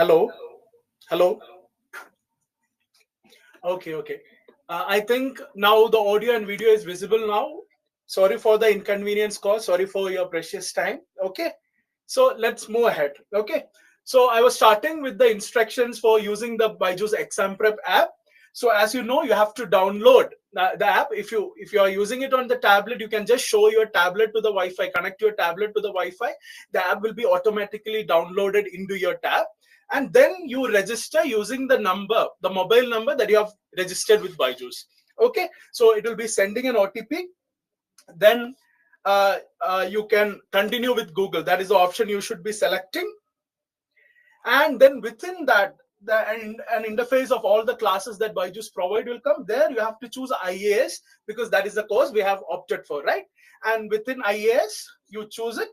Hello, hello. Okay. I think now the audio and video is visible now. Sorry for the inconvenience caused. Sorry for your precious time. Okay, so let's move ahead. Okay, so I was starting with the instructions for using the Byju's Exam Prep app. So as you know, you have to download the app. If you are using it on the tablet, you can just show your tablet to the Wi-Fi. Connect your tablet to the Wi-Fi. The app will be automatically downloaded into your tab, and then you register using the mobile number that you have registered with Byju's. Okay, so it will be sending an OTP. Then you can continue with Google. That is the option you should be selecting. And then within that, an interface of all the classes that Byju's provide will come. There you have to choose IAS because that is the course we have opted for, right? And within IAS, you choose it,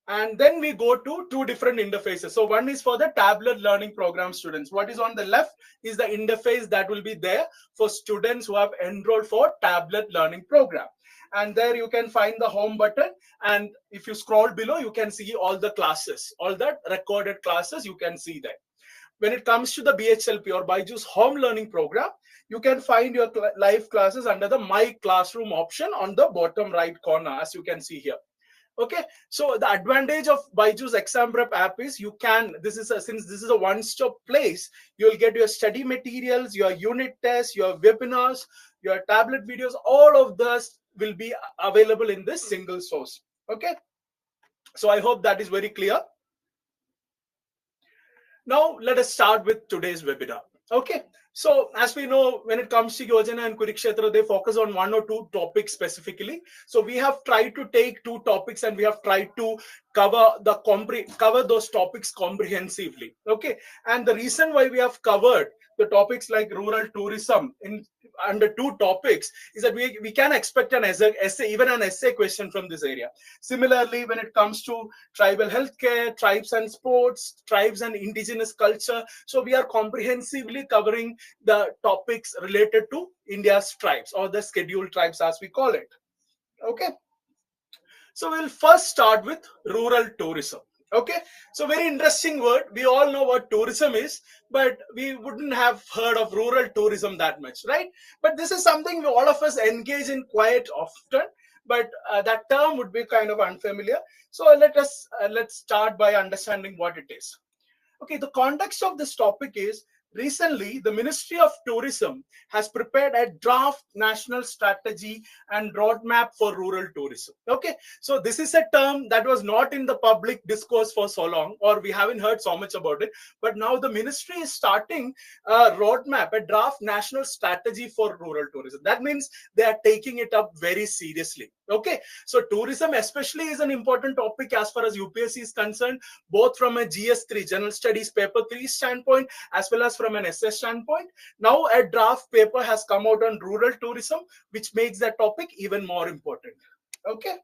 and then we go to two different interfaces. So one is for the tablet learning program students. What is on the left is the interface that will be there for students who have enrolled for tablet learning program. And there you can find the home button, and if you scroll below, you can see all the classes, all the recorded classes you can see there. When it comes to the BHLP or Byju's home learning program, you can find your live classes under the My Classroom option on the bottom right corner, as you can see here. Okay, so the advantage of Byju's Exam Prep app is since this is a one-stop place, you'll get your study materials, your unit tests, your webinars, your tablet videos. All of this will be available in this single source. Okay, so I hope that is very clear. Now let us start with today's webinar. Okay, so as we know, when it comes to Yojana and Kurukshetra, they focus on one or two topics specifically. So we have tried to take two topics and we have tried to cover those topics comprehensively. Okay, and the reason why we have covered the topics like rural tourism under two topics is that we can expect an essay, even an essay question from this area. Similarly, when it comes to tribal healthcare, tribes and sports, tribes and indigenous culture, so we are comprehensively covering the topics related to India's tribes, or the scheduled tribes as we call it. Okay, so we'll first start with rural tourism. Okay, so very interesting word. We all know what tourism is, but we wouldn't have heard of rural tourism that much, right? But this is something all of us engage in quite often, but that term would be kind of unfamiliar. So let's start by understanding what it is. Okay, the context of this topic is, recently the Ministry of Tourism has prepared a draft national strategy and roadmap for rural tourism. Okay, so this is a term that was not in the public discourse for so long, or we haven't heard so much about it, but now the ministry is starting a roadmap, a draft national strategy for rural tourism. That means they are taking it up very seriously. Okay, so tourism especially is an important topic as far as UPSC is concerned, both from a GS3, General Studies Paper 3 standpoint, as well as from an SS standpoint. Now a draft paper has come out on rural tourism, which makes that topic even more important. Okay,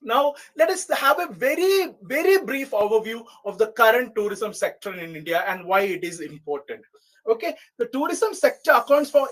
now let us have a very brief overview of the current tourism sector in India and why it is important. Okay, the tourism sector accounts for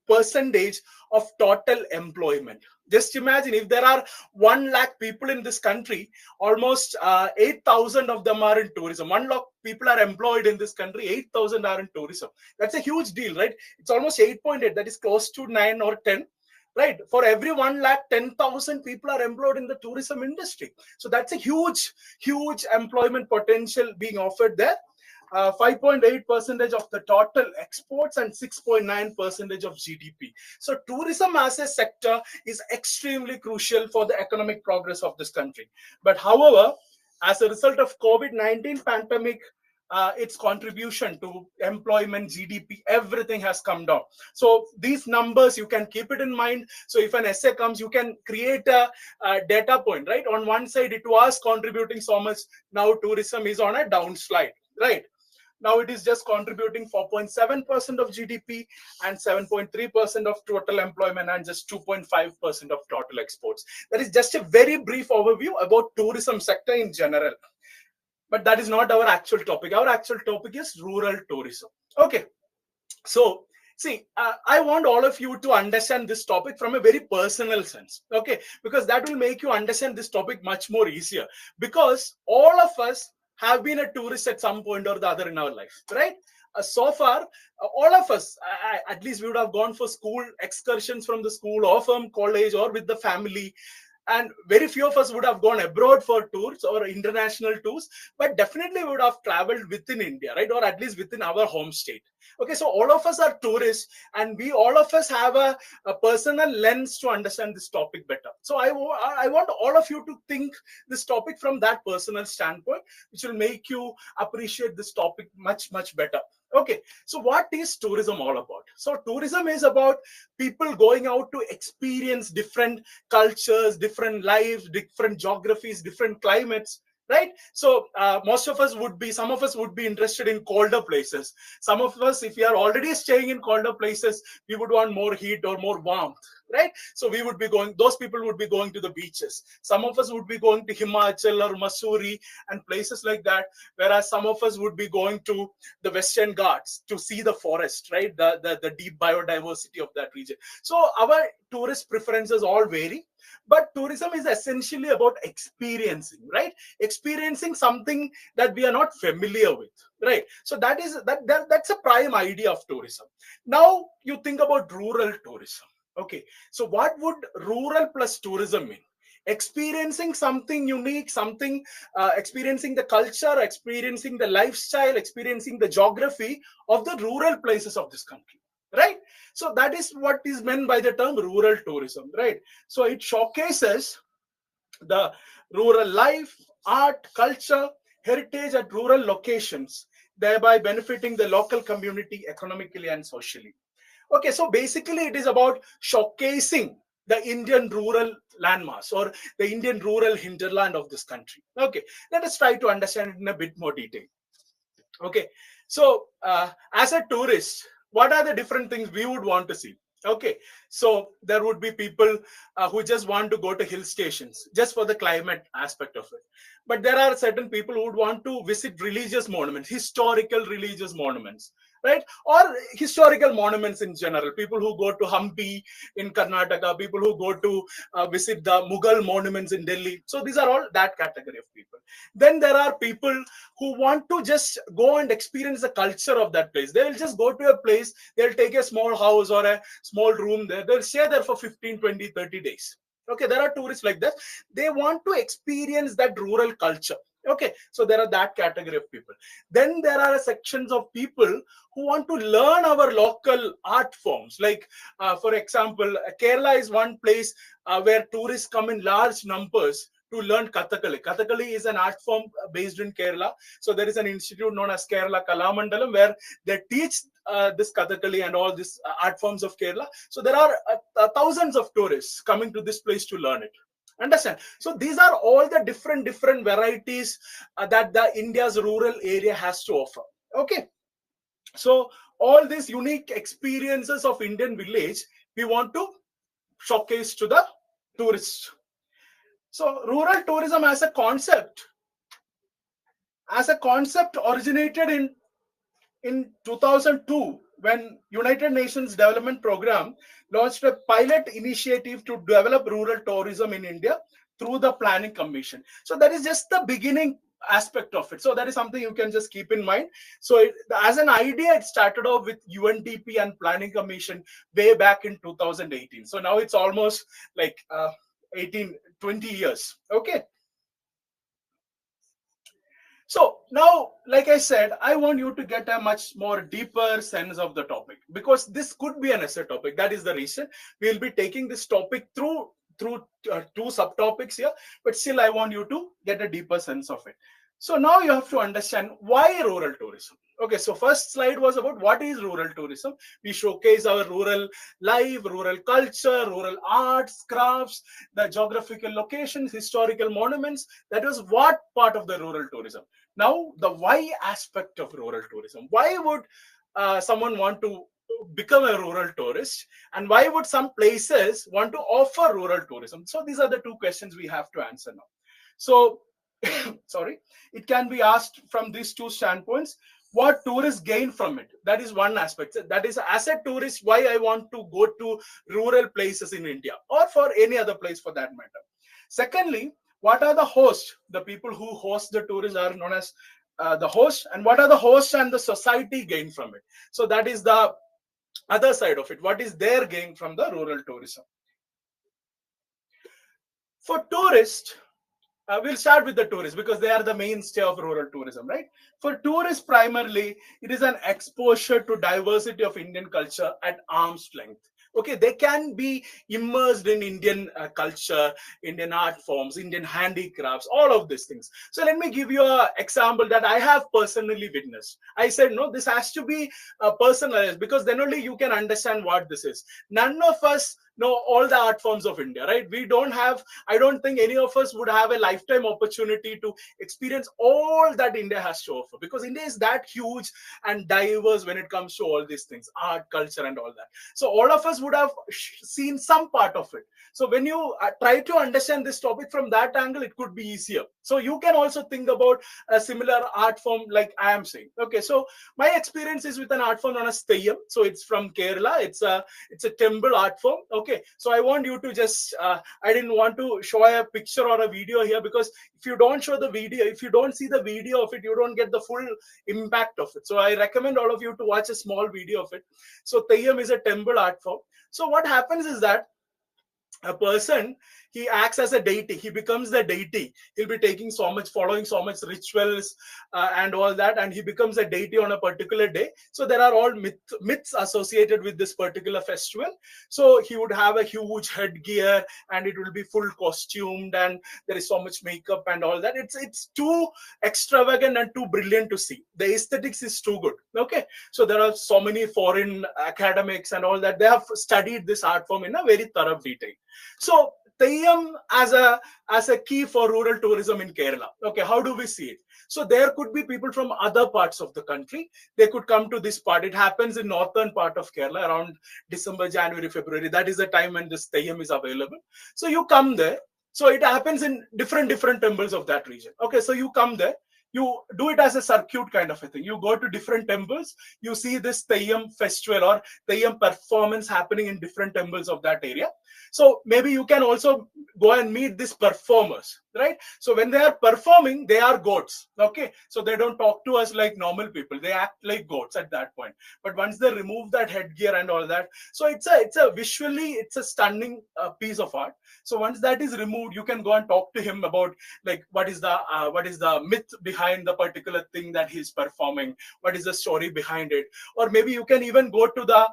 8% of total employment. Just imagine, if there are 1 lakh people in this country, almost 8,000 of them are in tourism. 1 lakh people are employed in this country, 8,000 are in tourism. That's a huge deal, right? It's almost 8.8, that is close to 9 or 10. Right, for every 1 lakh, 10,000 people are employed in the tourism industry. So that's a huge employment potential being offered there. 5.8% of the total exports and 6.9% of GDP. So tourism as a sector is extremely crucial for the economic progress of this country. But however, as a result of COVID-19 pandemic, its contribution to employment, GDP, everything has come down. So these numbers, you can keep it in mind. So if an essay comes, you can create a data point, right? On one side, it was contributing so much. Now tourism is on a downslide, right? Now it is just contributing 4.7% of GDP and 7.3% of total employment and just 2.5% of total exports. That is just a very brief overview about tourism sector in general. But that is not our actual topic. Our actual topic is rural tourism. Okay, so see, I want all of you to understand this topic from a very personal sense. Okay, because that will make you understand this topic much more easier. Because all of us have been a tourist at some point or the other in our life, right? So far, all of us, at least we would have gone for school excursions from the school or from college or with the family, and very few of us would have gone abroad for tours or international tours, but definitely would have traveled within India, right? Or at least within our home state. Okay, so all of us are tourists, and we all of us have a personal lens to understand this topic better. So I want all of you to think this topic from that personal standpoint, which will make you appreciate this topic much, much better. Okay, so what is tourism all about? So tourism is about people going out to experience different cultures, different lives, different geographies, different climates, right? So some of us would be interested in colder places. Some of us, if we are already staying in colder places, we would want more heat or more warmth, right? So those people would be going to the beaches. Some of us would be going to Himachal or Mussoorie and places like that, whereas some of us would be going to the Western Ghats to see the forest, right? The deep biodiversity of that region. So our tourist preferences all vary, but tourism is essentially about experiencing, right? Experiencing something that we are not familiar with, right? So that's a prime idea of tourism. Now you think about rural tourism. Okay, so what would rural plus tourism mean? Experiencing something unique, experiencing the culture, experiencing the lifestyle, experiencing the geography of the rural places of this country, right? So that is what is meant by the term rural tourism, right? So it showcases the rural life, art, culture, heritage at rural locations, thereby benefiting the local community economically and socially. Okay, so basically it is about showcasing the Indian rural landmass or the Indian rural hinterland of this country. Okay, let us try to understand it in a bit more detail. Okay, so as a tourist, what are the different things we would want to see? Okay, so there would be people who just want to go to hill stations just for the climate aspect of it. But there are certain people who would want to visit religious monuments, historical religious monuments, right? Or historical monuments in general. People who go to Hampi in Karnataka, people who go to visit the Mughal monuments in Delhi. So these are all that category of people. Then there are people who want to just go and experience the culture of that place. They will just go to a place, they'll take a small house or a small room there, they'll stay there for 15, 20, 30 days. Okay, there are tourists like that. They want to experience that rural culture. Okay, so there are that category of people. Then there are sections of people who want to learn our local art forms. Like, for example, Kerala is one place where tourists come in large numbers to learn Kathakali. Kathakali is an art form based in Kerala. So there is an institute known as Kerala Kalamandalam where they teach this Kathakali and all these art forms of Kerala. So there are thousands of tourists coming to this place to learn it. Understand? So these are all the different varieties that the India's rural area has to offer. Okay. So all these unique experiences of Indian village, we want to showcase to the tourists. So rural tourism as a concept originated in 2002 when United Nations Development Program launched a pilot initiative to develop rural tourism in India through the Planning Commission. So that is just the beginning aspect of it. So that is something you can just keep in mind. So as an idea, it started off with UNDP and Planning Commission way back in 2018. So now it's almost like 20 years. Okay. So now, like I said, I want you to get a much more deeper sense of the topic, because this could be an essay topic. That is the reason we'll be taking this topic through two subtopics here, but still I want you to get a deeper sense of it. So now you have to understand why rural tourism. Okay, so first slide was about what is rural tourism. We showcase our rural life, rural culture, rural arts, crafts, the geographical locations, historical monuments. That was what part of the rural tourism. Now the why aspect of rural tourism. Why would someone want to become a rural tourist, and why would some places want to offer rural tourism? So these are the two questions we have to answer now. So sorry, it can be asked from these two standpoints. What tourists gain from it? That is one aspect. That is, as a tourist, why I want to go to rural places in India or for any other place for that matter. Secondly, what are the hosts? The people who host the tourists are known as the host. And what are the hosts and the society gain from it? So that is the other side of it. What is their gain from the rural tourism? For tourists, we'll start with the tourists because they are the mainstay of rural tourism, right? For tourists, primarily, it is an exposure to diversity of Indian culture at arm's length. Okay, they can be immersed in Indian culture, Indian art forms, Indian handicrafts, all of these things. So let me give you an example that I have personally witnessed. I said, no, this has to be personalized because then only you can understand what this is. None of us know all the art forms of India, right? We don't have, I don't think any of us would have a lifetime opportunity to experience all that India has to offer because India is that huge and diverse when it comes to all these things, art, culture, and all that. So all of us would have seen some part of it. So when you try to understand this topic from that angle, it could be easier. So you can also think about a similar art form like I am saying. Okay, so my experience is with an art form known as Theyyam. So it's from Kerala. It's a temple art form. Okay, so I want you to just I didn't want to show a picture or a video here because if you don't show the video, if you don't see the video of it, you don't get the full impact of it. So I recommend all of you to watch a small video of it. So Theyyam is a temple art form. So what happens is that a person, he acts as a deity, he becomes the deity, he'll be taking so much, following so much rituals and all that, and he becomes a deity on a particular day. So there are all myths associated with this particular festival. So he would have a huge headgear and it will be full costumed and there is so much makeup and all that. It's too extravagant and too brilliant to see. The aesthetics is too good. Okay, so there are so many foreign academics and all that, they have studied this art form in a very thorough detail. So Theyyam as a key for rural tourism in Kerala. Okay, how do we see it? So there could be people from other parts of the country. They could come to this part. It happens in northern part of Kerala around December, January, February. That is the time when this Theyyam is available. So you come there. So it happens in different temples of that region. Okay, so you come there. You do it as a circuit kind of a thing. You go to different temples, you see this Theyyam festival or Theyyam performance happening in different temples of that area. So maybe you can also go and meet these performers, right? So when they are performing, they are gods. Okay, so they don't talk to us like normal people. They act like gods at that point. But once they remove that headgear and all that, so it's a visually, it's a stunning piece of art. So once that is removed, you can go and talk to him about like what is the myth behind the particular thing that he's performing, what is the story behind it, or maybe you can even go to the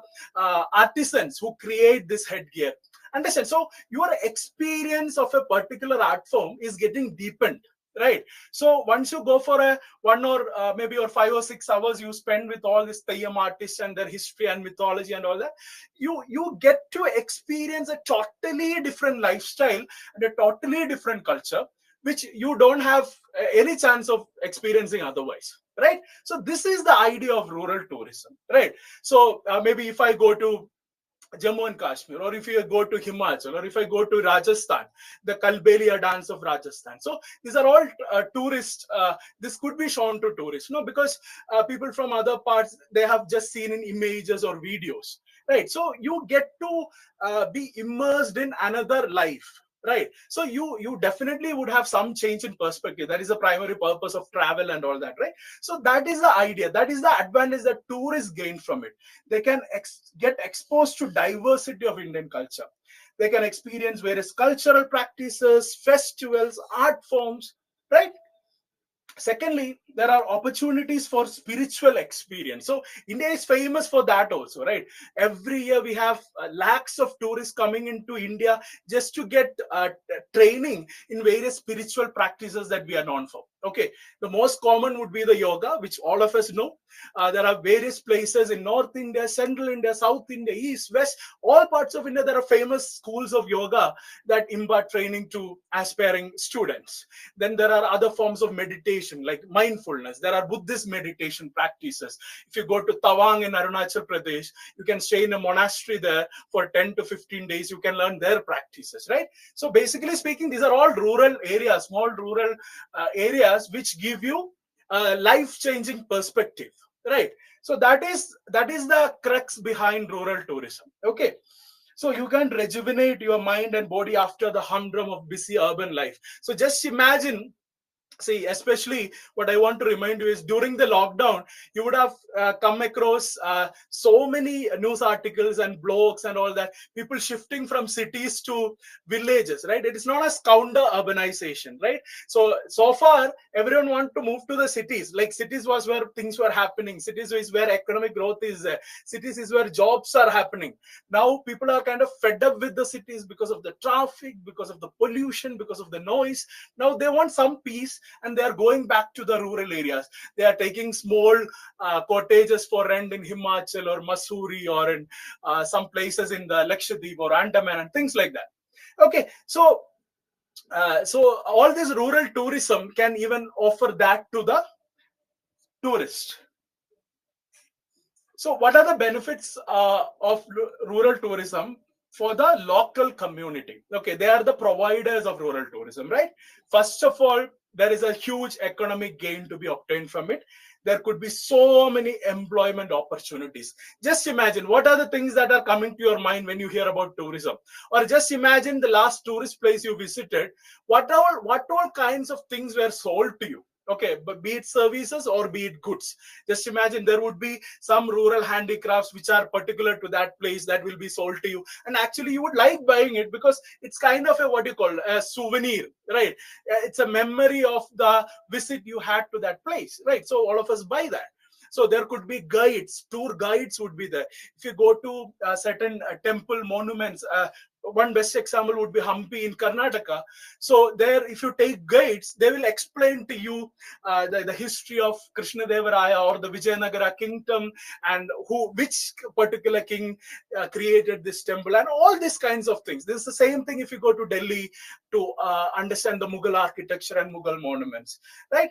artisans who create this headgear. Understand? So your experience of a particular art form is getting deepened, right? So once you go for a 1 or maybe or 5 or 6 hours you spend with all these Theyyam artists and their history and mythology and all that, you get to experience a totally different lifestyle and a totally different culture which you don't have any chance of experiencing otherwise, right? So this is the idea of rural tourism, right? So maybe if I go to Jammu and Kashmir, or if you go to Himachal, or if I go to Rajasthan, the Kalbelia dance of Rajasthan. So these are all tourists. This could be shown to tourists, no, because people from other parts, they have just seen in images or videos, right? So you get to be immersed in another life. Right. So you definitely would have some change in perspective. That is the primary purpose of travel and all that, right? So that is the idea. That is the advantage that tourists gain from it. They can get exposed to diversity of Indian culture. They can experience various cultural practices, festivals, art forms, right? Secondly, there are opportunities for spiritual experience. So India is famous for that also, right? Every year we have lakhs of tourists coming into India just to get training in various spiritual practices that we are known for. Okay, the most common would be the yoga, which all of us know. There are various places in North India, Central India, South India, East, West, all parts of India. There are famous schools of yoga that impart training to aspiring students. Then there are other forms of meditation like mindfulness. There are Buddhist meditation practices. If you go to Tawang in Arunachal Pradesh, you can stay in a monastery there for 10 to 15 days. You can learn their practices, right? So basically speaking, these are all rural areas, small rural areas which give you a life-changing perspective, right? So that is the crux behind rural tourism. Okay, So you can rejuvenate your mind and body after the humdrum of busy urban life. So just imagine. See, especially what I want to remind you is during the lockdown, you would have come across so many news articles and blogs and all that. People shifting from cities to villages, right? It is not as counter urbanization, right? So far, everyone want to move to the cities. Like cities was where things were happening. Cities is where economic growth is. Cities is where jobs are happening. Now people are kind of fed up with the cities because of the traffic, because of the pollution, because of the noise. Now they want some peace and they are going back to the rural areas. They are taking small cottages for rent in Himachal or Mussoorie or in some places in the Lakshadweep or Andaman and things like that. Okay, so all this rural tourism can even offer that to the tourist. So what are the benefits of rural tourism for the local community? Okay, they are the providers of rural tourism, right? First of all, there is a huge economic gain to be obtained from it. There could be so many employment opportunities. Just imagine what are the things that are coming to your mind when you hear about tourism, or just imagine the last tourist place you visited. What all kinds of things were sold to you? Okay, but be it services or be it goods. Just imagine there would be some rural handicrafts which are particular to that place that will be sold to you, and actually you would like buying it because it's kind of a what you call a souvenir, right? It's a memory of the visit you had to that place, right? So all of us buy that. So there could be guides, tour guides would be there. If you go to certain temple monuments, one best example would be Hampi in Karnataka. So there, if you take guides, they will explain to you the history of Krishnadevaraya or the Vijayanagara kingdom, and which particular king created this temple, and all these kinds of things. This is the same thing if you go to Delhi to understand the Mughal architecture and Mughal monuments, right?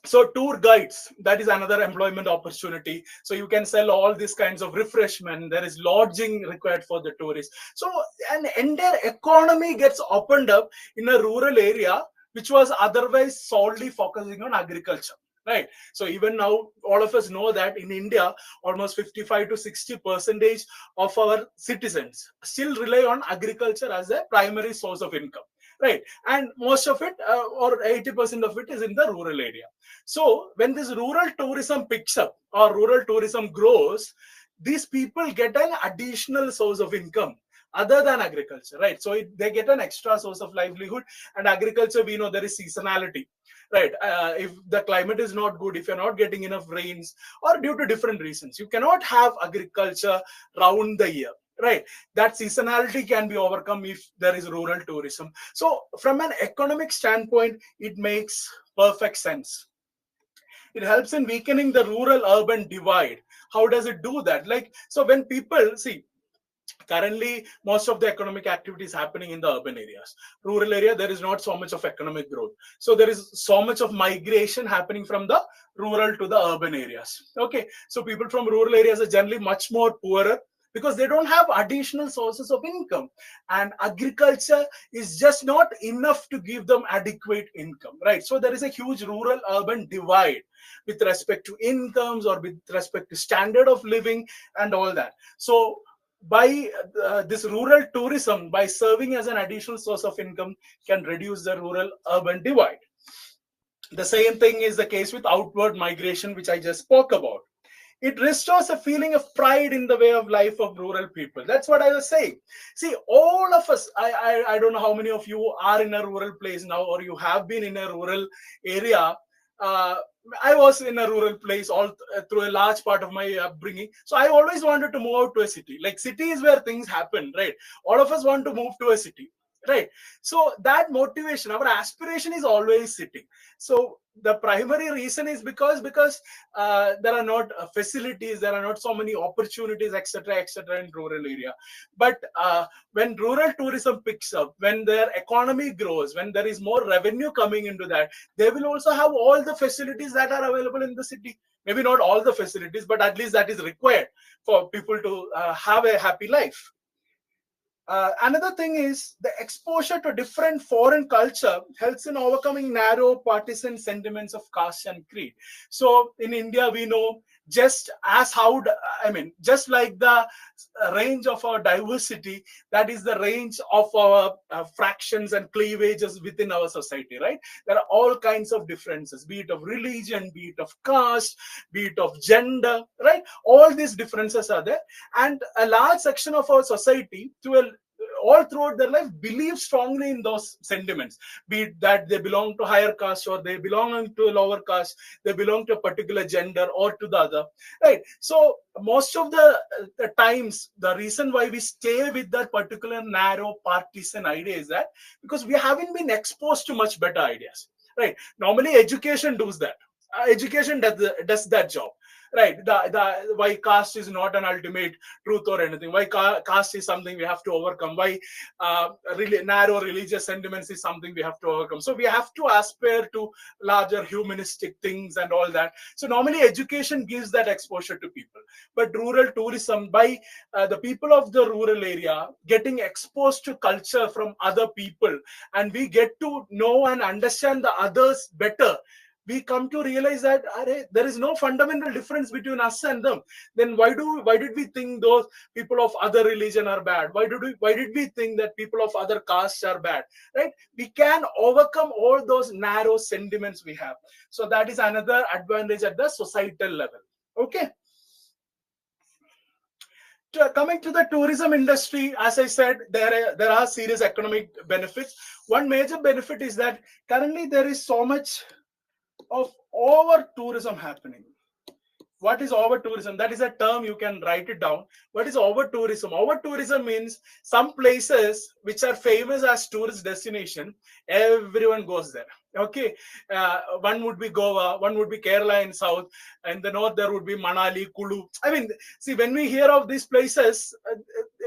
So tour guides, that is another employment opportunity. So you can sell all these kinds of refreshment. There is lodging required for the tourists. So an entire economy gets opened up in a rural area which was otherwise solely focusing on agriculture, right? So even now all of us know that in India almost 55 to 60% of our citizens still rely on agriculture as a primary source of income, right? And most of it or 80% of it is in the rural area. So when this rural tourism picks up or rural tourism grows, these people get an additional source of income other than agriculture, right? So they get an extra source of livelihood. And agriculture, we know there is seasonality, right? If the climate is not good, if you're not getting enough rains or due to different reasons, you cannot have agriculture round the year, right? That seasonality can be overcome if there is rural tourism. So from an economic standpoint, it makes perfect sense. It helps in weakening the rural urban divide. How does it do that? Like, so when people see, currently most of the economic activity is happening in the urban areas. Rural area, there is not so much of economic growth, so there is so much of migration happening from the rural to the urban areas. Okay, so people from rural areas are generally much more poorer because they don't have additional sources of income, and agriculture is just not enough to give them adequate income, right? So there is a huge rural urban divide with respect to incomes or with respect to standard of living and all that. So by this rural tourism, by serving as an additional source of income, can reduce the rural urban divide. The same thing is the case with outward migration, which I just spoke about. It restores a feeling of pride in the way of life of rural people. That's what I was saying. See, all of us, I don't know how many of you are in a rural place now, or you have been in a rural area. I was in a rural place all through a large part of my upbringing. So I always wanted to move out to a city. Like, city is where things happen, right? All of us want to move to a city, right? So that motivation, our aspiration is always city. So the primary reason is because there are not facilities, there are not so many opportunities, etc., in rural area. But when rural tourism picks up, when their economy grows, when there is more revenue coming into that, they will also have all the facilities that are available in the city. Maybe not all the facilities, but at least that is required for people to have a happy life. Another thing is the exposure to different foreign culture helps in overcoming narrow partisan sentiments of caste and creed. So in India, we know just as just like the range of our diversity, that is the range of our fractions and cleavages within our society, right? There are all kinds of differences, be it of religion, be it of caste, be it of gender, right? All these differences are there, and a large section of our society, all throughout their life, believe strongly in those sentiments, be it that they belong to higher caste or they belong to a lower caste, they belong to a particular gender or to the other, right? So most of the times, the reason why we stay with that particular narrow partisan idea is that because we haven't been exposed to much better ideas, right? Normally education does that. Education does that job, right? Why caste is not an ultimate truth or anything, why caste is something we have to overcome, why really narrow religious sentiments is something we have to overcome. So we have to aspire to larger humanistic things and all that. So normally education gives that exposure to people, but rural tourism, by the people of the rural area getting exposed to culture from other people, and we get to know and understand the others better, we come to realize that there is no fundamental difference between us and them. Then why did we think those people of other religion are bad? Why did we think that people of other castes are bad, right? We can overcome all those narrow sentiments we have. So that is another advantage at the societal level. Okay. Coming to the tourism industry, as I said, there are serious economic benefits. One major benefit is that currently there is so much of over tourism happening. What is over tourism? That is a term, you can write it down. What is over tourism? Over tourism means some places which are famous as tourist destination, everyone goes there. Okay, one would be Goa, one would be Kerala in south, and the north there would be Manali, Kulu. I mean, see, when we hear of these places,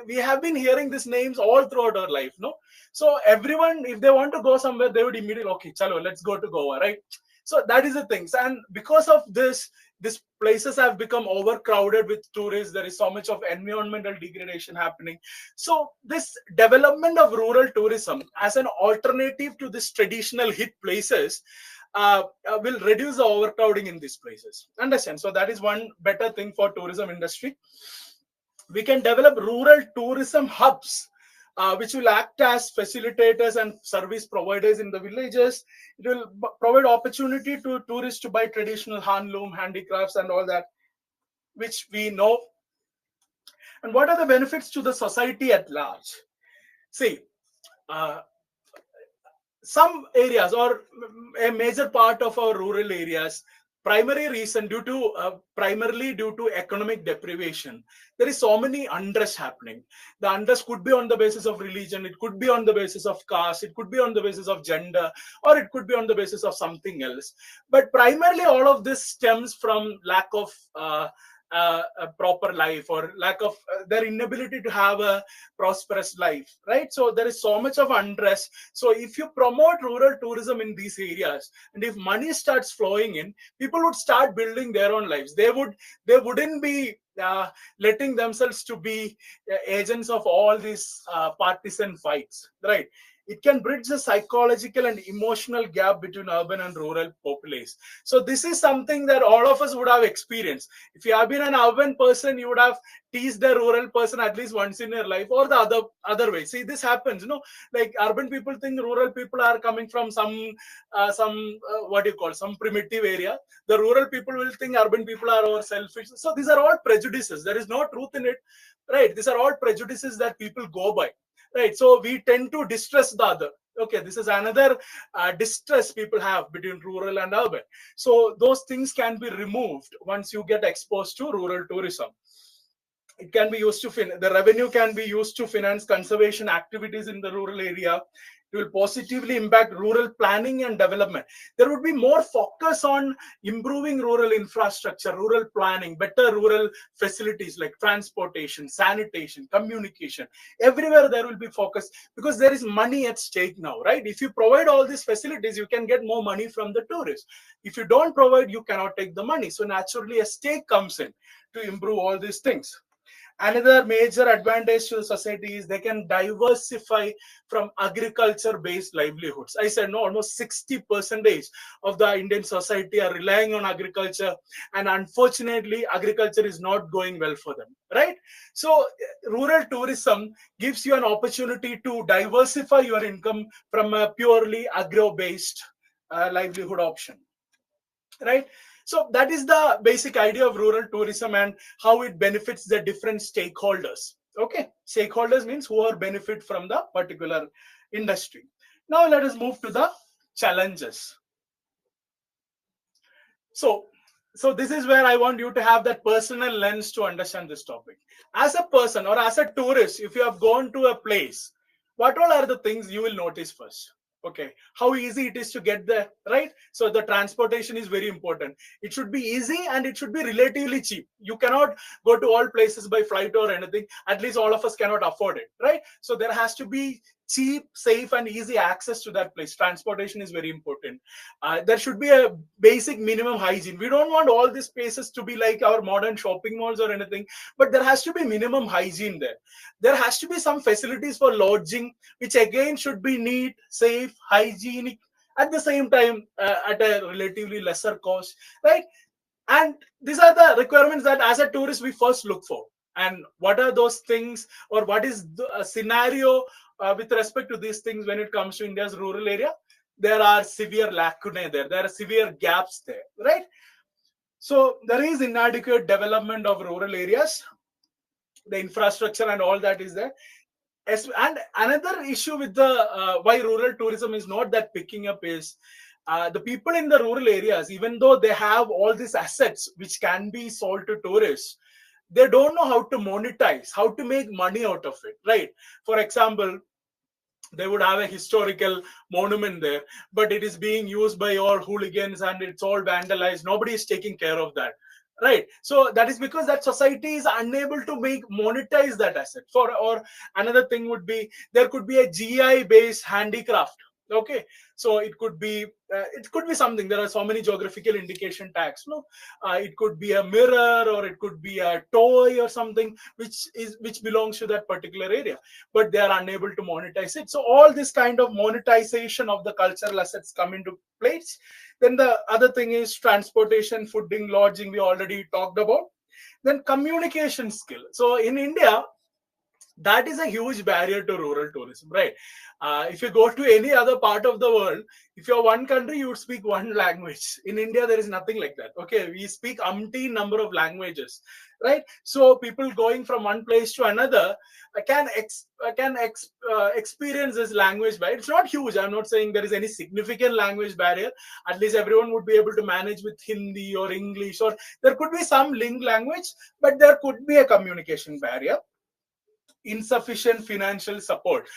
we have been hearing these names all throughout our life, no? So everyone, if they want to go somewhere, they would immediately, okay, chalo, let's go to Goa, right? So that is the things. And because of this, these places have become overcrowded with tourists. There is so much of environmental degradation happening. So this development of rural tourism as an alternative to these traditional hit places will reduce the overcrowding in these places. Understand? So that is one better thing for tourism industry. We can develop rural tourism hubs, which will act as facilitators and service providers in the villages. It will provide opportunity to tourists to buy traditional handloom, handicrafts, and all that, which we know. And what are the benefits to the society at large? See, some areas or a major part of our rural areas, primary reason primarily due to economic deprivation, there is so many unrest happening. The unrest could be on the basis of religion, it could be on the basis of caste, it could be on the basis of gender, or it could be on the basis of something else. But primarily all of this stems from lack of a proper life, or lack of their inability to have a prosperous life, right? So there is so much of unrest. So if you promote rural tourism in these areas, and if money starts flowing in, people would start building their own lives. They wouldn't be letting themselves to be agents of all these partisan fights, right? It can bridge the psychological and emotional gap between urban and rural populace. So this is something that all of us would have experienced. If you have been an urban person, you would have teased the rural person at least once in your life, or the other way. See, this happens, you know, like urban people think rural people are coming from some what do you call, some primitive area. The rural people will think urban people are over selfish. So these are all prejudices. There is no truth in it, right? These are all prejudices that people go by. Right, so we tend to distress the other. Okay, this is another distress people have between rural and urban. So those things can be removed once you get exposed to rural tourism. It can be used to the revenue can be used to finance conservation activities in the rural area. It will positively impact rural planning and development. There would be more focus on improving rural infrastructure, rural planning, better rural facilities like transportation, sanitation, communication. Everywhere there will be focus, because there is money at stake now, right? If you provide all these facilities, you can get more money from the tourists. If you don't provide, you cannot take the money. So naturally a stake comes in to improve all these things. Another major advantage to the society is they can diversify from agriculture based livelihoods. I said no, almost 60% of the Indian society are relying on agriculture, and unfortunately agriculture is not going well for them, right? So rural tourism gives you an opportunity to diversify your income from a purely agro based livelihood option, right? So that is the basic idea of rural tourism and how it benefits the different stakeholders. Okay, stakeholders means who are benefit from the particular industry. Now let us move to the challenges. So this is where I want you to have that personal lens to understand this topic. As a person or as a tourist, if you have gone to a place, what all are the things you will notice first? Okay, how easy it is to get there, right? So the transportation is very important. It should be easy and it should be relatively cheap. You cannot go to all places by flight or anything. At least all of us cannot afford it, right? So there has to be cheap, safe, and easy access to that place. Transportation is very important. There should be a basic minimum hygiene. We don't want all these places to be like our modern shopping malls or anything, but there has to be minimum hygiene there. There has to be some facilities for lodging, which again should be neat, safe, hygienic, at the same time at a relatively lesser cost, right? And these are the requirements that as a tourist we first look for. And what are those things, or what is the scenario with respect to these things when it comes to India's rural area? There are severe lacunae there are severe gaps there, right? So there is inadequate development of rural areas, the infrastructure and all that is there. And another issue with the why rural tourism is not that picking up is the people in the rural areas, even though they have all these assets which can be sold to tourists, they don't know how to monetize, how to make money out of it, right? For example, they would have a historical monument there, but it is being used by all hooligans and it's all vandalized. Nobody is taking care of that, right? So that is because that society is unable to make monetize that asset. For or another thing would be there could be a GI based handicraft. Okay, so it could be something. There are so many geographical indication tags. No, it could be a mirror or it could be a toy or something which belongs to that particular area, but they are unable to monetize it. So all this kind of monetization of the cultural assets come into place. Then the other thing is transportation, fooding, lodging. We already talked about. Then communication skill. So in India, that is a huge barrier to rural tourism, right? If you go to any other part of the world, if you're one country, you would speak one language. In India, there is nothing like that. Okay, we speak umpteen number of languages, right? So people going from one place to another experience this language barrier. It's not huge. I'm not saying there is any significant language barrier. At least everyone would be able to manage with Hindi or English, or there could be some link language, but there could be a communication barrier. Insufficient financial support.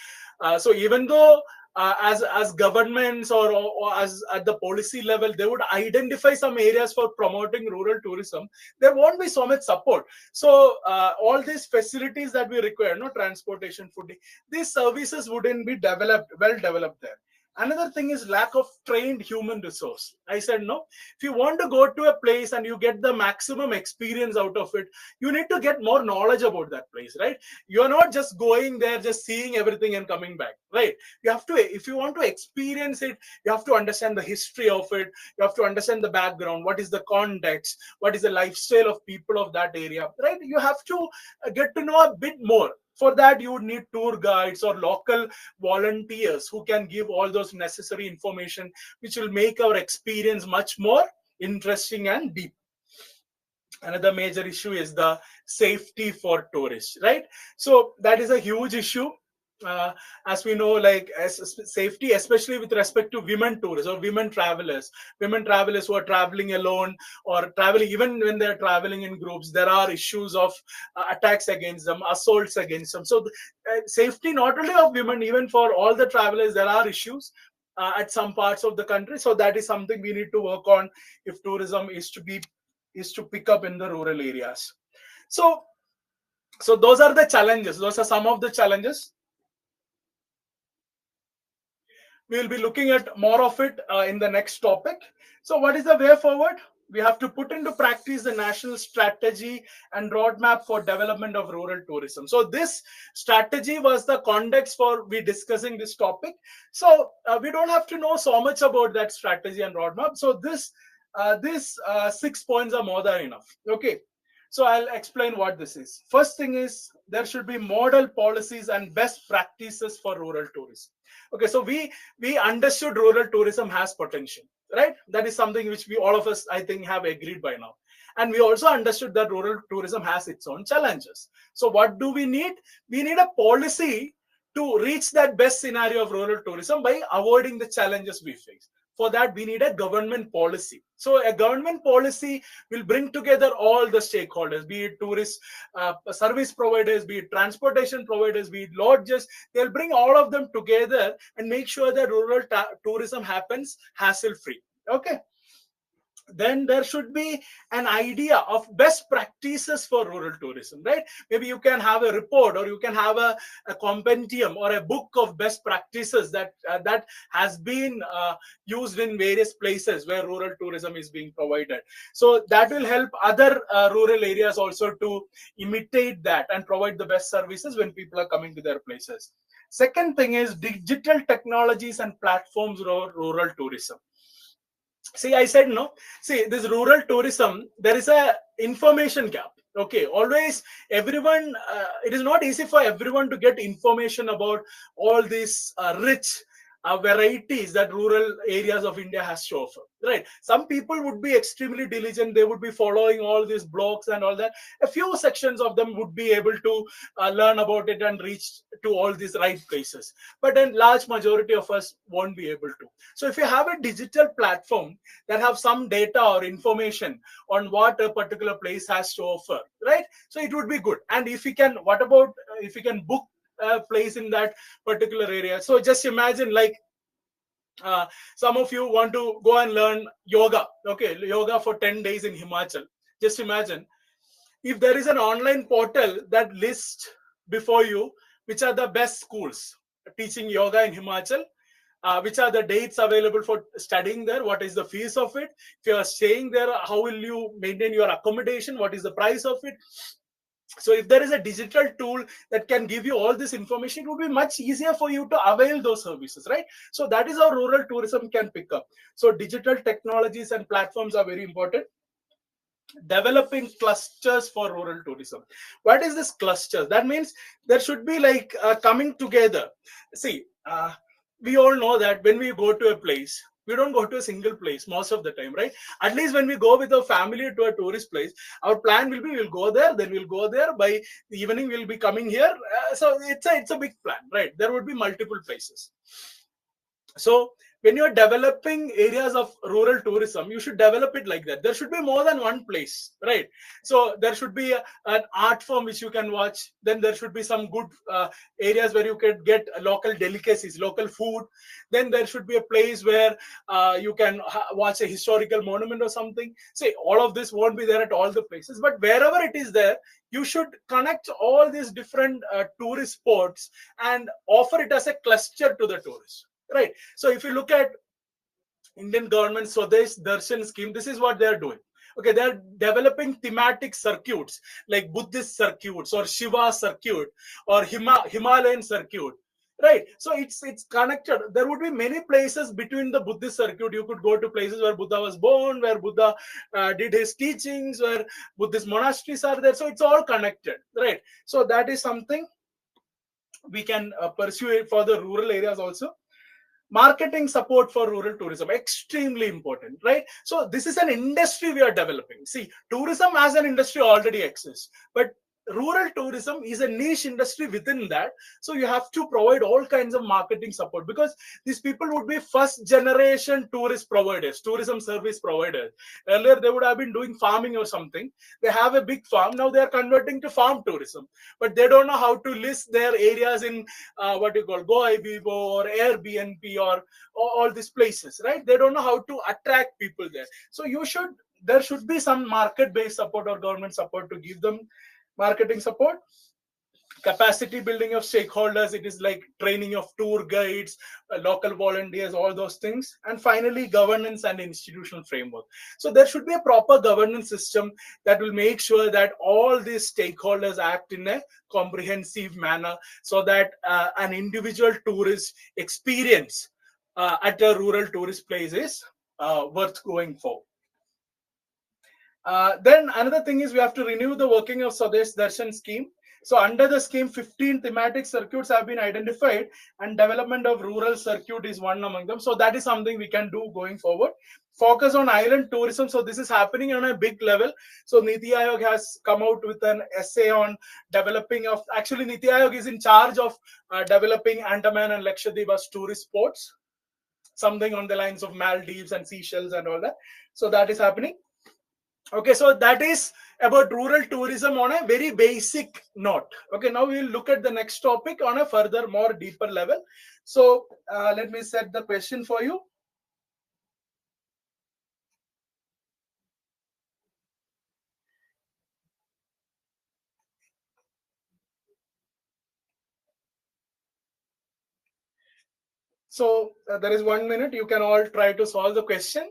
So even though as governments or as at the policy level they would identify some areas for promoting rural tourism, there won't be so much support. So all these facilities that we require, no, transportation, food, these services wouldn't be well developed there. Another thing is lack of trained human resource. I said no. If you want to go to a place and you get the maximum experience out of it, you need to get more knowledge about that place, right? You're not just going there, just seeing everything and coming back, right? You have to, if you want to experience it, you have to understand the history of it. You have to understand the background. What is the context? What is the lifestyle of people of that area, right? You have to get to know a bit more. For that, you would need tour guides or local volunteers who can give all those necessary information, which will make our experience much more interesting and deep. Another major issue is the safety for tourists, right? So that is a huge issue. As we know, like safety, especially with respect to women tourists or women travelers who are traveling alone or traveling, even when they're traveling in groups, there are issues of attacks against them, assaults against them. So safety not only of women, even for all the travelers, there are issues at some parts of the country. So that is something we need to work on if tourism is to pick up in the rural areas. So those are the challenges. Those are some of the challenges. We will be looking at more of it in the next topic. So what is the way forward? we have to put into practice the national strategy and roadmap for development of rural tourism. So this strategy was the context for we discussing this topic. So we don't have to know so much about that strategy and roadmap. So this 6 points are more than enough. Okay. So I'll explain what this is. First thing is there should be model policies and best practices for rural tourism. Okay, so we understood rural tourism has potential, right? That is something which we all of us, I think, have agreed by now. And we also understood that rural tourism has its own challenges. So what do we need? We need a policy to reach that best scenario of rural tourism by avoiding the challenges we face. For that, we need a government policy. So a government policy will bring together all the stakeholders, be it tourist service providers, be it transportation providers, be it lodges. They'll bring all of them together and make sure that rural tourism happens hassle-free. Okay. Then there should be an idea of best practices for rural tourism, right? Maybe you can have a report, or you can have a compendium or a book of best practices that has been used in various places where rural tourism is being provided. So that will help other rural areas also to imitate that and provide the best services when people are coming to their places. Second thing is digital technologies and platforms for rural tourism. See, I said no. See, this rural tourism, there is a information gap. Okay, always everyone, it is not easy for everyone to get information about all these rich varieties that rural areas of India has to offer, right? Some people would be extremely diligent. They would be following all these blogs and all that. A few sections of them would be able to learn about it and reach to all these right places. But then large majority of us won't be able to. So if you have a digital platform that have some data or information on what a particular place has to offer, right? So it would be good. And if you can, what about if you can book place in that particular area? So just imagine, like some of you want to go and learn yoga, okay, yoga for 10 days in Himachal. Just imagine if there is an online portal that lists before you which are the best schools teaching yoga in Himachal, which are the dates available for studying there, what is the fees of it, if you are staying there, how will you maintain your accommodation, what is the price of it. So if there is a digital tool that can give you all this information, it would be much easier for you to avail those services, right? So that is how rural tourism can pick up. So digital technologies and platforms are very important. Developing clusters for rural tourism. What is this clusters? That means there should be like coming together. See, we all know that when we go to a place, we don't go to a single place most of the time, right? At least when we go with our family to a tourist place, our plan will be we'll go there, then we'll go there, by the evening we'll be coming here. So it's a big plan, right? There would be multiple places. So when you're developing areas of rural tourism, you should develop it like that. There should be more than one place, right? So there should be an art form which you can watch. Then there should be some good areas where you can get local delicacies, local food. Then there should be a place where you can watch a historical monument or something. See, all of this won't be there at all the places, but wherever it is there, you should connect all these different tourist spots and offer it as a cluster to the tourists. Right. So if you look at Indian government Swadesh Darshan scheme, this is what they are doing. Okay, they are developing thematic circuits like Buddhist circuits or Shiva circuit or Himalayan circuit. Right. So it's connected. There would be many places between the Buddhist circuit. You could go to places where Buddha was born, where Buddha did his teachings, where Buddhist monasteries are there. So it's all connected. Right. So that is something we can pursue it for the rural areas also. Marketing support for rural tourism, extremely important, right? So this is an industry we are developing. See, tourism as an industry already exists, but rural tourism is a niche industry within that. So you have to provide all kinds of marketing support, because these people would be first generation tourist providers, tourism service providers. Earlier they would have been doing farming or something. They have a big farm, now they are converting to farm tourism, but they don't know how to list their areas in what you call GoIbibo or Airbnb or all these places, right? They don't know how to attract people there. So there should be some market based support or government support to give them marketing support. capacity building of stakeholders. It is like training of tour guides, local volunteers, all those things. And finally, governance and institutional framework. So there should be a proper governance system that will make sure that all these stakeholders act in a comprehensive manner, so that an individual tourist experience at a rural tourist place is worth going for. Then another thing is we have to renew the working of Swadesh Darshan scheme. So under the scheme, 15 thematic circuits have been identified, and development of rural circuit is one among them. So that is something we can do going forward. Focus on island tourism. So this is happening on a big level. So Niti Aayog has come out with an essay on developing of, actually Niti Aayog is in charge of developing Andaman and Lakshadweep as tourist spots, something on the lines of Maldives and Seychelles and all that. So that is happening. Okay, so that is about rural tourism on a very basic note. Okay, now we will look at the next topic on a further, more deeper level. So let me set the question for you. So there is 1 minute. You can all try to solve the question.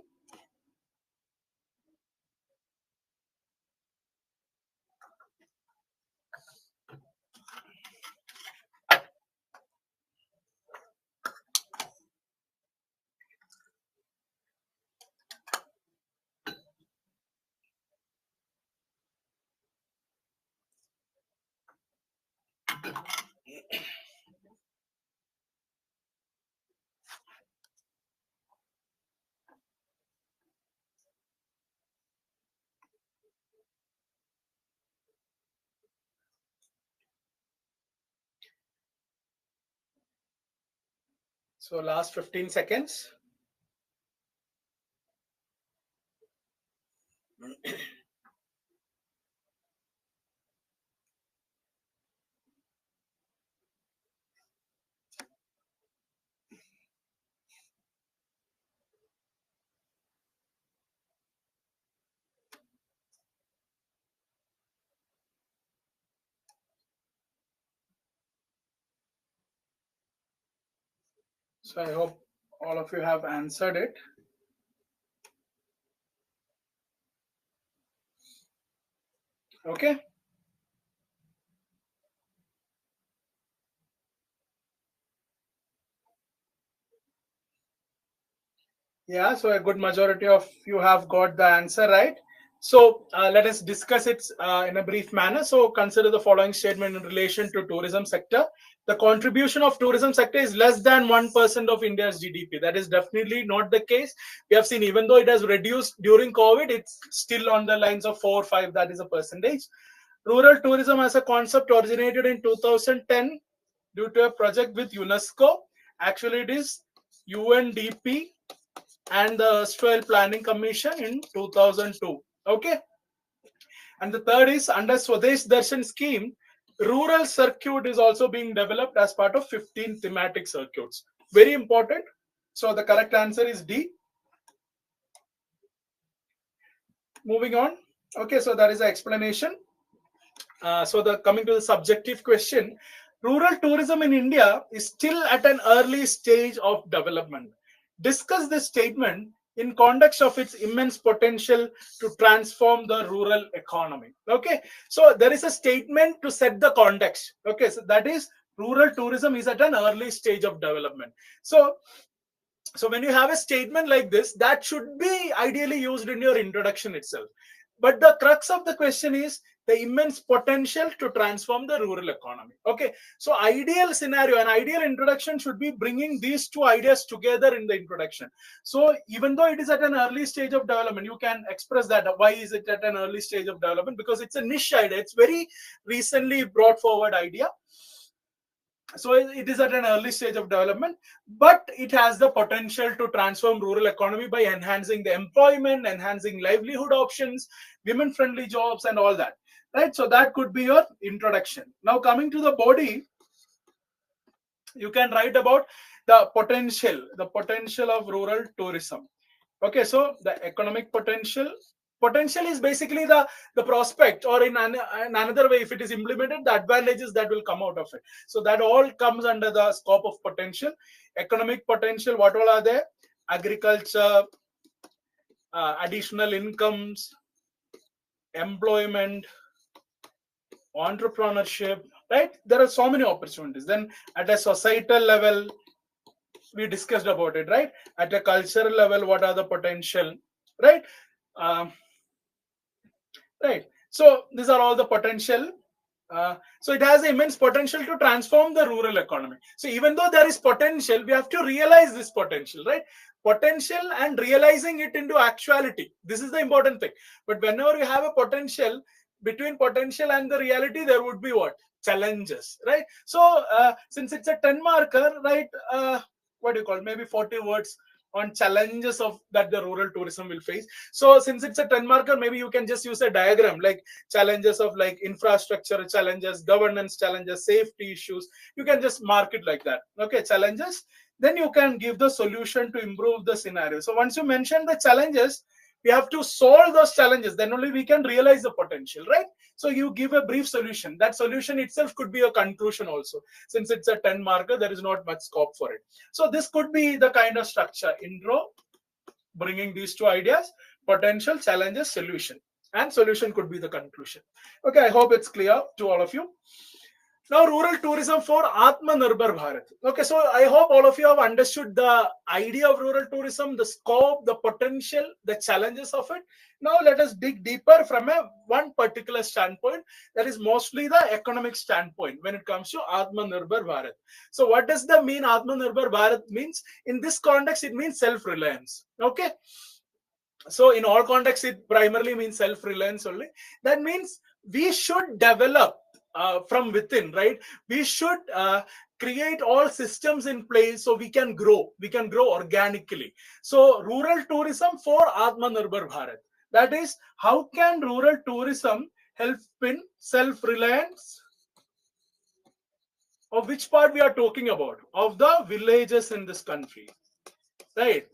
So last 15 seconds. So I hope all of you have answered it. Okay. Yeah, so a good majority of you have got the answer right. So let us discuss it in a brief manner. So consider the following statement in relation to tourism sector. The contribution of tourism sector is less than 1% of India's GDP. That is definitely not the case. We have seen, even though it has reduced during COVID, it's still on the lines of 4 or 5. That is a percentage. Rural tourism as a concept originated in 2010 due to a project with UNESCO. Actually, it is UNDP and the Erstwhile Planning Commission in 2002. Okay. And the third is under Swadesh Darshan scheme, rural circuit is also being developed as part of 15 thematic circuits. Very important. So the correct answer is D. Moving on. Okay, so that is the explanation. So the coming to the subjective question, rural tourism in India is still at an early stage of development. Discuss this statement in context of its immense potential to transform the rural economy. Okay, so there is a statement to set the context. Okay, so that is rural tourism is at an early stage of development. So when you have a statement like this, that should be ideally used in your introduction itself. But the crux of the question is the immense potential to transform the rural economy. Okay, so ideal scenario, an ideal introduction should be bringing these two ideas together in the introduction. So even though it is at an early stage of development, you can express that. Why is it at an early stage of development? Because it's a niche idea. It's very recently brought forward idea. So it is at an early stage of development, but it has the potential to transform rural economy by enhancing the employment, enhancing livelihood options, women friendly jobs and all that, right? So that could be your introduction. Now coming to the body, you can write about the potential of rural tourism. Okay, so the economic potential, Potential is basically the prospect, or in another way, if it is implemented, the advantages that will come out of it. So that all comes under the scope of potential. Economic potential, what all are there? Agriculture, additional incomes, employment, entrepreneurship, right? There are so many opportunities. Then at a societal level, we discussed about it, right? At a cultural level, what are the potential, right? Right. So these are all the potential. So it has immense potential to transform the rural economy. So even though there is potential, we have to realize this potential, right? Potential and realizing it into actuality. This is the important thing. But whenever you have a potential, between potential and the reality, there would be what? Challenges, right? So since it's a 10 marker, right? What do you call it? Maybe 40 words on challenges of that the rural tourism will face. So since it's a 10 marker, maybe you can just use a diagram like challenges of like infrastructure challenges, governance challenges, safety issues. You can just mark it like that. Okay, challenges. Then you can give the solution to improve the scenario. So once you mention the challenges, we have to solve those challenges. Then only we can realize the potential, right? So you give a brief solution. That solution itself could be a conclusion also. Since it's a 10 marker, there is not much scope for it. So this could be the kind of structure: intro, bringing these two ideas, potential, challenges, solution, and solution could be the conclusion. Okay, I hope it's clear to all of you. Now, rural tourism for Atmanirbhar Bharat. Okay, so I hope all of you have understood the idea of rural tourism, the scope, the potential, the challenges of it. Now, let us dig deeper from one particular standpoint, that is mostly the economic standpoint when it comes to Atmanirbhar Bharat. So, what does the mean Atmanirbhar Bharat means? In this context, it means self-reliance. Okay. So, in all contexts, it primarily means self-reliance only. That means we should develop from within, right? We should create all systems in place so we can grow organically. So rural tourism for Atmanirbhar Bharat, that is, how can rural tourism help in self-reliance? Of which part we are talking about? Of the villages in this country, right?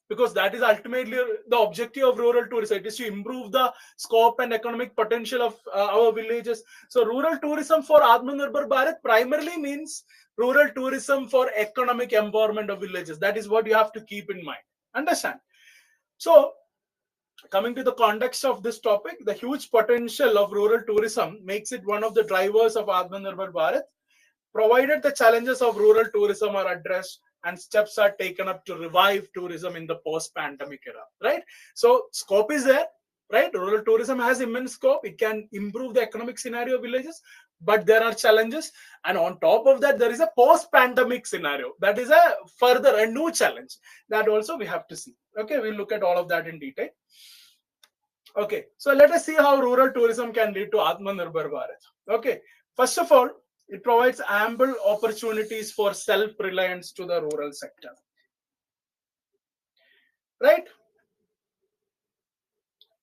Because that is ultimately the objective of rural tourism. It is to improve the scope and economic potential of our villages. So rural tourism for Atmanirbhar Bharat primarily means rural tourism for economic empowerment of villages. That is what you have to keep in mind. Understand? So coming to the context of this topic, the huge potential of rural tourism makes it one of the drivers of Atmanirbhar Bharat. Provided the challenges of rural tourism are addressed and steps are taken up to revive tourism in the post-pandemic era, right? So scope is there, right? Rural tourism has immense scope. It can improve the economic scenario of villages, but there are challenges. And on top of that, there is a post-pandemic scenario. That is a new challenge that also we have to see. Okay, we'll look at all of that in detail. Okay, so let us see how rural tourism can lead to Atmanirbhar Bharat. Okay, first of all, it provides ample opportunities for self-reliance to the rural sector, right?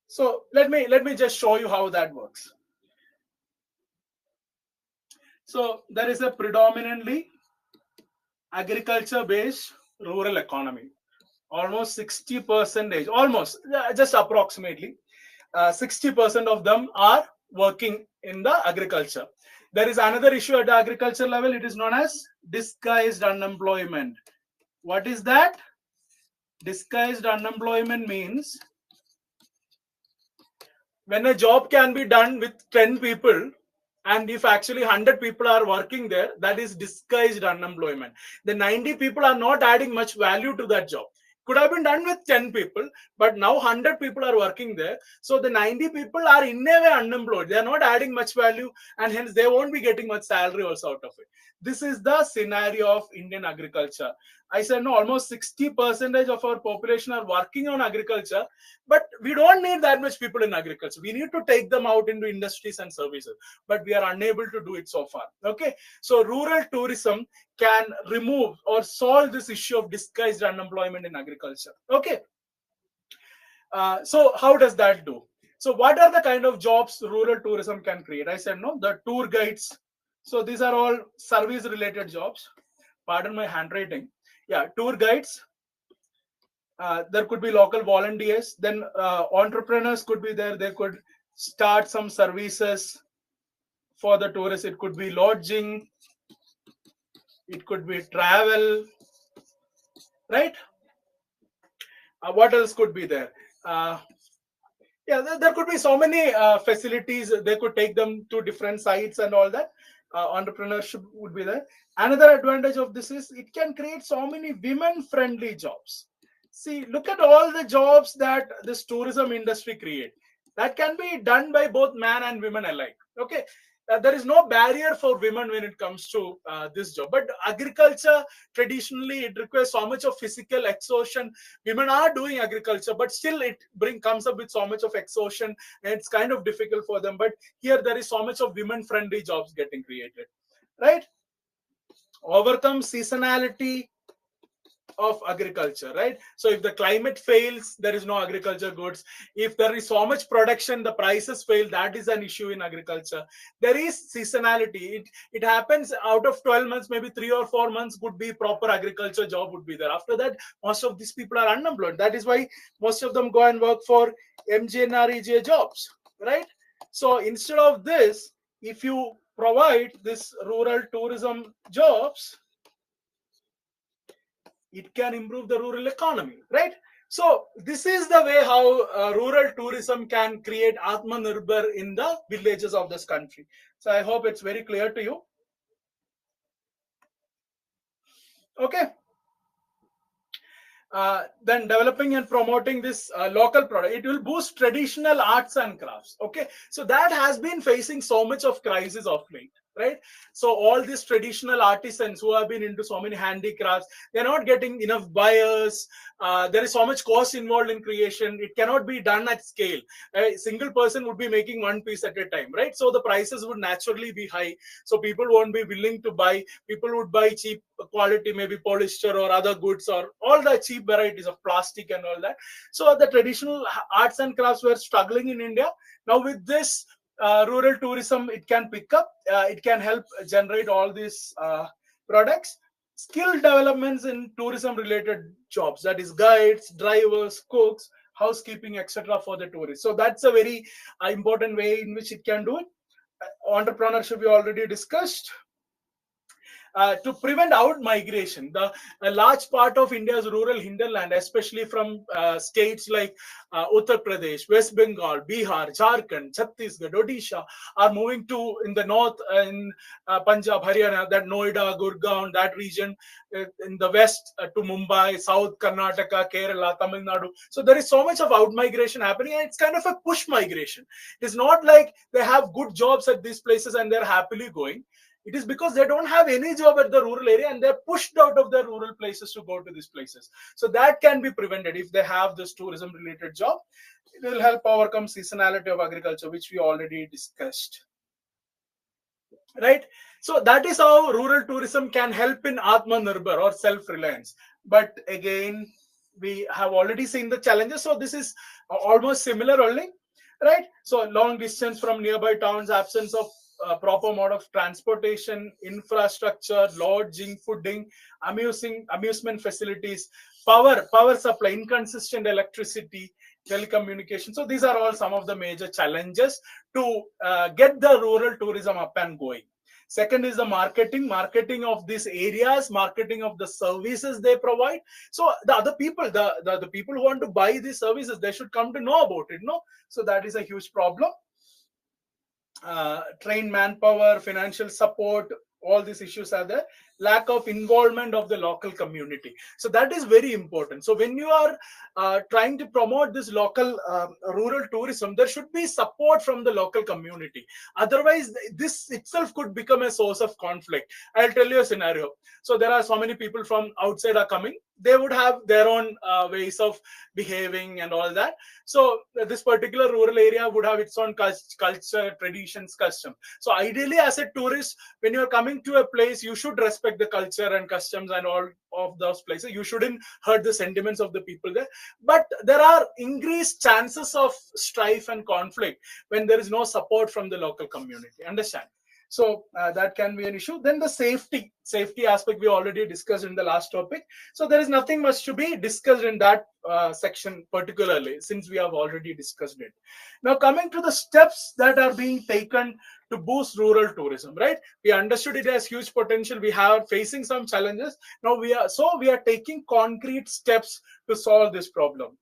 So let me just show you how that works. So there is a predominantly agriculture-based rural economy. Almost 60%, almost just approximately 60% of them are working in the agriculture. There is another issue at the agriculture level. It is known as disguised unemployment. What is that? Disguised unemployment means when a job can be done with 10 people, and if actually 100 people are working there, that is disguised unemployment. The 90 people are not adding much value to that job. Could have been done with 10 people, but now 100 people are working there. So the 90 people are in a way unemployed. They are not adding much value, and hence they won't be getting much salary also out of it. This is the scenario of Indian agriculture. I said no, almost 60% of our population are working on agriculture, but we don't need that much people in agriculture. We need to take them out into industries and services, but we are unable to do it so far. Okay, so rural tourism can remove or solve this issue of disguised unemployment in agriculture. Okay, so how does that do? So what are the kind of jobs rural tourism can create? I said no, the tour guides. So these are all service related jobs. Pardon my handwriting. Yeah, tour guides, There could be local volunteers. Then entrepreneurs could be there. They could start some services for the tourists. It could be lodging, it could be travel, right? What else could be there? Uh, yeah, there could be so many facilities. They could take them to different sites and all that. Entrepreneurship would be there. Another advantage of this is it can create so many women friendly jobs. See, look at all the jobs that this tourism industry create. That can be done by both man and women alike. Okay. There is no barrier for women when it comes to this job. But agriculture, traditionally, it requires so much of physical exhaustion. Women are doing agriculture, but still it comes up with so much of exhaustion, and it's kind of difficult for them. But here there is so much of women friendly jobs getting created, right? Overcome seasonality of agriculture, right? So if the climate fails, there is no agriculture goods. If there is so much production, the prices fail, that is an issue in agriculture. There is seasonality. It happens out of 12 months, maybe 3 or 4 months would be proper agriculture job would be there. After that, most of these people are unemployed. That is why most of them go and work for MGNREGA jobs, right? So instead of this, if you provide this rural tourism jobs, it can improve the rural economy, right? So this is the way how rural tourism can create Atmanirbhar in the villages of this country. So I hope it's very clear to you. Okay. Then developing and promoting this local product, it will boost traditional arts and crafts. Okay, so that has been facing so much of crisis of late, right? So all these traditional artisans who have been into so many handicrafts, they're not getting enough buyers. There is so much cost involved in creation. It cannot be done at scale. A single person would be making one piece at a time, right? So the prices would naturally be high. So people won't be willing to buy. People would buy cheap quality, maybe polyester or other goods or all the cheap varieties of plastic and all that. So the traditional arts and crafts were struggling in India. Now with this rural tourism, it can pick up. It can help generate all these products. Skill developments in tourism related jobs, that is guides, drivers, cooks, housekeeping, etc. for the tourists. So that's a very important way in which it can do it. Entrepreneurship we already discussed. To prevent out migration, a large part of India's rural hinterland, especially from states like Uttar Pradesh, West Bengal, Bihar, Jharkhand, Chhattisgarh, Odisha, are moving to in the north, in Punjab, Haryana, that Noida, Gurgaon, that region, in the west to Mumbai, South Karnataka, Kerala, Tamil Nadu. So there is so much of out migration happening, and it's kind of a push migration. It's not like they have good jobs at these places and they're happily going. It is because they don't have any job at the rural area and they're pushed out of their rural places to go to these places. So that can be prevented if they have this tourism related job. It will help overcome seasonality of agriculture, which we already discussed. Right? So that is how rural tourism can help in Atmanirbhar or self-reliance. But again, we have already seen the challenges. So this is almost similar only, right? So long distance from nearby towns, absence of proper mode of transportation, infrastructure, lodging, fooding, amusement facilities, power supply, inconsistent electricity, telecommunication. So these are all some of the major challenges to get the rural tourism up and going. Second is the marketing of these areas, marketing of the services they provide. So the other people, the people who want to buy these services, they should come to know about it. No, so that is a huge problem. Trained manpower, financial support, all these issues are there. Lack of involvement of the local community. So that is very important. So when you are trying to promote this local rural tourism, there should be support from the local community. Otherwise, this itself could become a source of conflict. I'll tell you a scenario. So there are so many people from outside are coming. They would have their own ways of behaving and all that. So this particular rural area would have its own culture, traditions, custom. So ideally, as a tourist, when you're coming to a place, you should respect the culture and customs and all of those places. You shouldn't hurt the sentiments of the people there. But there are increased chances of strife and conflict when there is no support from the local community. Understand? So that can be an issue. Then the safety aspect we already discussed in the last topic. So there is nothing much to be discussed in that section particularly, since we have already discussed it. Now coming to the steps that are being taken to boost rural tourism, right? We understood it has huge potential. We are facing some challenges. Now we are taking concrete steps to solve this problem.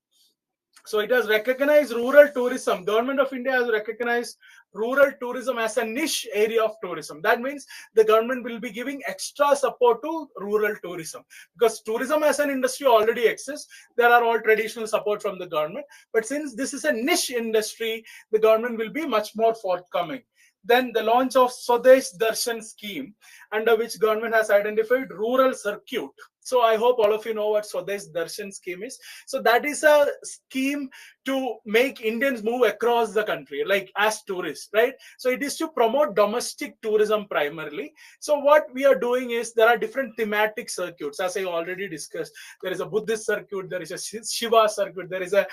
So it has recognized rural tourism. Government of India has recognized rural tourism as a niche area of tourism. That means the government will be giving extra support to rural tourism, because tourism as an industry already exists. There are all traditional support from the government. But since this is a niche industry, the government will be much more forthcoming. Then the launch of Swadesh Darshan scheme, under which government has identified rural circuit. So I hope all of you know what Swadesh Darshan scheme is. So that is a scheme to make Indians move across the country, like as tourists, right? So it is to promote domestic tourism primarily. So what we are doing is there are different thematic circuits, as I already discussed. There is a Buddhist circuit, there is a Shiva circuit, there is a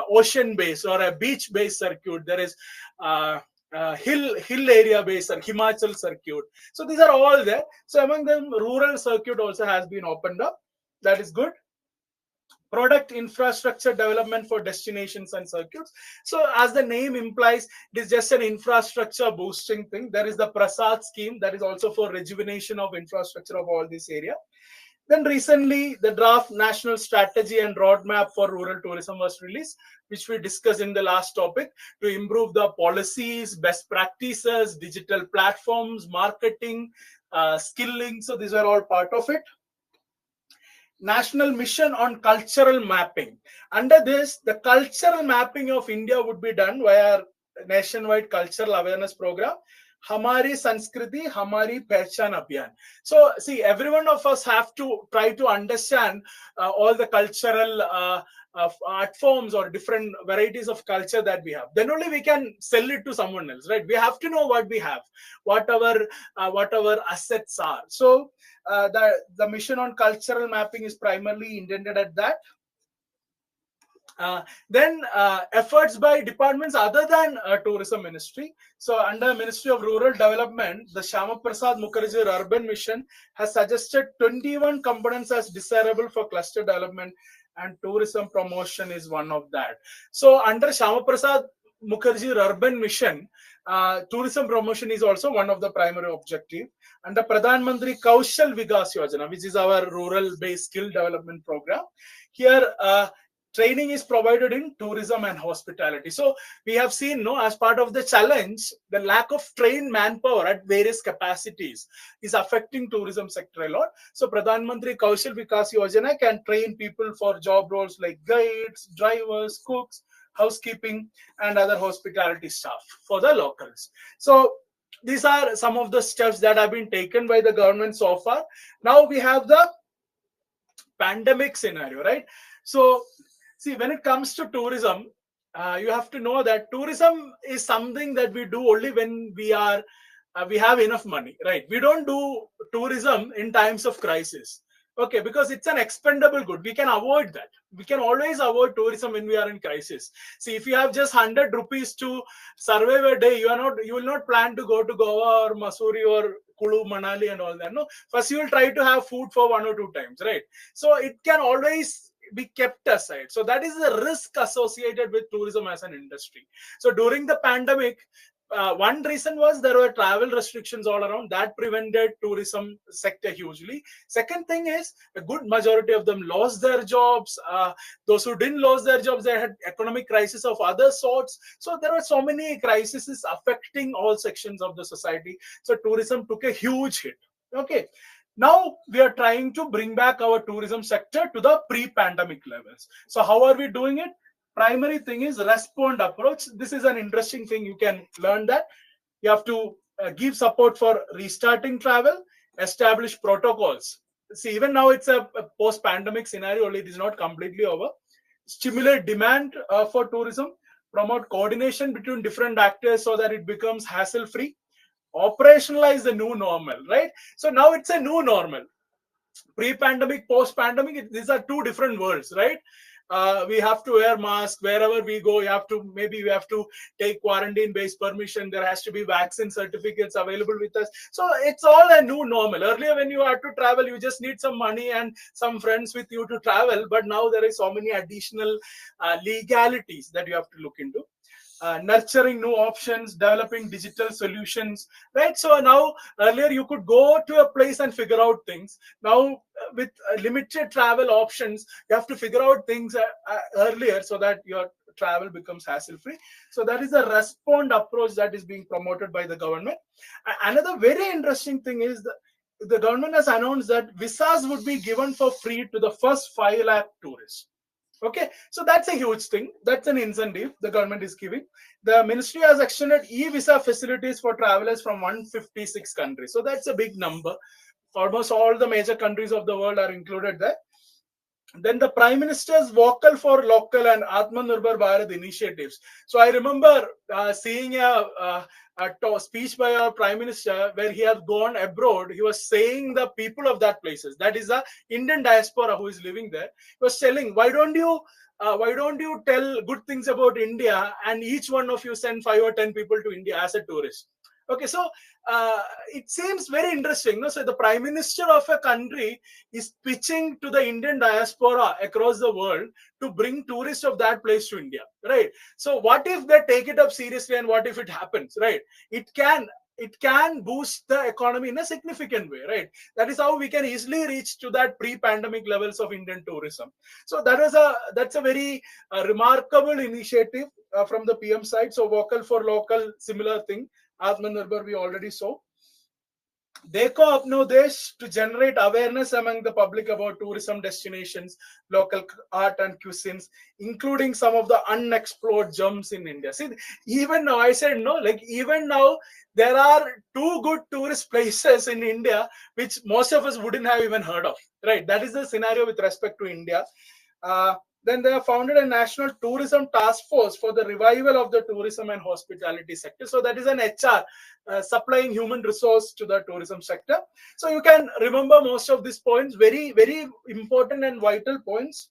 ocean-based or a beach-based circuit. There is hill area based or Himachal circuit. So these are all there. So among them, rural circuit also has been opened up. That is good. Product infrastructure development for destinations and circuits. So as the name implies, it is just an infrastructure boosting thing. There is the Prasad scheme that is also for rejuvenation of infrastructure of all this area. Then recently, the draft national strategy and roadmap for rural tourism was released, which we discussed in the last topic, to improve the policies, best practices, digital platforms, marketing, skilling. So these are all part of it. National mission on cultural mapping. Under this, the cultural mapping of India would be done via nationwide cultural awareness program, Hamari Sanskriti, Hamari Pehchan Abhiyan. So, see, every one of us have to try to understand all the cultural art forms or different varieties of culture that we have. Then only we can sell it to someone else, right? We have to know what we have, what our assets are. So, the mission on cultural mapping is primarily intended at that. Then efforts by departments other than tourism ministry. So under Ministry of Rural Development, the Shyama Prasad Mukherjee Urban Mission has suggested 21 components as desirable for cluster development, and tourism promotion is one of that. So under Shyama Prasad Mukherjee Urban Mission, tourism promotion is also one of the primary objectives. Under Pradhan Mantri Kaushal Vikas Yojana, which is our rural-based skill development program, here training is provided in tourism and hospitality. So we have seen, as part of the challenge, the lack of trained manpower at various capacities is affecting tourism sector a lot. So Pradhan Mantri Kaushal Vikas Yojana can train people for job roles like guides, drivers, cooks, housekeeping, and other hospitality staff for the locals. So these are some of the steps that have been taken by the government so far. Now we have the pandemic scenario, right? So see, when it comes to tourism, you have to know that tourism is something that we do only when we have enough money, right? We don't do tourism in times of crisis. Okay, because it's an expendable good. We can avoid that. We can always avoid tourism when we are in crisis. See, if you have just 100 rupees to survive a day, you will not plan to go to Goa or Mussoorie or Kulu, Manali and all that. No, first you will try to have food for 1 or 2 times, right? So it can always be kept aside. So that is the risk associated with tourism as an industry. So during the pandemic, one reason was there were travel restrictions all around that prevented tourism sector hugely. Second thing is a good majority of them lost their jobs. Those who didn't lose their jobs, they had economic crisis of other sorts. So there were so many crises affecting all sections of the society. So tourism took a huge hit. Okay. Now we are trying to bring back our tourism sector to the pre-pandemic levels. So how are we doing it? Primary thing is respond approach. This is an interesting thing. You can learn that. You have to give support for restarting travel, establish protocols. See, even now it's a post-pandemic scenario, only it is not completely over. Stimulate demand for tourism, promote coordination between different actors so that it becomes hassle-free. Operationalize the new normal, right? So now it's a new normal. Pre-pandemic, post-pandemic, these are two different worlds, right? We have to wear masks wherever we go. We have to take quarantine based permission. There has to be vaccine certificates available with us. So it's all a new normal. Earlier, when you had to travel, you just need some money and some friends with you to travel. But now there is so many additional legalities that you have to look into. Nurturing new options, developing digital solutions, right? So now, earlier you could go to a place and figure out things. Now, with limited travel options, you have to figure out things earlier so that your travel becomes hassle free. So that is a respond approach that is being promoted by the government. Another very interesting thing is the government has announced that visas would be given for free to the first 5 lakh tourists. Okay, so that's a huge thing. That's an incentive the government is giving. The ministry has extended e-visa facilities for travelers from 156 countries. So that's a big number. Almost all the major countries of the world are included there. Then the Prime Minister's Vocal for Local and Atmanirbhar Bharat initiatives. So I remember seeing a speech by our Prime Minister where he had gone abroad. He was saying the people of that places, that is the Indian diaspora who is living there, he was telling, why don't you tell good things about India, and each one of you send 5 or 10 people to India as a tourist. Okay, so it seems very interesting. No? So the Prime Minister of a country is pitching to the Indian diaspora across the world to bring tourists of that place to India, right? So what if they take it up seriously, and what if it happens, right? It can boost the economy in a significant way, right? That is how we can easily reach to that pre-pandemic levels of Indian tourism. So that's a very remarkable initiative from the PM side. So Vocal for Local, similar thing. Atmanirbhar we already saw. Dekho Apno Desh, to generate awareness among the public about tourism destinations, local art and cuisines, including some of the unexplored gems in India. See, even now, I said no, like even now, there are 2 good tourist places in India which most of us wouldn't have even heard of, right? That is the scenario with respect to India. Then they have founded a national tourism task force for the revival of the tourism and hospitality sector. So that is an HR, supplying human resource to the tourism sector. So you can remember most of these points, very, very important and vital points.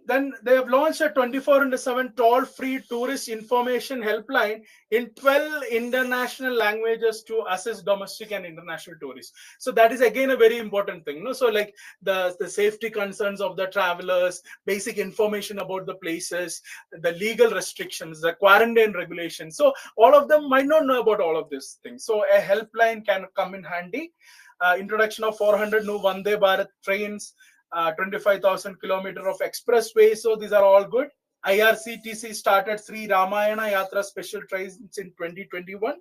Then they have launched a 24/7 toll-free tourist information helpline in 12 international languages to assist domestic and international tourists. So that is again a very important thing. No? So like the safety concerns of the travelers, basic information about the places, the legal restrictions, the quarantine regulations. So all of them might not know about all of these things. So a helpline can come in handy. Introduction of 400 new Vande Bharat trains, 25,000 kilometers of expressway. So these are all good. IRCTC started Sri Ramayana Yatra special trains in 2021.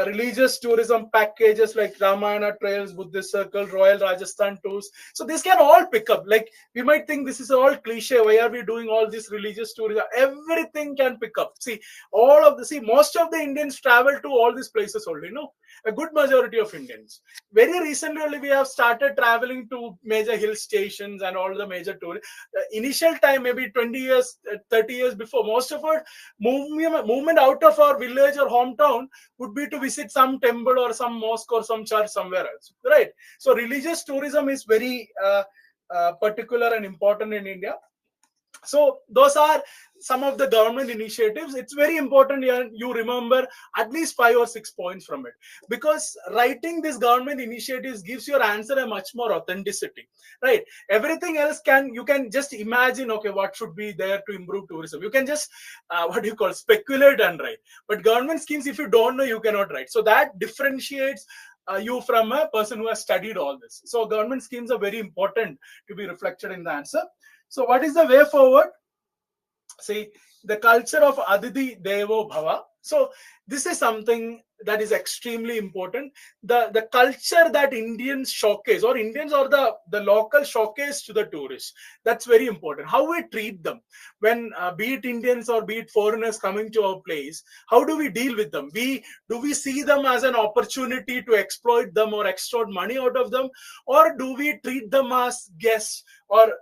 Religious tourism packages like Ramayana Trails, Buddhist Circle, Royal Rajasthan Tours. So this can all pick up. Like we might think this is all cliche. Why are we doing all this religious tourism? Everything can pick up. See, most of the Indians travel to all these places already. No, a good majority of Indians. Very recently only we have started traveling to major hill stations and all the major tourists. Initial time, maybe 20 years, 30 years before, most of our movement out of our village or hometown would be to visit some temple or some mosque or some church somewhere else, right? So religious tourism is very particular and important in India. So those are some of the government initiatives. It's very important you remember at least 5 or 6 points from it, because writing these government initiatives gives your answer a much more authenticity, right? Everything else you can just imagine, okay, what should be there to improve tourism. You can just speculate and write. But government schemes, if you don't know, you cannot write. So that differentiates you from a person who has studied all this. So government schemes are very important to be reflected in the answer. So what is the way forward? See, the culture of Aditi Devo Bhava. So this is something that is extremely important. The culture that Indians showcase, or Indians or the local showcase to the tourists, that's very important. How we treat them when be it Indians or be it foreigners coming to our place, how do we deal with them? Do we see them as an opportunity to exploit them or extort money out of them, or do we treat them as guests, or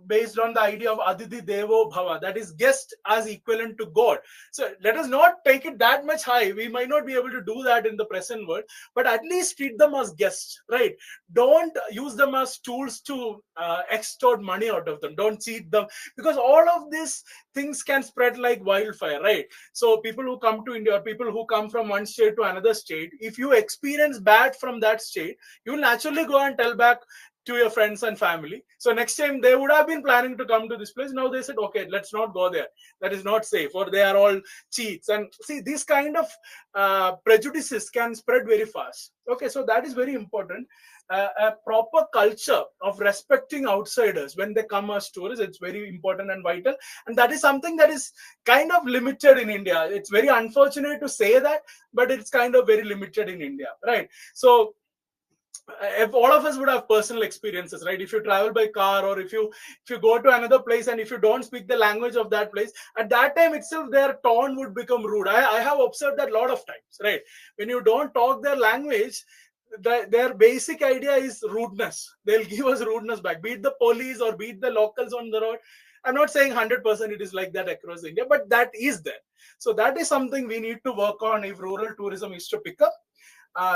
based on the idea of Aditi Devo Bhava, that is guest as equivalent to God. So let us not take it that much high. We might not be able to do that in the present world, but at least treat them as guests, right? Don't use them as tools to extort money out of them. Don't cheat them, because all of these things can spread like wildfire, right? So people who come to India, or people who come from one state to another state, if you experience bad from that state, you will naturally go and tell back to your friends and family. So next time they would have been planning to come to this place. Now they said, okay, let's not go there. That is not safe, or they are all cheats. And see, these kind of prejudices can spread very fast. Okay, so that is very important. A proper culture of respecting outsiders when they come as tourists, it's very important and vital. And that is something that is kind of limited in India. It's very unfortunate to say that, but it's kind of very limited in India, right? So if all of us would have personal experiences, right? If you travel by car, or if you go to another place and if you don't speak the language of that place, at that time itself their tone would become rude. I have observed that a lot of times, right? When you don't talk their language, their basic idea is rudeness. They'll give us rudeness back, be it the police or be it the locals on the road. I'm not saying 100% it is like that across India, but that is there. So that is something we need to work on if rural tourism is to pick up.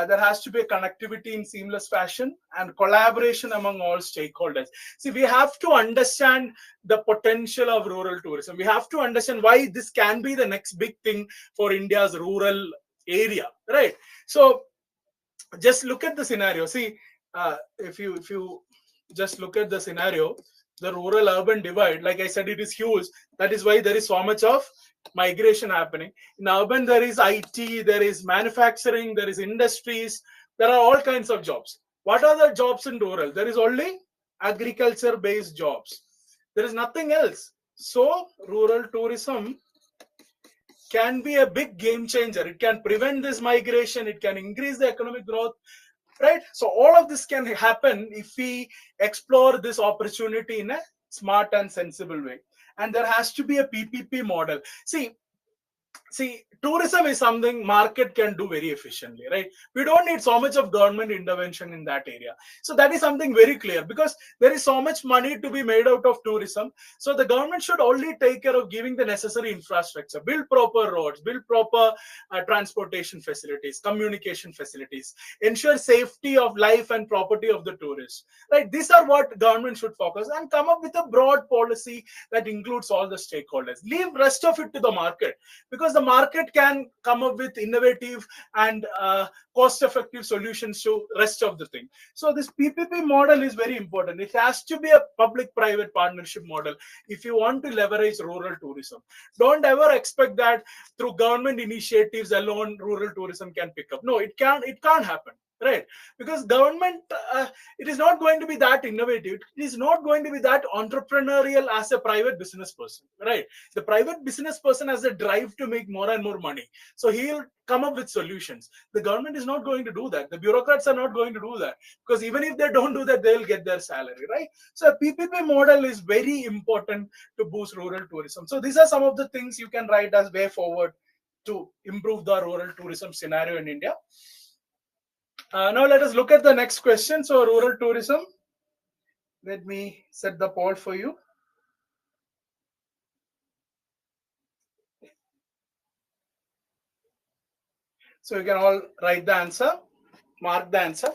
There has to be a connectivity in seamless fashion and collaboration among all stakeholders. See, we have to understand the potential of rural tourism. We have to understand why this can be the next big thing for India's rural area, right? So just look at the scenario. See, if you just look at the scenario, the rural urban divide, like I said, it is huge. That is why there is so much of migration happening. In urban, there is IT, there is manufacturing, there is industries, there are all kinds of jobs. What are the jobs in rural? There is only agriculture based jobs. There is nothing else. So rural tourism can be a big game changer. It can prevent this migration, it can increase the economic growth, right? So all of this can happen if we explore this opportunity in a smart and sensible way. And there has to be a PPP model. See, tourism is something market can do very efficiently, right? We don't need so much of government intervention in that area. So that is something very clear, because there is so much money to be made out of tourism. So the government should only take care of giving the necessary infrastructure, build proper roads, build proper transportation facilities, communication facilities, ensure safety of life and property of the tourists, right? These are what government should focus and come up with a broad policy that includes all the stakeholders. Leave rest of it to the market, because the market can come up with innovative and cost-effective solutions to rest of the thing. So this PPP model is very important. It has to be a public-private partnership model if you want to leverage rural tourism. Don't ever expect that through government initiatives alone rural tourism can pick up. No, it can't happen, right? Because government, it is not going to be that innovative. It is not going to be that entrepreneurial as a private business person, right? The private business person has a drive to make more and more money, so he'll come up with solutions. The government is not going to do that. The bureaucrats are not going to do that, because even if they don't do that, they'll get their salary, right? So a PPP model is very important to boost rural tourism. So these are some of the things you can write as way forward to improve the rural tourism scenario in India. Now let us look at the next question. So rural tourism. Let me set the poll for you. So you can all write the answer, mark the answer.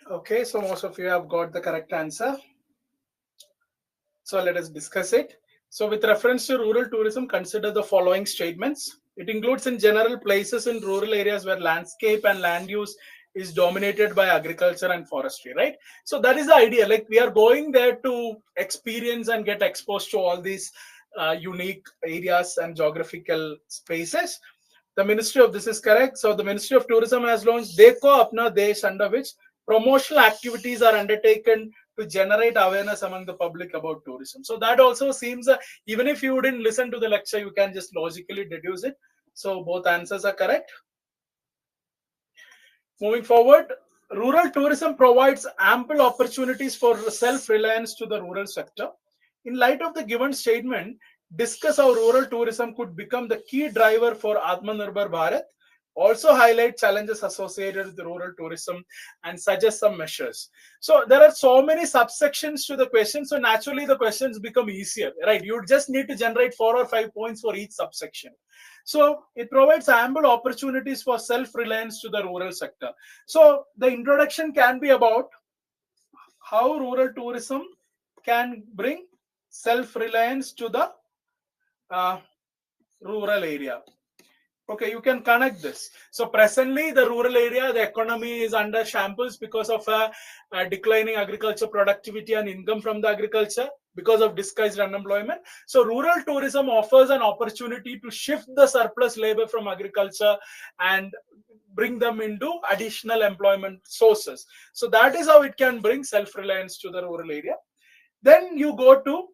Okay, so most of you have got the correct answer. So let us discuss it. So with reference to rural tourism, consider the following statements. It includes in general places in rural areas where landscape and land use is dominated by agriculture and forestry, right? So that is the idea. Like we are going there to experience and get exposed to all these unique areas and geographical spaces. The Ministry of this is correct. So the Ministry of Tourism has launched Dekho Apna Desh, under which promotional activities are undertaken to generate awareness among the public about tourism. So that also seems, even if you didn't listen to the lecture, you can just logically deduce it. So both answers are correct. Moving forward, rural tourism provides ample opportunities for self-reliance to the rural sector. In light of the given statement, discuss how rural tourism could become the key driver for Atmanirbhar Bharat. Also highlight challenges associated with rural tourism and suggest some measures. So there are so many subsections to the question. So naturally the questions become easier, right? You just need to generate 4 or 5 points for each subsection. So it provides ample opportunities for self-reliance to the rural sector. So the introduction can be about how rural tourism can bring self-reliance to the rural area. Okay, you can connect this. So presently, the rural area, the economy is under shambles because of a declining agriculture productivity and income from the agriculture because of disguised unemployment. So rural tourism offers an opportunity to shift the surplus labor from agriculture and bring them into additional employment sources. So that is how it can bring self-reliance to the rural area. Then you go to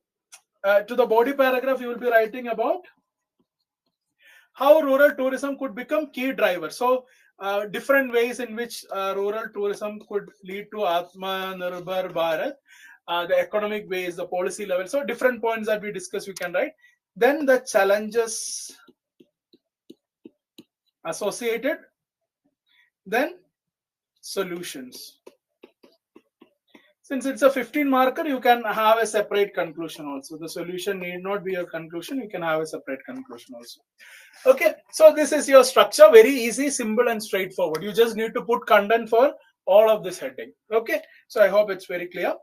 the body paragraph, you will be writing about how rural tourism could become key driver. So different ways in which rural tourism could lead to Atmanirbhar Bharat, the economic ways, the policy level. So different points that we discuss, you can write. Then the challenges associated, then solutions. Since it's a 15 marker, you can have a separate conclusion also. The solution need not be your conclusion. You can have a separate conclusion also. Okay, so this is your structure. Very easy, simple, and straightforward. You just need to put content for all of this heading. Okay, so I hope it's very clear.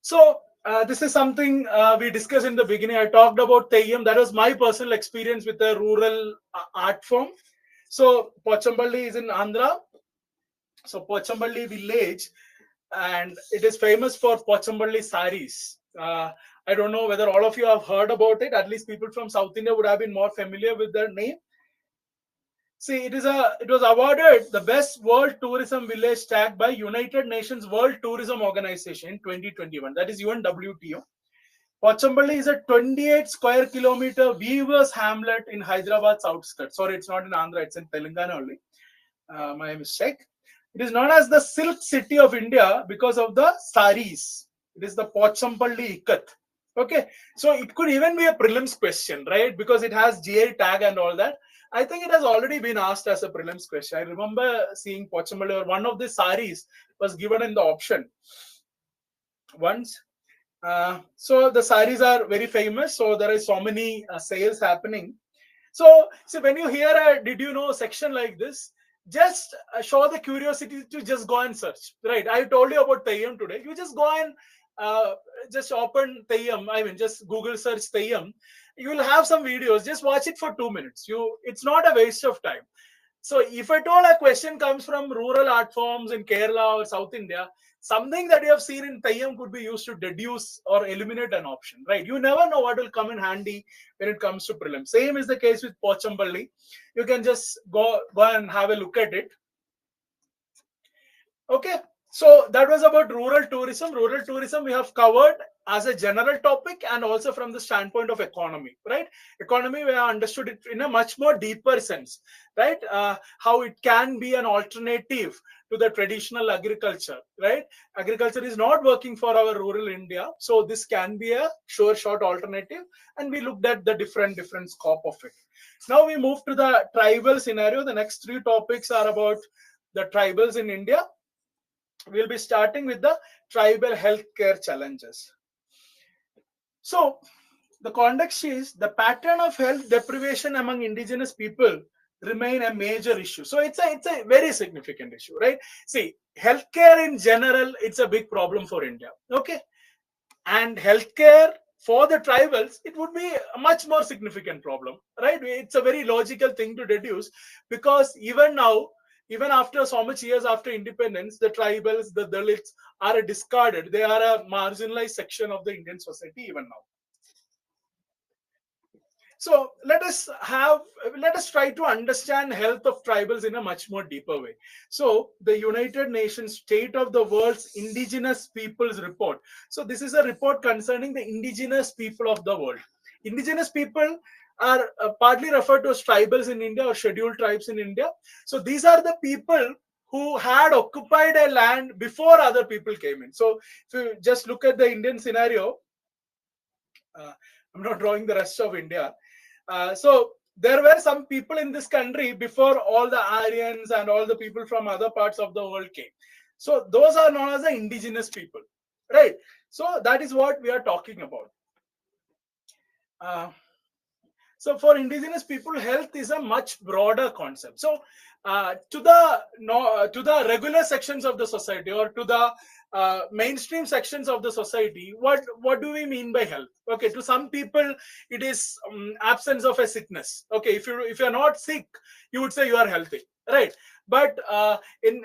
So this is something we discussed in the beginning. I talked about Theyyam. That was my personal experience with the rural art form. So Pochamballi is in Andhra. So Pochamballi village, and it is famous for Pochamballi saris. I don't know whether all of you have heard about it. At least people from South India would have been more familiar with their name. See, it was awarded the best world tourism village tag by United Nations World Tourism Organization in 2021. That is UNWTO. Pochamballi is a 28 square kilometer weavers hamlet in Hyderabad's outskirts. Sorry, it's not in Andhra, it's in Telangana only. My mistake. It is known as the Silk City of India because of the saris. It is the Pochamballi Ikat. Okay, so it could even be a prelims question, right? Because it has GI tag and all that. I think it has already been asked as a prelims question. I remember seeing Pochamballi, or one of the saris was given in the option once. So the saris are very famous. So there are so many sales happening. So when you hear did you know section like this, just show the curiosity to just go and search, right? I told you about Theyyam today. You just go and just open Theyyam. I mean, just Google search Theyyam. You will have some videos. Just watch it for 2 minutes. It's not a waste of time. So if at all a question comes from rural art forms in Kerala or South India, something that you have seen in Theyyam could be used to deduce or eliminate an option, right? You never know what will come in handy when it comes to prelim. Same is the case with Pochamballi. You can just go and have a look at it. Okay, so that was about rural tourism. Rural tourism we have covered as a general topic and also from the standpoint of economy, right? Economy, we have understood it in a much more deeper sense, right? How it can be an alternative to the traditional agriculture, right? Agriculture is not working for our rural India. So this can be a sure shot alternative. And we looked at the different scope of it. Now we move to the tribal scenario. The next 3 topics are about the tribals in India. We'll be starting with the tribal healthcare challenges. So the context is the pattern of health deprivation among indigenous people remain a major issue. So it's a very significant issue, right? See, healthcare in general, it's a big problem for India. Okay. and healthcare for the tribals, it would be a much more significant problem, right? It's a very logical thing to deduce, because even now, even after so much years after independence, the tribals, the Dalits are discarded. They are a marginalized section of the Indian society even now. So let us try to understand health of tribals in a much more deeper way. So the United Nations State of the World's Indigenous Peoples Report. So this is a report concerning the indigenous people of the world. Indigenous people are partly referred to as tribals in India or scheduled tribes in India. So these are the people who had occupied a land before other people came in. So if you just look at the Indian scenario, I'm not drawing the rest of India. So there were some people in this country before all the Aryans and all the people from other parts of the world came. So those are known as the indigenous people, right? So that is what we are talking about. So for indigenous people, health is a much broader concept. So to the regular sections of the society, or to the mainstream sections of the society, what do we mean by health? Okay, to some people it is absence of a sickness. Okay, if you're not sick, you would say you are healthy, right? But in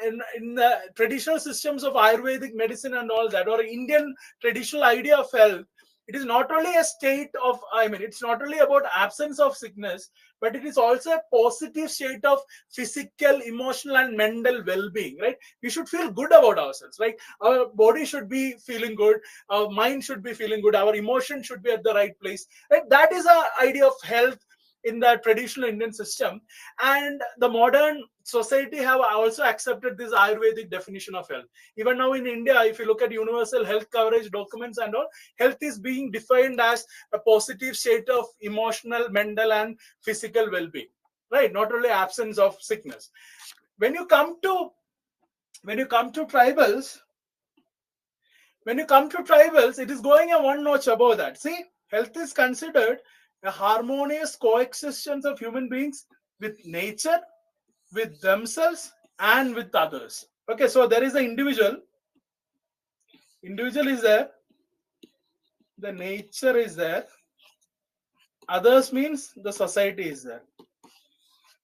the traditional systems of Ayurvedic medicine and all that, or Indian traditional idea of health, it is not only a state of, it's not only about absence of sickness, but it is also a positive state of physical, emotional, and mental well-being, right? We should feel good about ourselves, right? Our body should be feeling good, our mind should be feeling good, our emotion should be at the right place, right? That is the idea of health in the traditional Indian system. And the modern society have also accepted this Ayurvedic definition of health. Even now in India, if you look at universal health coverage documents and all, health is being defined as a positive state of emotional, mental, and physical well-being, right? Not only absence of sickness. When you come to tribals, it is going a one notch above that. See, health is considered a harmonious coexistence of human beings with nature, with themselves, and with others. Okay, so there is the individual. Individual is there. The nature is there. Others means the society is there.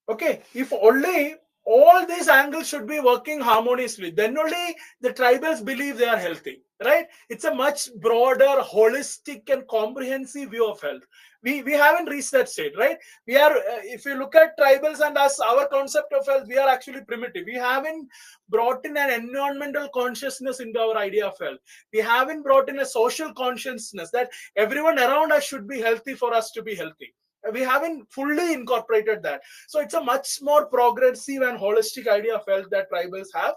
Okay, if only all these angles should be working harmoniously, then only the tribals believe they are healthy, right? It's a much broader, holistic, and comprehensive view of health. We haven't reached that state, right? We are, if you look at tribals and us, our concept of health, we are actually primitive. We haven't brought in an environmental consciousness into our idea of health. We haven't brought in a social consciousness that everyone around us should be healthy for us to be healthy. We haven't fully incorporated that. So it's a much more progressive and holistic idea of health that tribals have.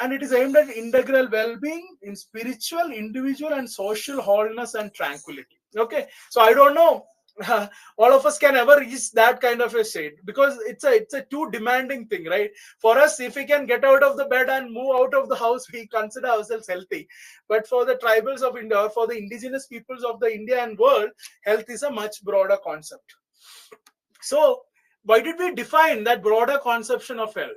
And it is aimed at integral well-being in spiritual, individual, and social wholeness and tranquility. Okay, so I don't know all of us can ever reach that kind of a state, because it's a too demanding thing, right? For us, if we can get out of the bed and move out of the house, we consider ourselves healthy. But for the tribals of India, or for the indigenous peoples of the India and world, health is a much broader concept. So why did we define that broader conception of health?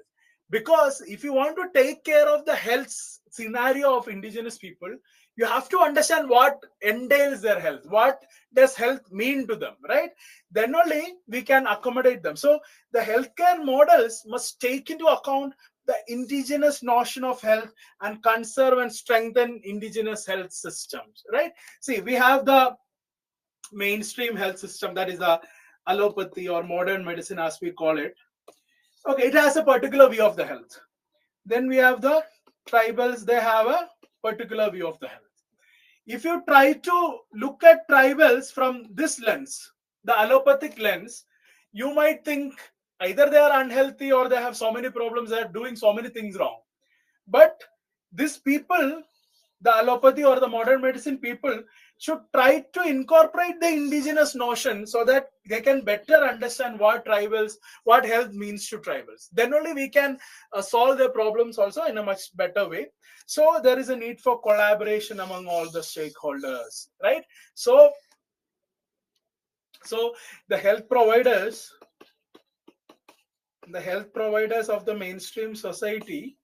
Because if you want to take care of the health scenario of indigenous people, you have to understand what entails their health. What does health mean to them, right? Then only we can accommodate them. So the healthcare models must take into account the indigenous notion of health and conserve and strengthen indigenous health systems, right? See, we have the mainstream health system, that is the allopathy or modern medicine as we call it. Okay, it has a particular view of the health. Then we have the tribals, they have a particular view of the health. If you try to look at tribals from this lens, the allopathic lens, you might think either they are unhealthy or they have so many problems, they are doing so many things wrong. But these people, the allopathy or the modern medicine people, should try to incorporate the indigenous notion so that they can better understand what health means to tribals. Then only we can solve their problems also in a much better way. So there is a need for collaboration among all the stakeholders, right? So the health providers of the mainstream society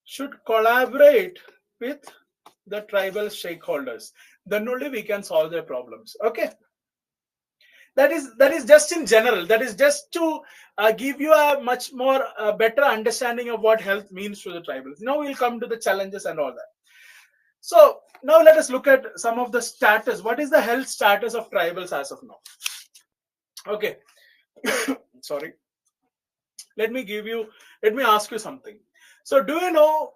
should collaborate with the tribal stakeholders. Then only we can solve their problems. Okay. That is just in general. That is just to give you a much more better understanding of what health means to the tribals. Now we'll come to the challenges and all that. So now let us look at some of the status. What is the health status of tribals as of now? Okay. Sorry. Let me ask you something. So do you know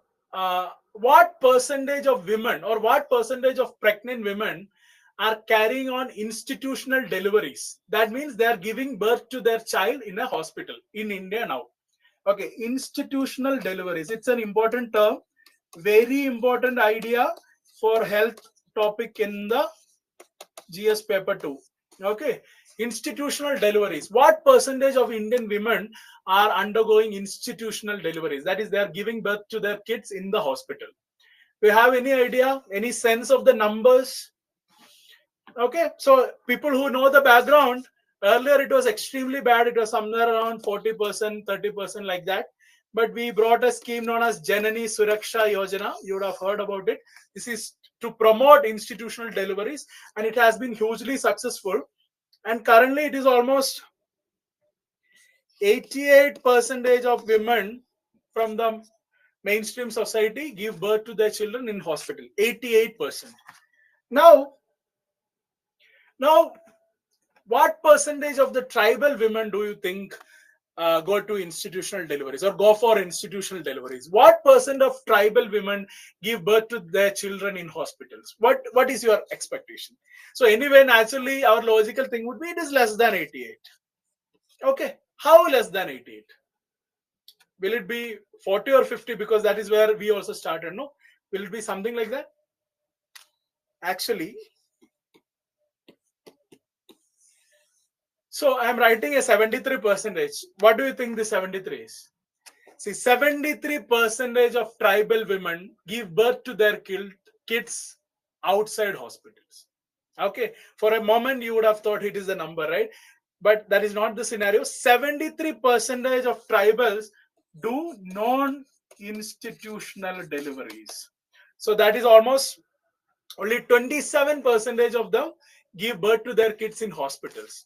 what percentage of women or what percentage of pregnant women are carrying on institutional deliveries? That means they are giving birth to their child in a hospital in India now. Okay, institutional deliveries. It's an important term, very important idea for health topic in the GS paper 2. Okay, institutional deliveries. What percentage of Indian women are undergoing institutional deliveries? That is, they are giving birth to their kids in the hospital. Do you have any idea, any sense of the numbers? Okay, so people who know the background, earlier it was extremely bad. It was somewhere around 40%, 30%, like that. But we brought a scheme known as Janani Suraksha Yojana. You would have heard about it. This is to promote institutional deliveries, and it has been hugely successful. And currently it is almost 88% of women from the mainstream society give birth to their children in hospital. 88%. Now, what percentage of the tribal women do you think go to institutional deliveries or go for institutional deliveries? What percent of tribal women give birth to their children in hospitals? What is your expectation? So anyway, naturally, our logical thing would be it is less than 88. Okay, how less than 88? Will it be 40 or 50? Because that is where we also started, no? Will it be something like that? Actually, so I'm writing a 73%. What do you think the 73 is? See, 73% of tribal women give birth to their kids outside hospitals. Okay, for a moment you would have thought it is a number, right? But that is not the scenario. 73% of tribals do non-institutional deliveries. So that is almost only 27% of them give birth to their kids in hospitals.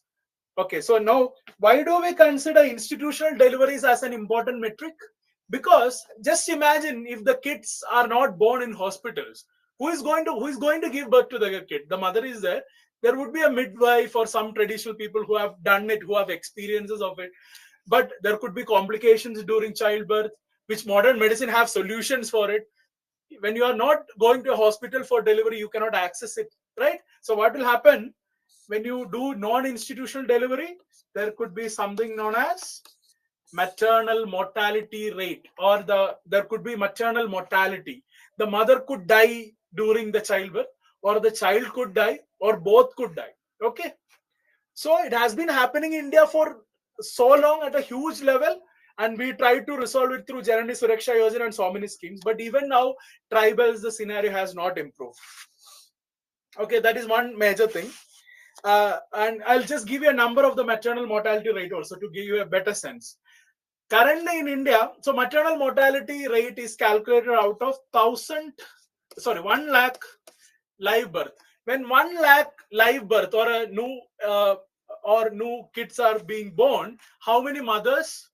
Okay, so now why do we consider institutional deliveries as an important metric? Because just imagine if the kids are not born in hospitals, who is going to give birth to the kid? The mother is there. There would be a midwife or some traditional people who have done it, who have experiences of it. But there could be complications during childbirth, which modern medicine have solutions for it. When you are not going to a hospital for delivery, you cannot access it, right? So what will happen when you do non-institutional delivery? There could be something known as maternal mortality rate, or there could be maternal mortality. The mother could die during the childbirth, or the child could die, or both could die. Okay, so it has been happening in India for so long at a huge level, and we try to resolve it through Janani Suraksha Yojana and so many schemes. But even now, tribals, the scenario has not improved. Okay, that is one major thing. And I'll just give you a number of the maternal mortality rate also to give you a better sense. Currently in India, so maternal mortality rate is calculated out of 1 lakh live birth. When 1 lakh live birth or a new kids are being born, how many mothers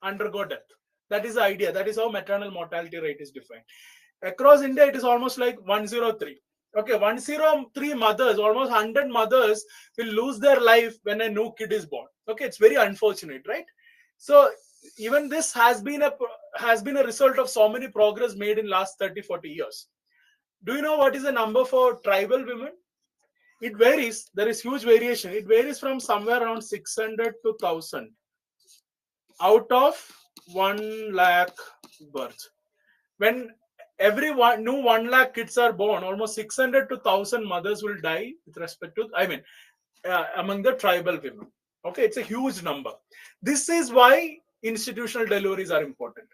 undergo death? That is the idea. That is how maternal mortality rate is defined. Across India, it is almost like 103. Okay, 103 mothers, almost 100 mothers will lose their life when a new kid is born. Okay, it's very unfortunate, right? So even this has been a result of so many progress made in last 30-40 years. Do you know what is the number for tribal women? It varies. There is huge variation. It varies from somewhere around 600 to 1000 out of 1 lakh births. When every new 1 lakh kids are born, almost 600 to 1000 mothers will die with respect to, among the tribal women. Okay, it's a huge number. This is why institutional deliveries are important.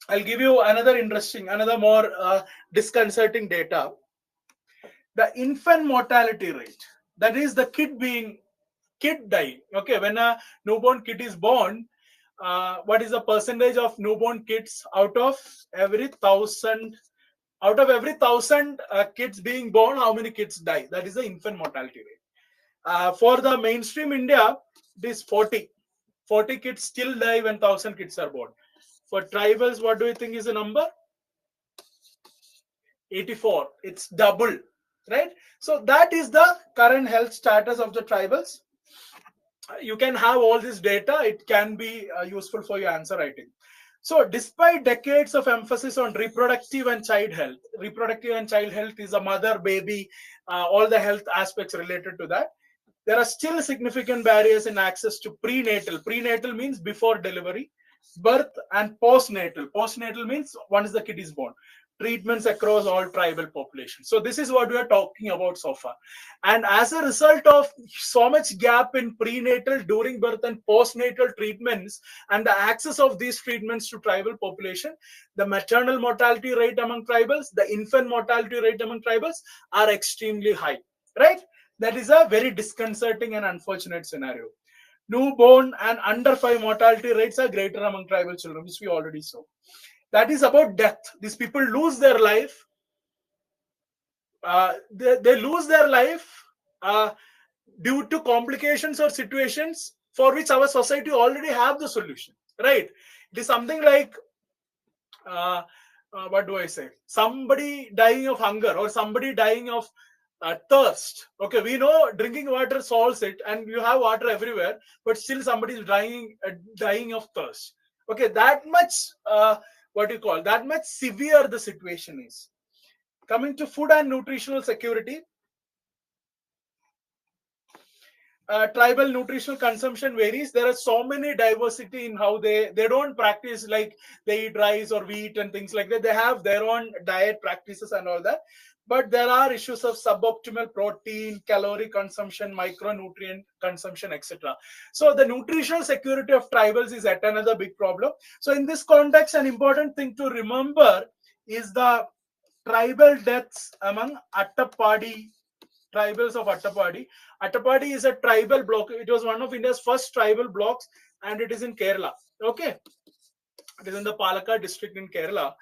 I'll give you another more disconcerting data. The infant mortality rate, that is the kid dying. Okay, when a newborn kid is born, what is the percentage of newborn kids out of every 1000 Out of every 1,000 kids being born, how many kids die? That is the infant mortality rate. For the mainstream India, it is 40. 40 kids still die when 1,000 kids are born. For tribals, what do you think is the number? 84. It's double, right? So that is the current health status of the tribals. You can have all this data. It can be useful for your answer writing. So despite decades of emphasis on reproductive and child health is a mother, baby, all the health aspects related to that. There are still significant barriers in access to prenatal. Prenatal means before delivery, birth, and postnatal. Postnatal means once the kid is born. Treatments across all tribal populations. So this is what we are talking about so far. And as a result of so much gap in prenatal, during birth, and postnatal treatments, and the access of these treatments to tribal population, the maternal mortality rate among tribals, the infant mortality rate among tribals are extremely high, right? That is a very disconcerting and unfortunate scenario. Newborn and under 5 mortality rates are greater among tribal children, which we already saw. That is about death. These people lose their life. They lose their life due to complications or situations for which our society already have the solution, right? It is something like what do I say? Somebody dying of hunger or somebody dying of thirst. Okay, we know drinking water solves it, and you have water everywhere, but still somebody is dying of thirst. Okay, that much that much severe the situation is. Coming to food and nutritional security, tribal nutritional consumption varies. There are so many diversity in how they don't practice like they eat rice or wheat and things like that. They have their own diet practices and all that. But there are issues of suboptimal protein, calorie consumption, micronutrient consumption, etc. So the nutritional security of tribals is yet another big problem. So in this context, an important thing to remember is the tribal deaths among Attapadi tribals of Attapadi. Attapadi is a tribal block. It was one of India's first tribal blocks, and it is in Kerala. Okay, it is in the Palakkad district in Kerala.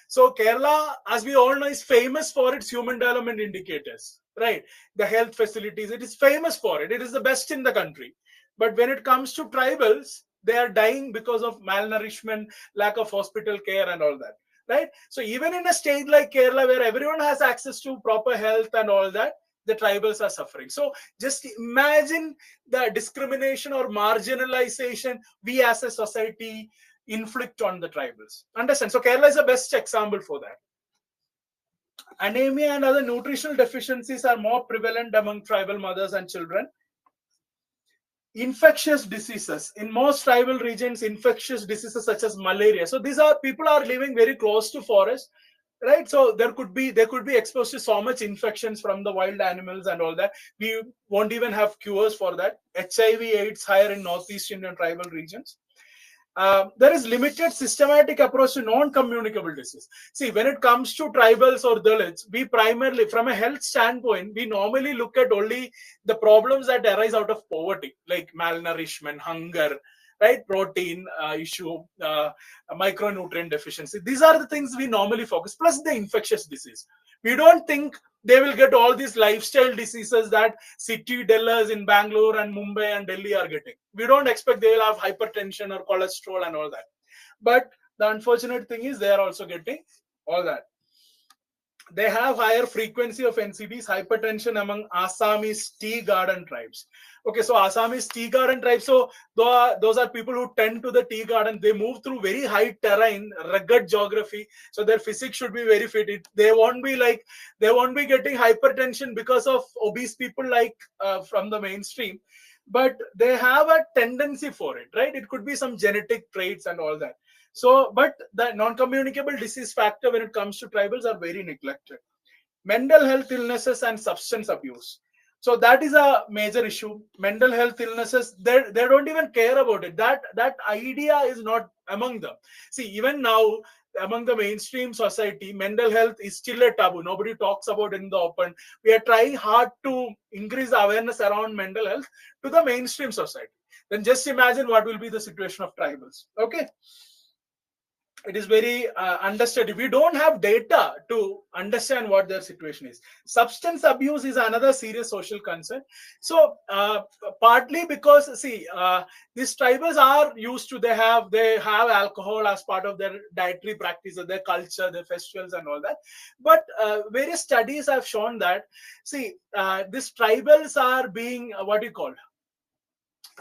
So Kerala, as we all know, is famous for its human development indicators, right? The health facilities, it is famous for it. It is the best in the country. But when it comes to tribals, they are dying because of malnourishment, lack of hospital care, and all that, right? So even in a state like Kerala, where everyone has access to proper health and all that, the tribals are suffering. So just imagine the discrimination or marginalization we as a society inflict on the tribals. Understand? So Kerala is the best example for that. Anemia and other nutritional deficiencies are more prevalent among tribal mothers and children. Infectious diseases. In most tribal regions, infectious diseases such as malaria. So these are people are living very close to forest, right? So they could be exposed to so much infections from the wild animals and all that. We won't even have cures for that. HIV/AIDS higher in Northeast Indian tribal regions. There is limited systematic approach to non-communicable disease. See, when it comes to tribals or Dalits, we primarily, from a health standpoint, we normally look at only the problems that arise out of poverty, like malnourishment, hunger, right? Protein issue, micronutrient deficiency. These are the things we normally focus, plus the infectious disease. We don't think they will get all these lifestyle diseases that city dwellers in Bangalore and Mumbai and Delhi are getting. We don't expect they will have hypertension or cholesterol and all that. But the unfortunate thing is they are also getting all that. They have higher frequency of NCDs, hypertension among Assamese tea garden tribes. Okay, so Assamese tea garden tribes, so those are people who tend to the tea garden. They move through very high terrain, rugged geography, so their physique should be very fit. They won't be getting hypertension because of obese people like from the mainstream, but they have a tendency for it, right? It could be some genetic traits and all that. So, but the non-communicable disease factor when it comes to tribals are very neglected. Mental health illnesses and substance abuse. So that is a major issue. Mental health illnesses, they don't even care about it. That idea is not among them. See, even now, among the mainstream society, mental health is still a taboo. Nobody talks about it in the open. We are trying hard to increase awareness around mental health to the mainstream society. Then just imagine what will be the situation of tribals. Okay. it is very understudied. We don't have data to understand what their situation is. Substance abuse is another serious social concern. So partly because, see, these tribals are used to, they have alcohol as part of their dietary practice, their culture, their festivals and all that. But various studies have shown that, see, these tribals are being what do you call,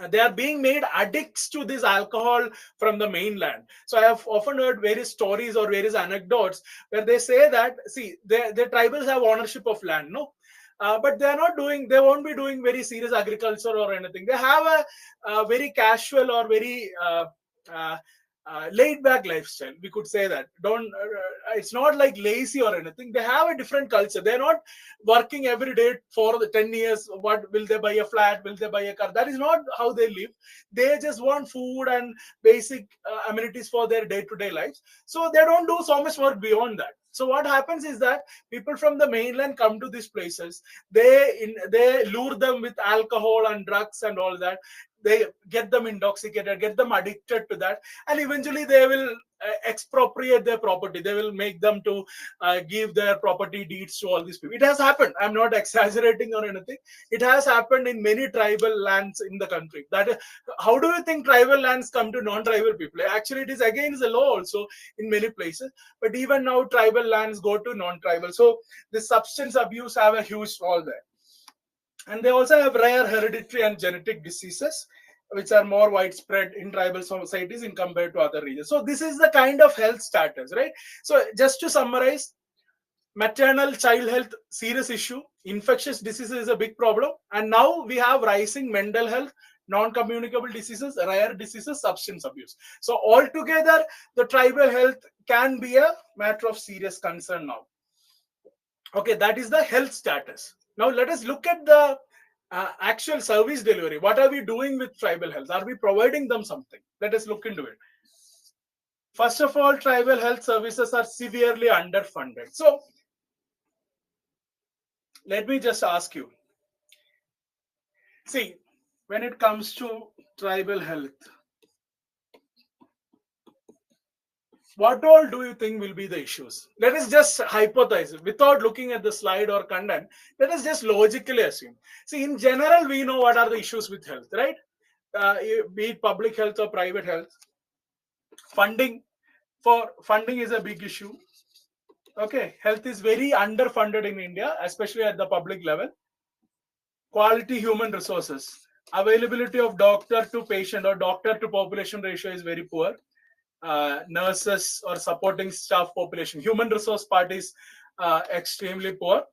they are being made addicts to this alcohol from the mainland. So I have often heard various stories or various anecdotes where they say that, see, the tribals have ownership of land, no, but they are not doing, they won't be doing very serious agriculture or anything. They have a very casual or very uh, laid back lifestyle, we could say that. Don't It's not like lazy or anything. They have a different culture. They're not working every day for the 10 years. What will they buy? A flat? Will they buy a car? That is not how they live. They just want food and basic amenities for their day-to-day lives. So they don't do so much work beyond that. So what happens is that people from the mainland come to these places. They lure them with alcohol and drugs and all that. They get them intoxicated, get them addicted to that, and eventually they will expropriate their property. They will make them to give their property deeds to all these people. It has happened. I'm not exaggerating or anything. It has happened in many tribal lands in the country. That is, how do you think tribal lands come to non-tribal people? Actually, it is against the law also in many places. But even now, tribal lands go to non-tribal. So the substance abuse have a huge role there. And they also have rare hereditary and genetic diseases, which are more widespread in tribal societies in compared to other regions. So this is the kind of health status, right? So just to summarize, maternal child health, serious issue. Infectious diseases is a big problem. And now we have rising mental health, non-communicable diseases, rare diseases, substance abuse. So altogether, the tribal health can be a matter of serious concern now. Okay, that is the health status. Now let us look at the actual service delivery. What are we doing with tribal health? Are we providing them something? Let us look into it. First of all, tribal health services are severely underfunded. So let me just ask you. See, when it comes to tribal health, what all do you think will be the issues? Let us just hypothesize without looking at the slide or content. Let us just logically assume. See, in general, we know what are the issues with health, right? Be it public health or private health. Funding is a big issue. Okay, health is very underfunded in India, especially at the public level. Quality human resources. Availability of doctor to patient or doctor to population ratio is very poor. Nurses or supporting staff population, human resource part is extremely poor.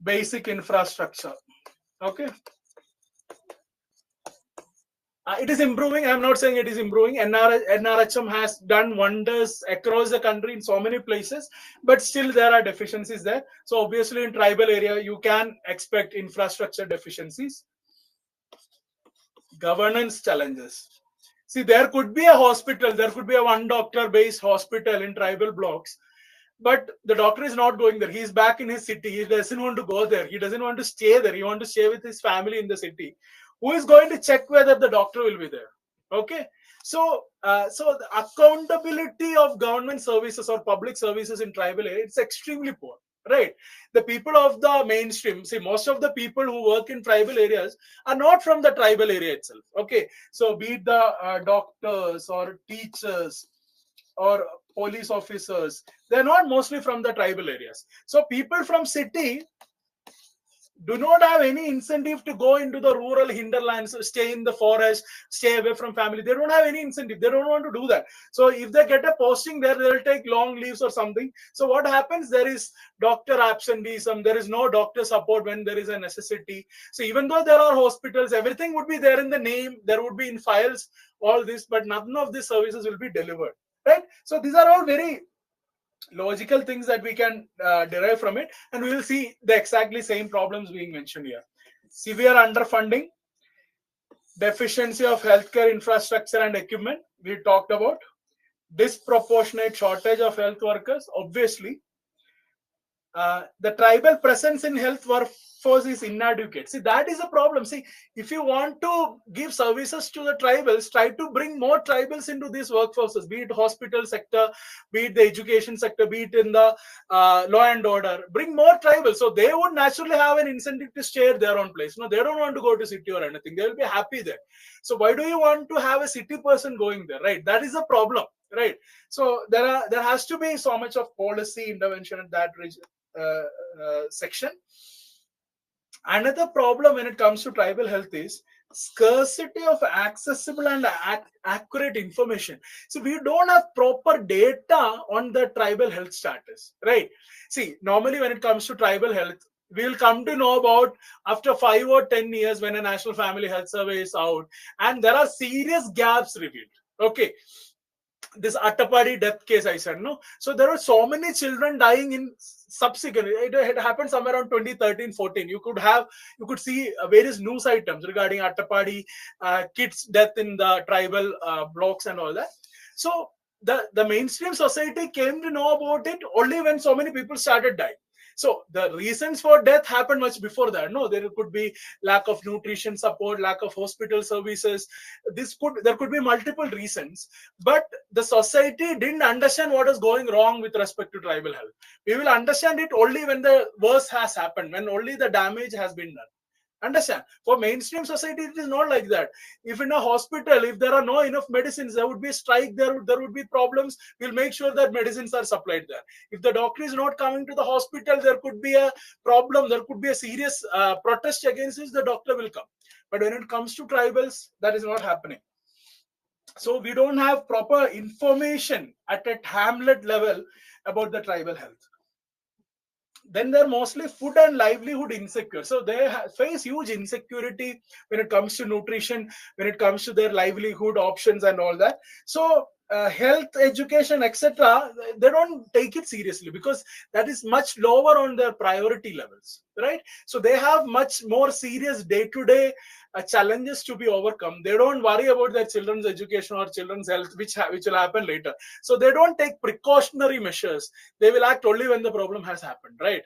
Basic infrastructure. Okay. It is improving. I'm not saying it is improving. NRHM has done wonders across the country in so many places, but still there are deficiencies there. So obviously in tribal area, you can expect infrastructure deficiencies. Governance challenges. See, there could be a hospital, there could be a one doctor based hospital in tribal blocks, but the doctor is not going there. He's back in his city. He doesn't want to go there. He doesn't want to stay there. He wants to stay with his family in the city. Who is going to check whether the doctor will be there? Okay. So the accountability of government services or public services in tribal area, it's extremely poor. Right, the people of the mainstream, see, most of the people who work in tribal areas are not from the tribal area itself. Okay, so be it the doctors or teachers or police officers, they're not mostly from the tribal areas. So people from city do not have any incentive to go into the rural hinterlands, stay in the forest, stay away from family. They don't have any incentive. They don't want to do that. So if they get a posting there, they'll take long leaves or something. So what happens? There is doctor absenteeism. There is no doctor support when there is a necessity. So even though there are hospitals, everything would be there in the name. There would be in files, all this, but none of these services will be delivered. Right? So these are all very logical things that we can derive from it, and we will see the exactly same problems being mentioned here. Severe underfunding, deficiency of healthcare infrastructure and equipment, we talked about. Disproportionate shortage of health workers, obviously. The tribal presence in health workforce is inadequate. See, that is a problem. See, if you want to give services to the tribals, try to bring more tribals into these workforces, be it hospital sector, be it the education sector, be it in the law and order. Bring more tribals, so they would naturally have an incentive to stay at their own place. No, they don't want to go to city or anything. They will be happy there. So why do you want to have a city person going there, right? That is a problem, right? So there has to be so much of policy intervention in that section. Another problem when it comes to tribal health is scarcity of accessible and accurate information. So we don't have proper data on the tribal health status, right? See, normally when it comes to tribal health, we'll come to know about after 5 or 10 years when a national family health survey is out, and there are serious gaps revealed. Okay, this Attapadi death case I said, no, so there were so many children dying in subsequent, it happened somewhere around 2013-14. You could see various news items regarding Attapadi kids death in the tribal blocks and all that. So the mainstream society came to know about it only when so many people started dying. So the reasons for death happened much before that. No, there could be lack of nutrition support, lack of hospital services. There could be multiple reasons, but the society didn't understand what is going wrong with respect to tribal health. We will understand it only when the worst has happened, when only the damage has been done. Understand? For mainstream society, it is not like that. If in a hospital, if there are no enough medicines, there would be a strike, there would be problems. We'll make sure that medicines are supplied there. If the doctor is not coming to the hospital, there could be a problem, there could be a serious protest against this, the doctor will come. But when it comes to tribals, that is not happening. So we don't have proper information at a hamlet level about the tribal health. Then they're mostly food and livelihood insecure. So they face huge insecurity when it comes to nutrition, when it comes to their livelihood options and all that. So health, education, etc., they don't take it seriously because that is much lower on their priority levels, right? So they have much more serious day-to-day challenges to be overcome. They don't worry about their children's education or children's health, which will happen later. So they don't take precautionary measures. They will act only when the problem has happened, right?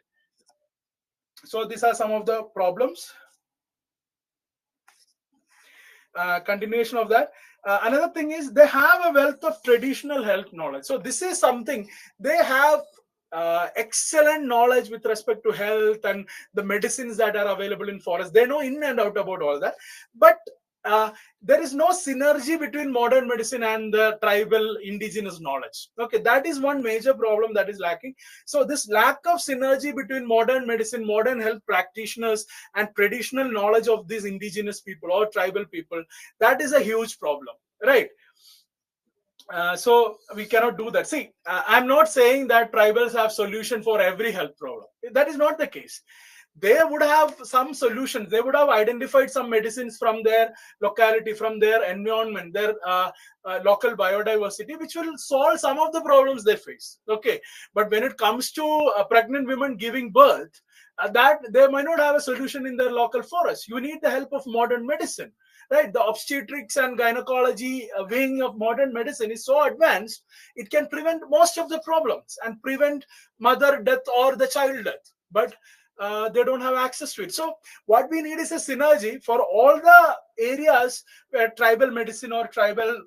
So these are some of the problems. Continuation of that. Another thing is they have a wealth of traditional health knowledge. So this is something they have excellent knowledge with respect to health and the medicines that are available in forest. They know in and out about all that, but there is no synergy between modern medicine and the tribal indigenous knowledge. Okay, that is one major problem that is lacking. So this lack of synergy between modern medicine, modern health practitioners, and traditional knowledge of these indigenous people or tribal people, that is a huge problem, right? So we cannot do that. See, I'm not saying that tribals have solution for every health problem. That is not the case. They would have some solutions. They would have identified some medicines from their locality, from their environment, their local biodiversity, which will solve some of the problems they face. Okay, but when it comes to pregnant women giving birth, that they might not have a solution in their local forest. You need the help of modern medicine, right? The obstetrics and gynecology wing of modern medicine is so advanced, it can prevent most of the problems and prevent mother death or the child death. But they don't have access to it. So what we need is a synergy for all the areas where tribal medicine or tribal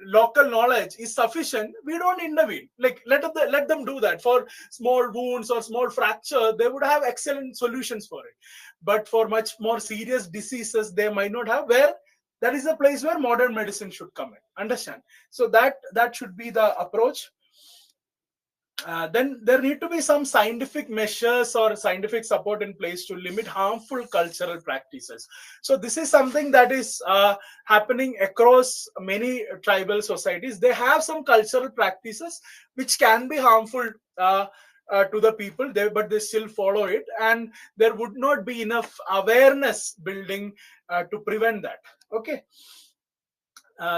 local knowledge is sufficient. We don't intervene. Like let them do that. For small wounds or small fracture, they would have excellent solutions for it. But for much more serious diseases, they might not have. Where that is a place where modern medicine should come in. Understand? So that should be the approach. Then there need to be some scientific measures or scientific support in place to limit harmful cultural practices. So this is something that is happening across many tribal societies. They have some cultural practices which can be harmful to the people, but they still follow it, and there would not be enough awareness building to prevent that. Okay.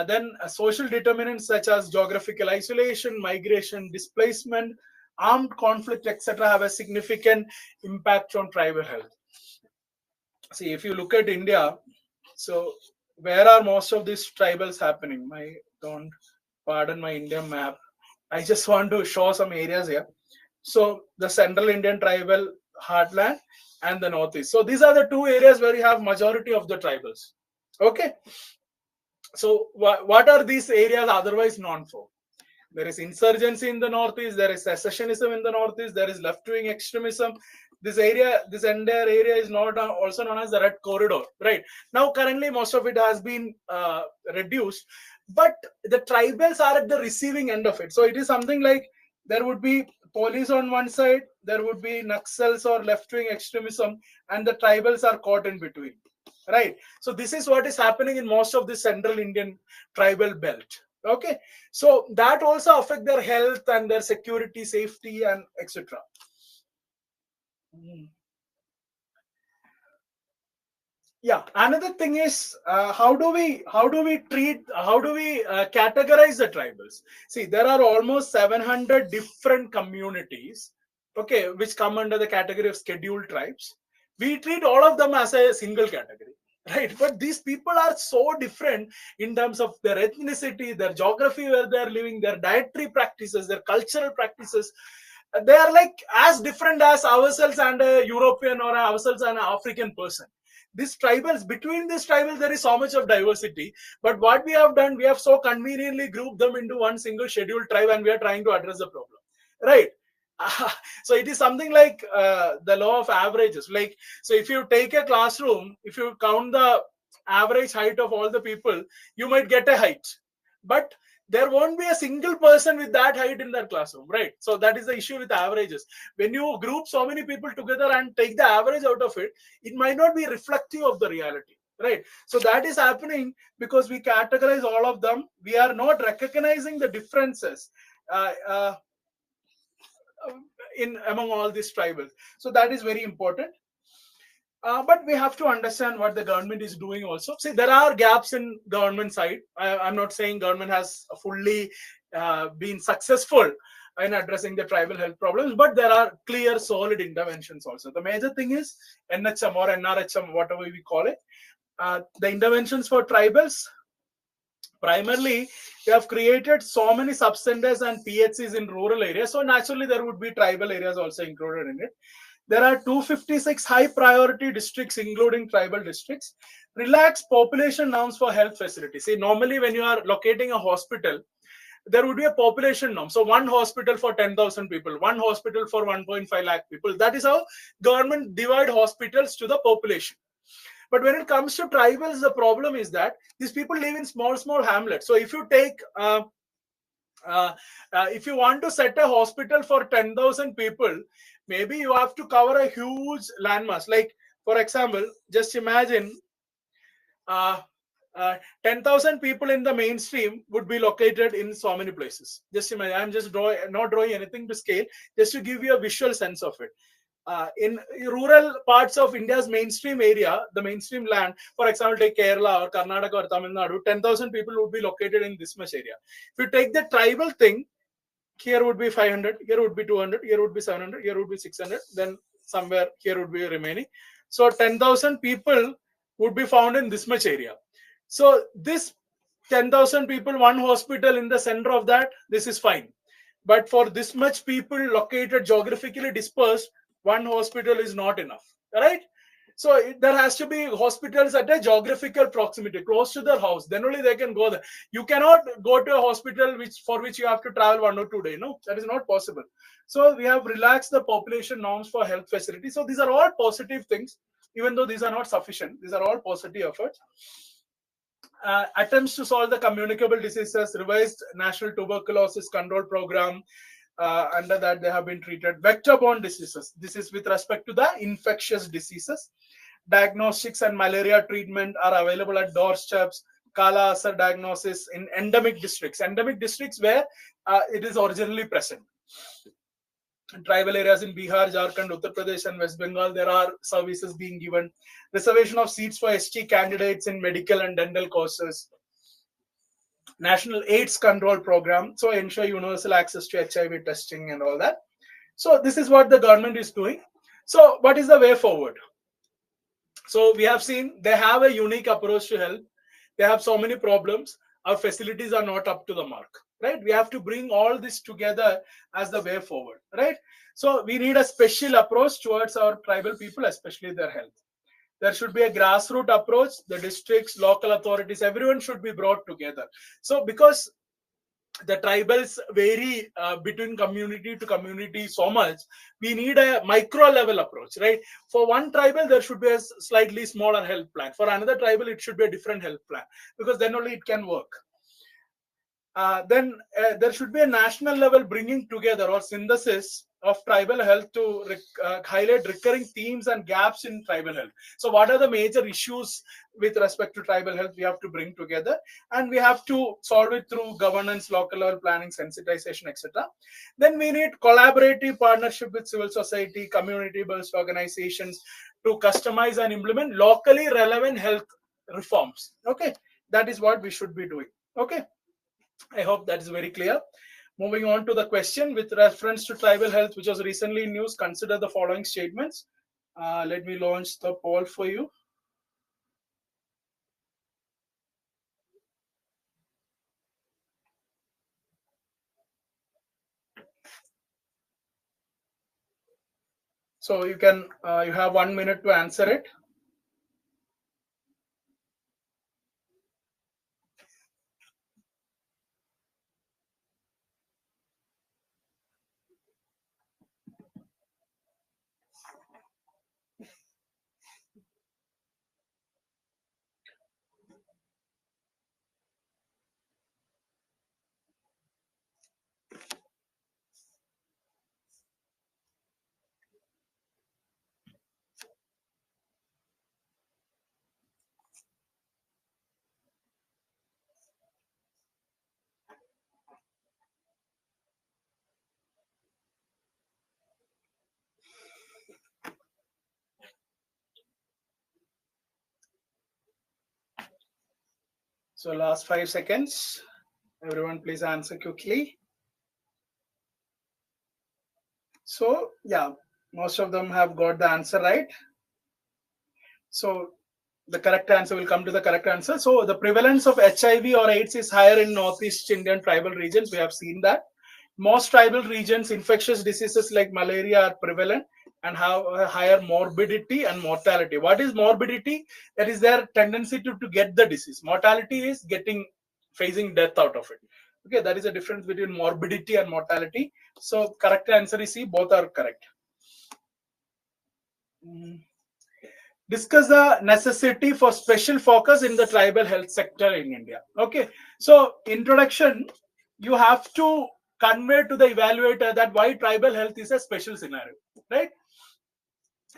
Then social determinants such as geographical isolation, migration, displacement, armed conflict, etc. have a significant impact on tribal health. See, if you look at India, so where are most of these tribals happening? Don't pardon my Indian map. I just want to show some areas here. So the central Indian tribal heartland, and the northeast. So these are the two areas where you have majority of the tribals. Okay. So what are these areas otherwise known for? There is insurgency in the northeast, there is secessionism in the northeast, there is left-wing extremism. This entire area is not also known as the Red Corridor, right? Now, currently, most of it has been reduced, but the tribals are at the receiving end of it. So it is something like there would be police on one side, there would be Naxals or left-wing extremism, and the tribals are caught in between, right? So this is what is happening in most of the central Indian tribal belt. Okay, so that also affect their health and their security, safety, and etc. Yeah, another thing is how do we categorize the tribals? See, there are almost 700 different communities, okay, which come under the category of scheduled tribes. We treat all of them as a single category, right? But these people are so different in terms of their ethnicity, their geography where they are living, their dietary practices, their cultural practices. They are like as different as ourselves and a European or ourselves and an African person. Between these tribals, there is so much of diversity. But what we have done, we have so conveniently grouped them into one single scheduled tribe, and we are trying to address the problem, right? So it is something like the law of averages. Like, so if you take a classroom, if you count the average height of all the people, you might get a height, but there won't be a single person with that height in their classroom, right? So that is the issue with averages. When you group so many people together and take the average out of it, it might not be reflective of the reality, right? So that is happening because we categorize all of them. We are not recognizing the differences in among all these tribals. So that is very important. But we have to understand what the government is doing also. See, there are gaps in government side. I'm not saying government has fully been successful in addressing the tribal health problems, but there are clear, solid interventions also. The major thing is NHM or NRHM, whatever we call it. The interventions for tribals, primarily, they have created so many sub-centers and PHCs in rural areas. So naturally, there would be tribal areas also included in it. There are 256 high priority districts, including tribal districts. Relaxed population norms for health facilities. See, normally when you are locating a hospital, there would be a population norm. So one hospital for 10,000 people, one hospital for 1.5 lakh people. That is how government divide hospitals to the population. But when it comes to tribals, the problem is that these people live in small hamlets. So if you take if you want to set a hospital for 10,000 people, maybe you have to cover a huge landmass. Like, for example, just imagine 10,000 people in the mainstream would be located in so many places. Just imagine, I'm just not drawing anything to scale, just to give you a visual sense of it. In rural parts of India's mainstream area, the mainstream land, for example, take Kerala or Karnataka or Tamil Nadu, 10,000 people would be located in this much area. If you take the tribal thing, here would be 500, here would be 200, here would be 700, here would be 600, then somewhere here would be remaining. So 10,000 people would be found in this much area. So this 10,000 people, one hospital in the center of that, this is fine. But for this much people located geographically dispersed, one hospital is not enough, right? So there has to be hospitals at a geographical proximity, close to their house. Then only they can go there. You cannot go to a hospital for which you have to travel 1 or 2 days. No, that is not possible. So we have relaxed the population norms for health facilities. So these are all positive things, even though these are not sufficient. These are all positive efforts. Attempts to solve the communicable diseases, revised National Tuberculosis Control Program. Under that, they have been treated vector-borne diseases. This is with respect to the infectious diseases. Diagnostics and malaria treatment are available at doorsteps. Kala Asar diagnosis in endemic districts where it is originally present. In tribal areas in Bihar, Jharkhand, Uttar Pradesh, and West Bengal, there are services being given. Reservation of seats for ST candidates in medical and dental courses. National AIDS Control Program, so ensure universal access to HIV testing and all that. So this is what the government is doing. So what is the way forward? So we have seen they have a unique approach to health. They have so many problems. Our facilities are not up to the mark. right? We have to bring all this together as the way forward, right? So we need a special approach towards our tribal people, especially their health. There should be a grassroots approach. The districts, local authorities, everyone should be brought together. So because the tribals vary between community to community so much, we need a micro level approach, right? For one tribal there should be a slightly smaller health plan. For another tribal it should be a different health plan, because then only it can work. Then there should be a national level bringing together or synthesis of tribal health to highlight recurring themes and gaps in tribal health. So what are the major issues with respect to tribal health we have to bring together, and we have to solve it through governance, local level planning, sensitization, etc. Then we need collaborative partnership with civil society, community-based organizations to customize and implement locally relevant health reforms. Okay, that is what we should be doing. Okay, I hope that is very clear. Moving on to the question with reference to tribal health, which was recently in news, consider the following statements. Let me launch the poll for you. So you can, you have 1 minute to answer it. So last 5 seconds. Everyone please answer quickly. So yeah, most of them have got the answer right. So the correct answer will come to the correct answer. So the prevalence of HIV or AIDS is higher in Northeast Indian tribal regions. We have seen that. Most tribal regions, infectious diseases like malaria are prevalent and have a higher morbidity and mortality. What is morbidity? That is their tendency to get the disease. Mortality is facing death out of it. Okay, that is a difference between morbidity and mortality. So correct answer is C, both are correct. Discuss the necessity for special focus in the tribal health sector in India. Okay, so introduction, you have to convey to the evaluator that why tribal health is a special scenario, right?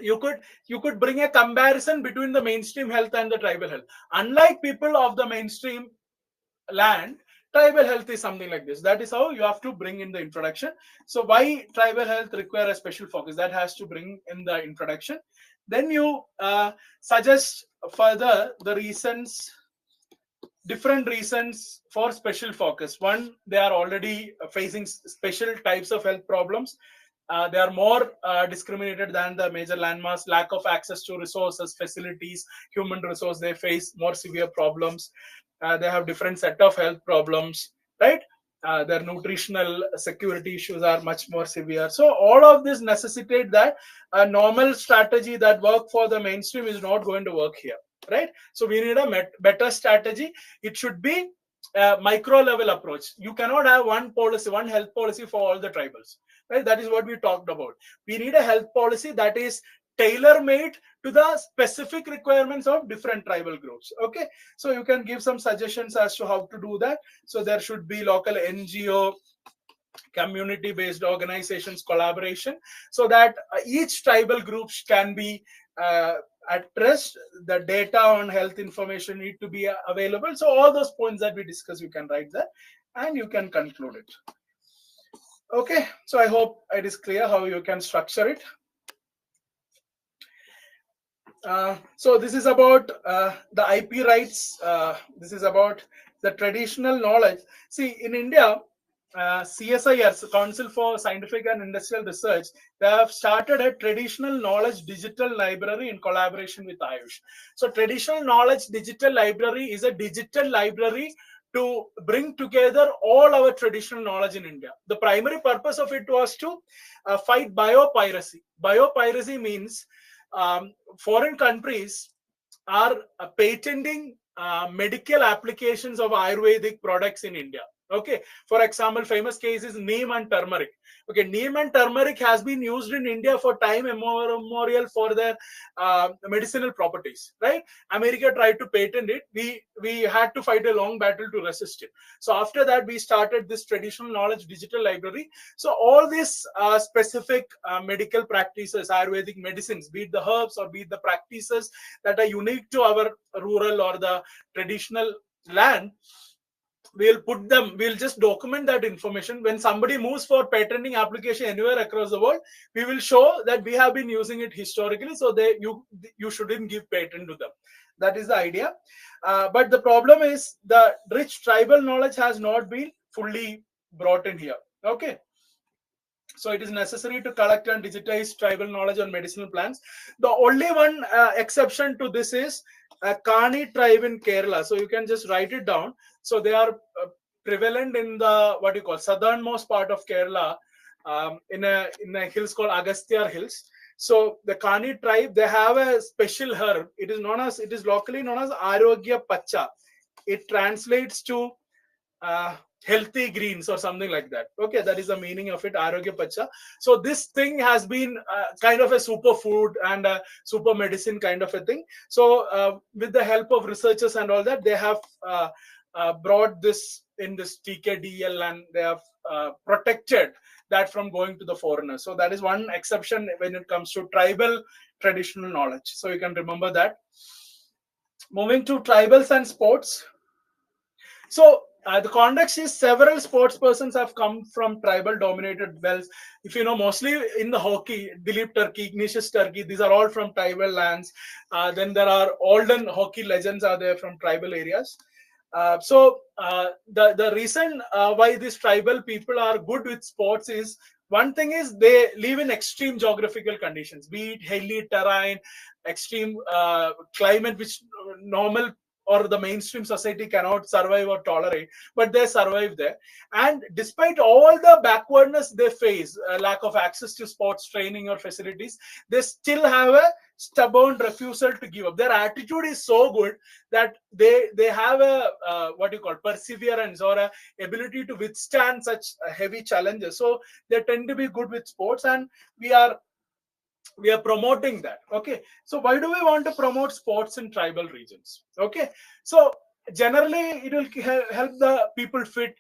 You could bring a comparison between the mainstream health and the tribal health. Unlike people of the mainstream land, tribal health is something like this. That is how you have to bring in the introduction. So why tribal health require a special focus, that has to bring in the introduction. Then you suggest further the reasons, different reasons for special focus. One, they are already facing special types of health problems. They are more discriminated than the major landmass. Lack of access to resources, facilities, human resource, they face more severe problems. They have different set of health problems, right? Their nutritional security issues are much more severe. So all of this necessitate that a normal strategy that work for the mainstream is not going to work here, right? So we need a better strategy. It should be a micro level approach. You cannot have one policy, one health policy for all the tribals, right? That is what we talked about. We need a health policy that is tailor-made to the specific requirements of different tribal groups. Okay, so you can give some suggestions as to how to do that. So there should be local NGO, community-based organizations collaboration, so that each tribal group can be addressed. The data on health information need to be available. So all those points that we discussed, you can write that and you can conclude it. Okay, so I hope it is clear how you can structure it. So this is about the IP rights. This is about the traditional knowledge. See, in India, CSIR, Council for Scientific and Industrial Research, they have started a traditional knowledge digital library in collaboration with AYUSH. So traditional knowledge digital library is a digital library to bring together all our traditional knowledge in India. The primary purpose of it was to fight biopiracy. Biopiracy means foreign countries are patenting medical applications of Ayurvedic products in India. Okay, for example, famous case is neem and turmeric. Okay, neem and turmeric has been used in India for time immemorial for their medicinal properties, right? America tried to patent it. We had to fight a long battle to resist it. So after that, we started this traditional knowledge digital library. So all these specific medical practices, Ayurvedic medicines, be it the herbs or be it the practices that are unique to our rural or the traditional land, we'll just document that information. When somebody moves for patenting application anywhere across the world, we will show that we have been using it historically, so you shouldn't give patent to them. That is the idea. But the problem is the rich tribal knowledge has not been fully brought in here. Okay, so it is necessary to collect and digitize tribal knowledge on medicinal plants. The only one exception to this is Kani tribe in Kerala. So you can just write it down. So they are prevalent in the what you call southernmost part of Kerala, in a hills called Agastya Hills. So the Kani tribe, they have a special herb. It is locally known as Arogya Pacha. It translates to healthy greens or something like that. Okay, that is the meaning of it, Arogya Pacha. So this thing has been kind of a superfood and a super medicine kind of a thing. So with the help of researchers and all that, they have brought this in this TKDL, and they have protected that from going to the foreigners. So that is one exception when it comes to tribal traditional knowledge. So you can remember that. Moving to tribals and sports. So the context is several sports persons have come from tribal dominated belts. If you know, mostly in the hockey, Dilip Turkey, Ignatius Turkey, these are all from tribal lands. Then there are olden hockey legends are there from tribal areas. The reason why these tribal people are good with sports is, one thing is they live in extreme geographical conditions, be it hilly terrain, extreme climate which normal or the mainstream society cannot survive or tolerate, but they survive there. And despite all the backwardness they face, lack of access to sports training or facilities, they still have a stubborn refusal to give up. Their attitude is so good that they have a what you call perseverance or a ability to withstand such heavy challenges. So they tend to be good with sports, and we are promoting that. Okay, so why do we want to promote sports in tribal regions? Okay, so generally it will help the people fit,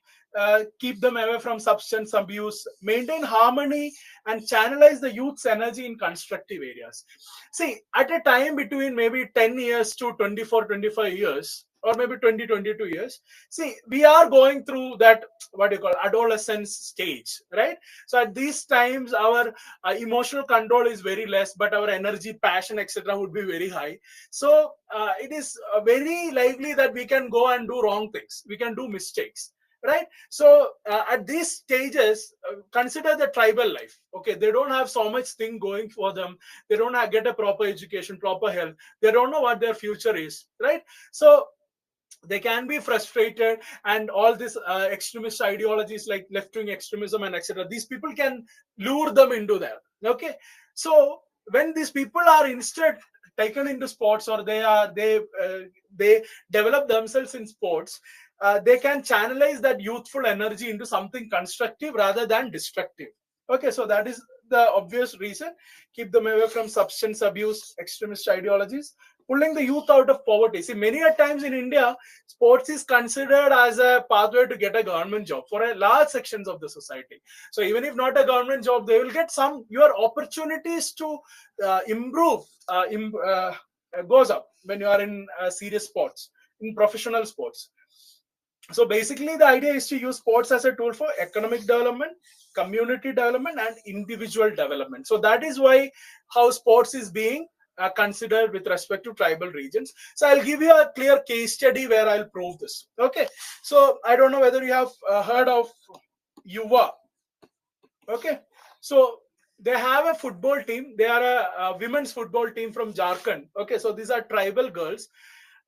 keep them away from substance abuse, maintain harmony, and channelize the youth's energy in constructive areas. See, at a time between maybe 10 years to 24-25 years, or maybe 20-22 years, see, we are going through that what you call adolescence stage, right? So at these times our emotional control is very less, but our energy, passion, etc. would be very high. So it is very likely that we can go and do wrong things, we can do mistakes, right? So at these stages, consider the tribal life. Okay, they don't have so much thing going for them, they don't get a proper education, proper health, they don't know what their future is, right? So they can be frustrated, and all this extremist ideologies like left-wing extremism and etc., these people can lure them into that. Okay, so when these people are instead taken into sports, or they develop themselves in sports, they can channelize that youthful energy into something constructive rather than destructive. Okay, so that is the obvious reason. Keep them away from substance abuse, extremist ideologies, pulling the youth out of poverty. See, many a times in India, sports is considered as a pathway to get a government job for a large sections of the society. So even if not a government job, they will get your opportunities to improve goes up when you are in serious sports, in professional sports. So basically the idea is to use sports as a tool for economic development, community development, and individual development. So that is why how sports is being considered with respect to tribal regions. So I'll give you a clear case study where I'll prove this. Okay, so I don't know whether you have heard of Yuva. Okay, so they have a football team. They are a women's football team from Jharkhand. Okay, so these are tribal girls.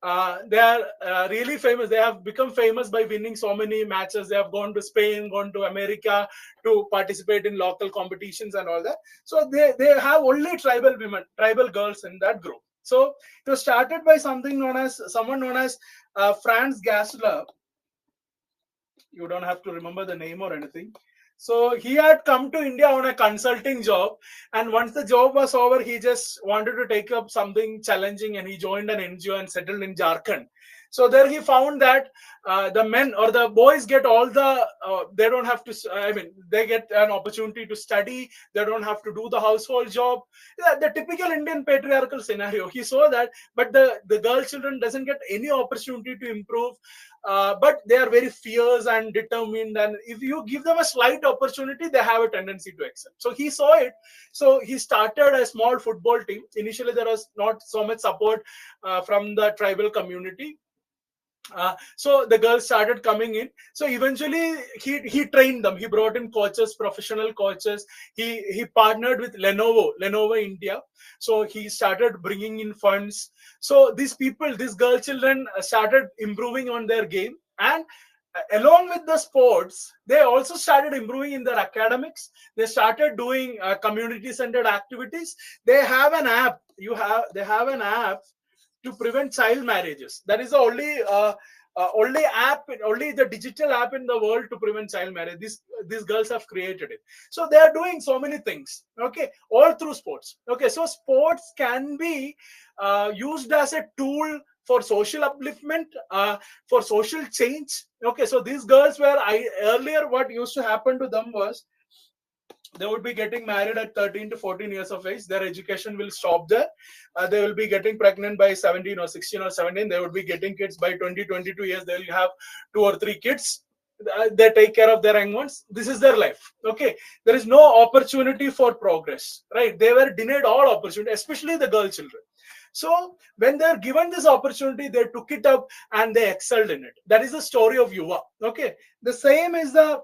They are really famous. They have become famous by winning so many matches. They have gone to Spain, gone to America to participate in local competitions and all that. So they have only tribal women, tribal girls in that group. So it was started by someone known as Franz Gassler. You don't have to remember the name or anything. So he had come to India on a consulting job, and once the job was over, he just wanted to take up something challenging, and he joined an NGO and settled in Jharkhand. So there he found that the men or the boys get all the they don't have to. I mean, they get an opportunity to study. They don't have to do the household job. Yeah, the typical Indian patriarchal scenario. He saw that, but the girl children doesn't get any opportunity to improve. But they are very fierce and determined, and if you give them a slight opportunity, they have a tendency to excel. So he saw it. So he started a small football team. Initially there was not so much support from the tribal community. So the girls started coming in. So eventually he trained them. He brought in coaches, professional coaches. He partnered with Lenovo India. So he started bringing in funds. So these girl children started improving on their game, and along with the sports, they also started improving in their academics. They started doing community centered activities. They have an app. They have an app to prevent child marriages. That is the only the digital app in the world to prevent child marriage. These girls have created it. So they are doing so many things. Okay, all through sports. Okay, so sports can be used as a tool for social upliftment, for social change. Okay, so these girls were earlier what used to happen to them was they would be getting married at 13 to 14 years of age. Their education will stop there. They will be getting pregnant by 17 or 16 or 17. They would be getting kids by 20, 22 years. They will have 2 or 3 kids. They take care of their young ones. This is their life. Okay. There is no opportunity for progress, right? They were denied all opportunity, especially the girl children. So when they're given this opportunity, they took it up and they excelled in it. That is the story of Yuva. Okay. The same is the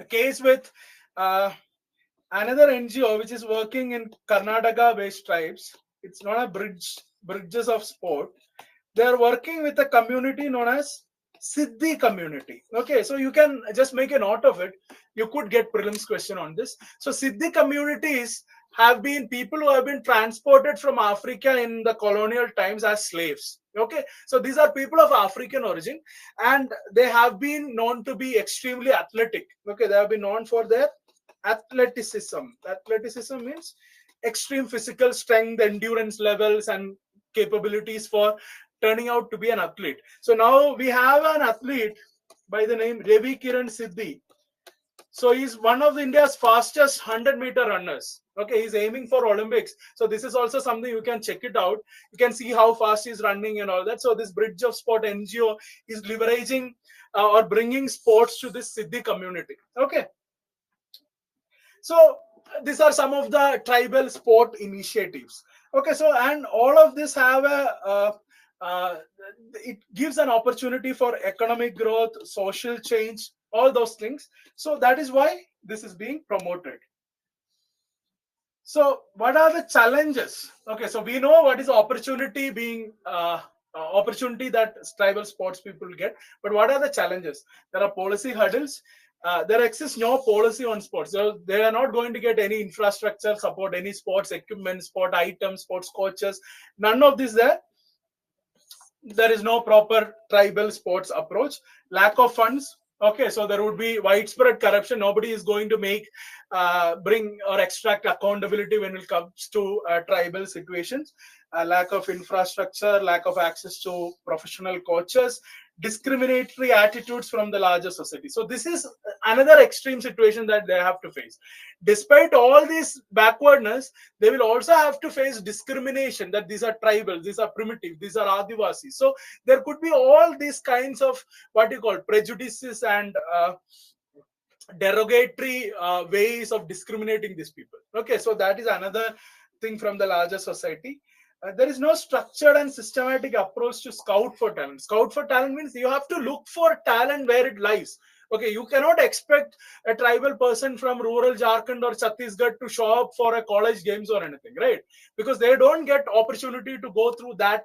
case with another NGO which is working in Karnataka-based tribes. It's not a bridges of sport. They are working with a community known as Siddhi community. Okay, so you can just make a note of it. You could get prelims question on this. So Siddhi communities have been people who have been transported from Africa in the colonial times as slaves. Okay, so these are people of African origin, and they have been known to be extremely athletic. Okay, they have been known for their athleticism. Athleticism means extreme physical strength, endurance levels, and capabilities for turning out to be an athlete. So now we have an athlete by the name Ravi Kiran Siddhi. So he's one of India's fastest 100-meter runners. Okay, he's aiming for Olympics. So this is also something you can check it out. You can see how fast he's running and all that. So this Bridge of Sport NGO is leveraging or bringing sports to this Siddhi community. Okay. So these are some of the tribal sport initiatives. Okay, so and all of this have it gives an opportunity for economic growth, social change, all those things. So that is why this is being promoted. So what are the challenges? Okay, so we know what is opportunity being opportunity that tribal sports people get, but what are the challenges? There are policy hurdles. There exists no policy on sports. So they are not going to get any infrastructure support, any sports equipment, sport items, sports coaches. None of this there. There is no proper tribal sports approach. Lack of funds. Okay, so there would be widespread corruption. Nobody is going to bring or extract accountability when it comes to tribal situations. Lack of infrastructure, lack of access to professional coaches, discriminatory attitudes from the larger society. So this is another extreme situation that they have to face. Despite all this backwardness, they will also have to face discrimination, that these are tribal, these are primitive, these are Adivasis. So there could be all these kinds of what you call prejudices and derogatory ways of discriminating these people. Okay, so that is another thing from the larger society. There is no structured and systematic approach to scout for talent. Scout for talent means you have to look for talent where it lies. Okay, you cannot expect a tribal person from rural Jharkhand or Chhattisgarh to show up for a college games or anything, right? Because they don't get opportunity to go through that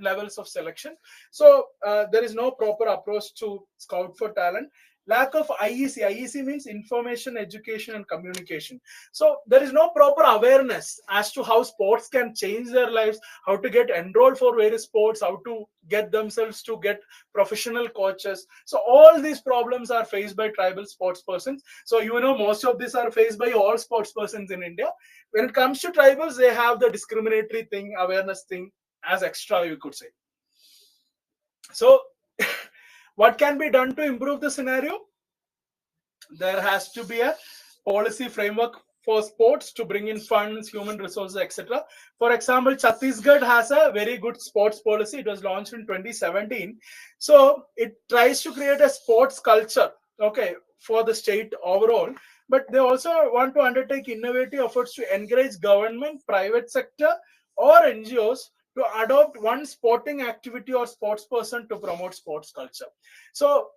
levels of selection. So there is no proper approach to scout for talent. Lack of IEC means information, education, and communication. So there is no proper awareness as to how sports can change their lives, how to get enrolled for various sports, how to get themselves to get professional coaches. So all these problems are faced by tribal sports persons. So most of these are faced by all sports persons in India. When it comes to tribals, they have the discriminatory thing, awareness thing as extra, you could say. So what can be done to improve the scenario? There has to be a policy framework for sports to bring in funds, human resources, etc. For example, Chhattisgarh has a very good sports policy. It was launched in 2017. So it tries to create a sports culture, okay, for the state overall. But they also want to undertake innovative efforts to encourage government, private sector, or NGOs to adopt one sporting activity or sports person to promote sports culture. So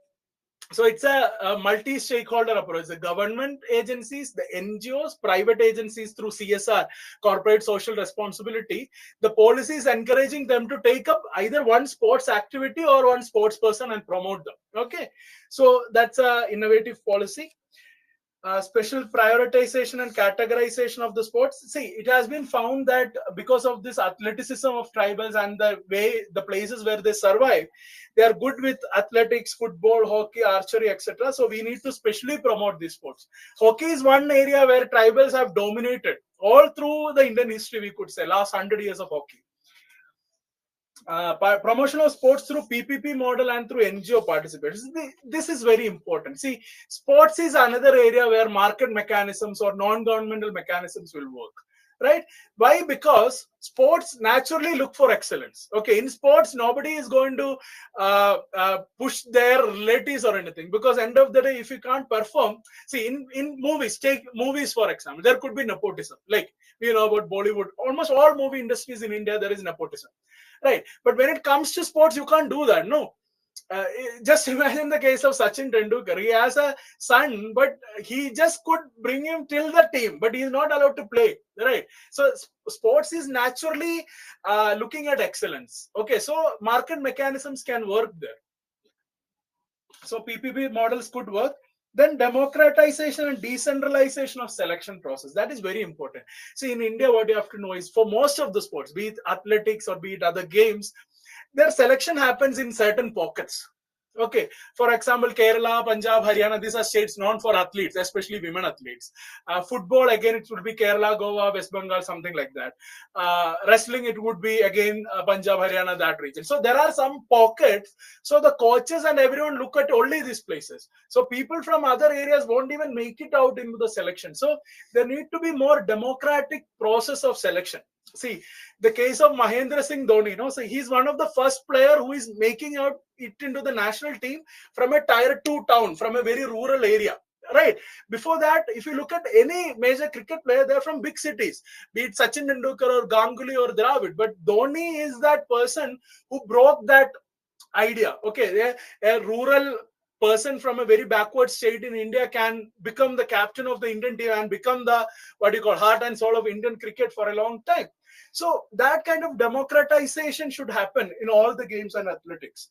it's a multi-stakeholder approach. The government agencies, the NGOs, private agencies through CSR, corporate social responsibility, the policies encouraging them to take up either one sports activity or one sports person and promote them. Okay, so that's a innovative policy. Special prioritization and categorization of the sports. See, it has been found that because of this athleticism of tribals and the places where they survive, they are good with athletics, football, hockey, archery, etc. So we need to specially promote these sports. Hockey is one area where tribals have dominated all through the Indian history, we could say, last 100 years of hockey. Promotion of sports through PPP model and through NGO participation. This is very important. See, sports is another area where market mechanisms or non-governmental mechanisms will work. Right? Why? Because sports naturally look for excellence. Okay, in sports, nobody is going to push their relatives or anything, because end of the day, if you can't perform, see, in movies, take movies for example, there could be nepotism. Like we know about Bollywood, almost all movie industries in India, there is nepotism. Right, but when it comes to sports, you can't do that. No, just imagine the case of Sachin Tendulkar. He has a son, but he just could bring him till the team, but he is not allowed to play. Right, so sports is naturally looking at excellence. Okay, so market mechanisms can work there. So PPP models could work. Then democratization and decentralization of selection process, that is very important. See, in India, what you have to know is for most of the sports, be it athletics or be it other games, their selection happens in certain pockets. Okay, for example, Kerala, Punjab, Haryana, these are states known for athletes, especially women athletes. Football, again, it would be Kerala, Goa, West Bengal, something like that. Wrestling, it would be again Punjab, Haryana, that region. So there are some pockets. So the coaches and everyone look at only these places. So people from other areas won't even make it out into the selection. So there need to be more democratic process of selection. See, the case of Mahendra Singh Dhoni, so he's one of the first player who is making out it into the national team from a tier 2 town, from a very rural area. Right. Before that, if you look at any major cricket player, they're from big cities, be it Sachin Tendulkar or Ganguly or Dravid. But Dhoni is that person who broke that idea. Okay, a rural person from a very backward state in India can become the captain of the Indian team and become the heart and soul of Indian cricket for a long time. So that kind of democratization should happen in all the games and athletics.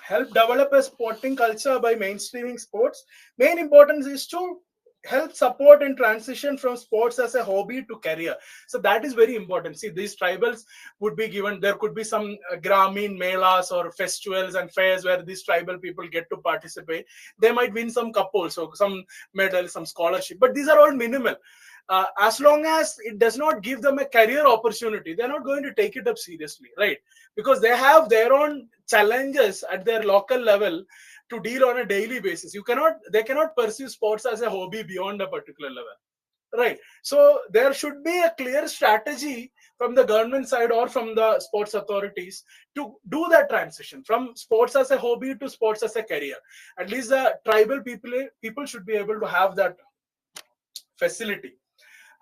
Help develop a sporting culture by mainstreaming sports. Main importance is to help support and transition from sports as a hobby to career. So that is very important. See, these tribals would be given, there could be some Gramin Melas or festivals and fairs where these tribal people get to participate. They might win some cup also, some medals, some scholarship, but these are all minimal. As long as it does not give them a career opportunity, they're not going to take it up seriously, right? Because they have their own challenges at their local level to deal on a daily basis. They cannot pursue sports as a hobby beyond a particular level, right? So there should be a clear strategy from the government side or from the sports authorities to do that transition from sports as a hobby to sports as a career. At least the tribal people should be able to have that facility.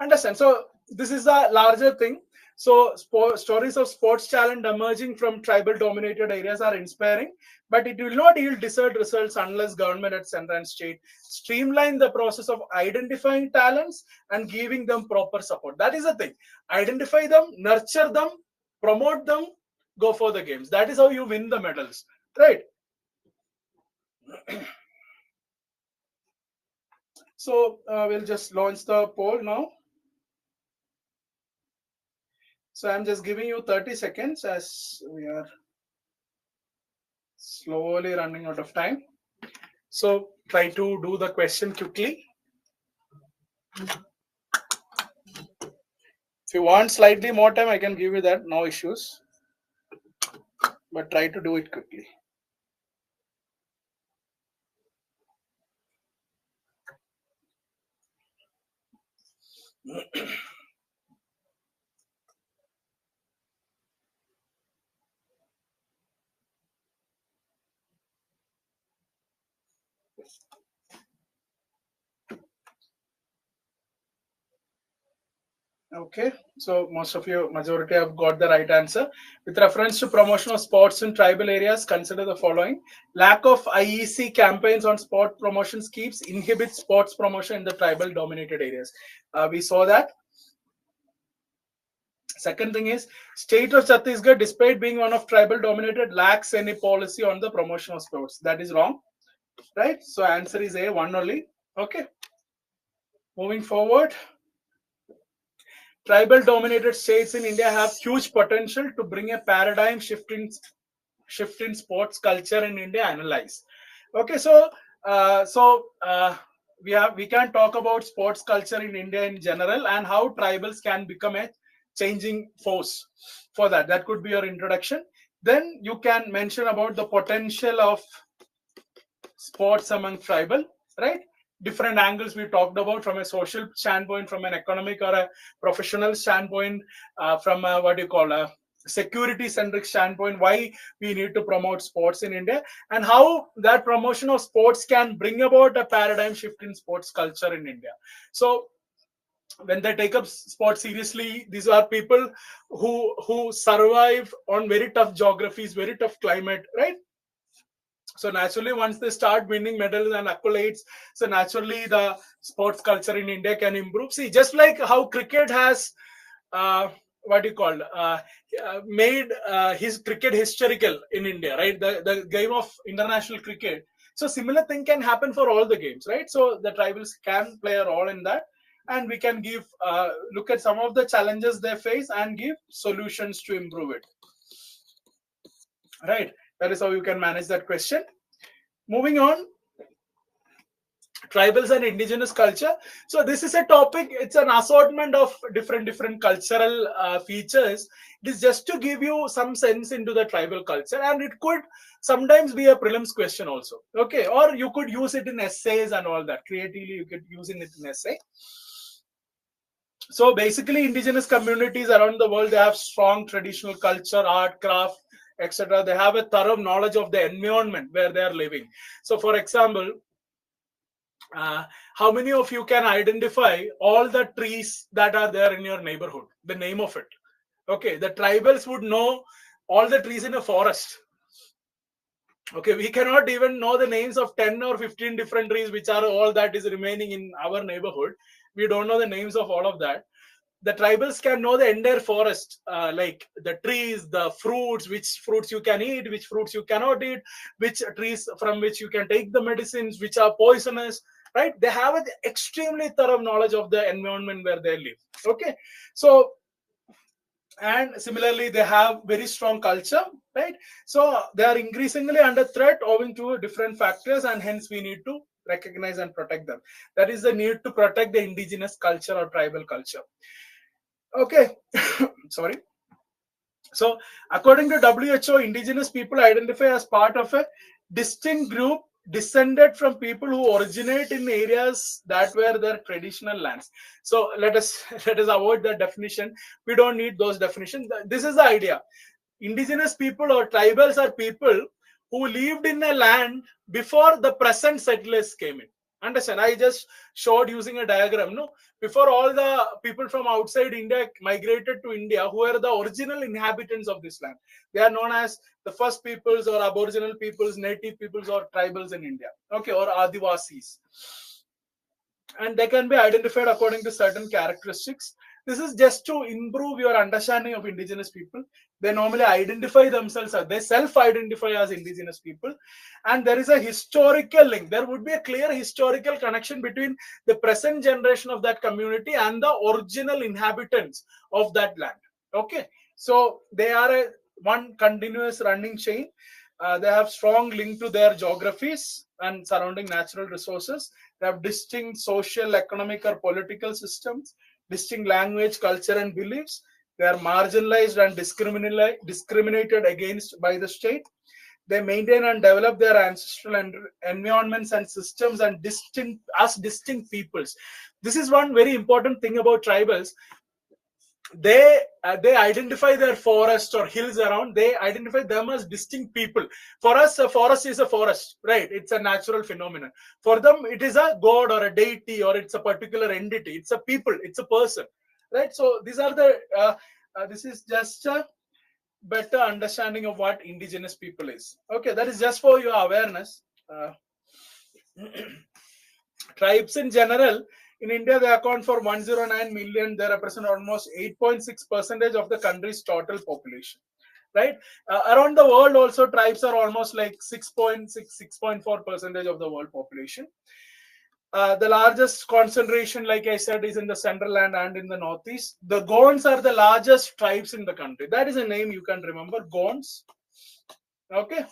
Understand? So this is a larger thing. So stories of sports talent emerging from tribal dominated areas are inspiring, but it will not yield desired results unless government at center and state streamline the process of identifying talents and giving them proper support. That is the thing. Identify them, nurture them, promote them, go for the games. That is how you win the medals, right? So we'll just launch the poll now. So I'm just giving you 30 seconds as we are slowly running out of time. So try to do the question quickly. If you want slightly more time, I can give you that, no issues. But try to do it quickly. Okay, so most of you, majority have got the right answer. With reference to promotion of sports in tribal areas, consider the following. Lack of IEC campaigns on sport promotion schemes inhibits sports promotion in the tribal dominated areas. We saw that. Second thing is, state of Chhattisgarh, despite being one of tribal dominated, lacks any policy on the promotion of sports. That is wrong, right? So answer is A, one only. Okay. Moving forward. Tribal dominated states in India have huge potential to bring a paradigm shift in sports culture in India. Analyze. Okay, so we can talk about sports culture in India in general and how tribals can become a changing force for that. That could be your introduction. Then you can mention about the potential of sports among tribal, right? Different angles we talked about from a social standpoint, from an economic or a professional standpoint, from a, what you call a security centric standpoint, why we need to promote sports in India and how that promotion of sports can bring about a paradigm shift in sports culture in India. So when they take up sports seriously, these are people who survive on very tough geographies, very tough climate, right? So naturally, once they start winning medals and accolades, so naturally the sports culture in India can improve. See, just like how cricket has, what do you call, made his cricket historical in India, right? The game of international cricket. So similar thing can happen for all the games, right? So the tribals can play a role in that, and we can give look at some of the challenges they face and give solutions to improve it. Right? That is how you can manage that question. Moving on, tribals and indigenous culture. So this is a topic, it's an assortment of different cultural features. It is just to give you some sense into the tribal culture, and it could sometimes be a prelims question also. Okay, or you could use it in essays and all that. Creatively, you could use it in essay. So basically, indigenous communities around the world, they have strong traditional culture, art, craft, etc. They have a thorough knowledge of the environment where they are living. So for example, how many of you can identify all the trees that are there in your neighborhood, the name of it? Okay, the tribals would know all the trees in a forest. Okay, we cannot even know the names of 10 or 15 different trees which are all that is remaining in our neighborhood. We don't know the names of all of that. The tribals can know the entire forest, like the trees, the fruits, which fruits you can eat, which fruits you cannot eat, which trees from which you can take the medicines, which are poisonous, right? They have an extremely thorough knowledge of the environment where they live. Okay, so and similarly they have very strong culture, right? So they are increasingly under threat owing to different factors, and hence we need to recognize and protect them. That is the need to protect the indigenous culture or tribal culture. Okay. Sorry. So according to WHO, indigenous people identify as part of a distinct group descended from people who originate in areas that were their traditional lands. So let us avoid that definition. We don't need those definitions. This is the idea. Indigenous people or tribals are people who lived in a land before the present settlers came in. Understand? I just showed using a diagram. No, before all the people from outside India migrated to India, who are the original inhabitants of this land? They are known as the first peoples or aboriginal peoples, native peoples or tribals in India. Okay, or Adivasis. And they can be identified according to certain characteristics. This is just to improve your understanding of indigenous people. They normally identify themselves as, they self-identify as indigenous people. And there is a historical link. There would be a clear historical connection between the present generation of that community and the original inhabitants of that land. Okay. So they are one continuous running chain. They have strong link to their geographies and surrounding natural resources. They have distinct social, economic, or political systems, distinct language, culture, and beliefs. They are marginalized and discriminated against by the state. They maintain and develop their ancestral environments and systems and distinct peoples. This is one very important thing about tribals. They identify their forests or hills around. They identify them as distinct people. For us, a forest is a forest, right? It's a natural phenomenon. For them, it is a god or a deity, or it's a particular entity. It's a people. It's a person, right? So these are the this is just a better understanding of what indigenous people is. Okay, that is just for your awareness. Tribes in general in India, they account for 109 million. They represent almost 8.6% of the country's total population, right? Around the world also, tribes are almost like 6.6, 6.4% of the world population. The largest concentration, like I said, is in the central land and in the northeast. The Gonds are the largest tribes in the country. That is a name you can remember, Gonds. Okay.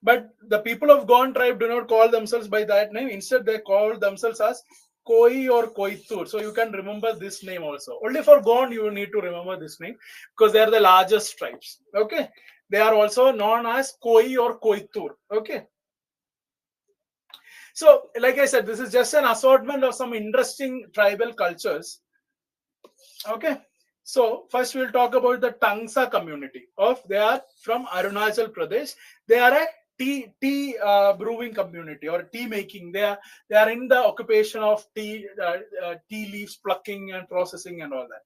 But the people of Gond tribe do not call themselves by that name. Instead, they call themselves as Koi or Koitur. So you can remember this name also. Only for Gond, you need to remember this name because they are the largest tribes. Okay. They are also known as Koi or Koitur. Okay. So, like I said, this is just an assortment of some interesting tribal cultures. Okay. So, first we'll talk about the Tangsa community. They are from Arunachal Pradesh. They are a tea brewing community or tea making. They are in the occupation of tea leaves plucking and processing and all that.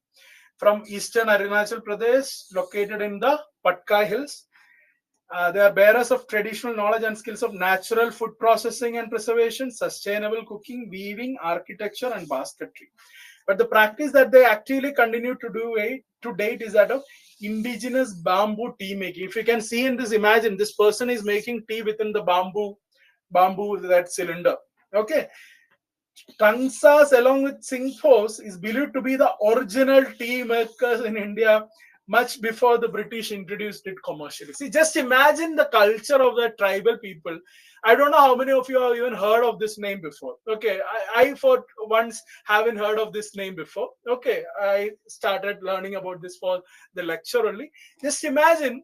From eastern Arunachal Pradesh, located in the Patkai Hills. They are bearers of traditional knowledge and skills of natural food processing and preservation, sustainable cooking, weaving, architecture, and basketry. But the practice that they actually continue to do to date is that of indigenous bamboo tea making. If you can see in this, imagine this person is making tea within the bamboo that cylinder. Okay. Tangsas along with Singphos is believed to be the original tea makers in India much before the British introduced it commercially. See, just imagine the culture of the tribal people. I don't know how many of you have even heard of this name before. Okay, I for once haven't heard of this name before. Okay, I started learning about this for the lecture only. Just imagine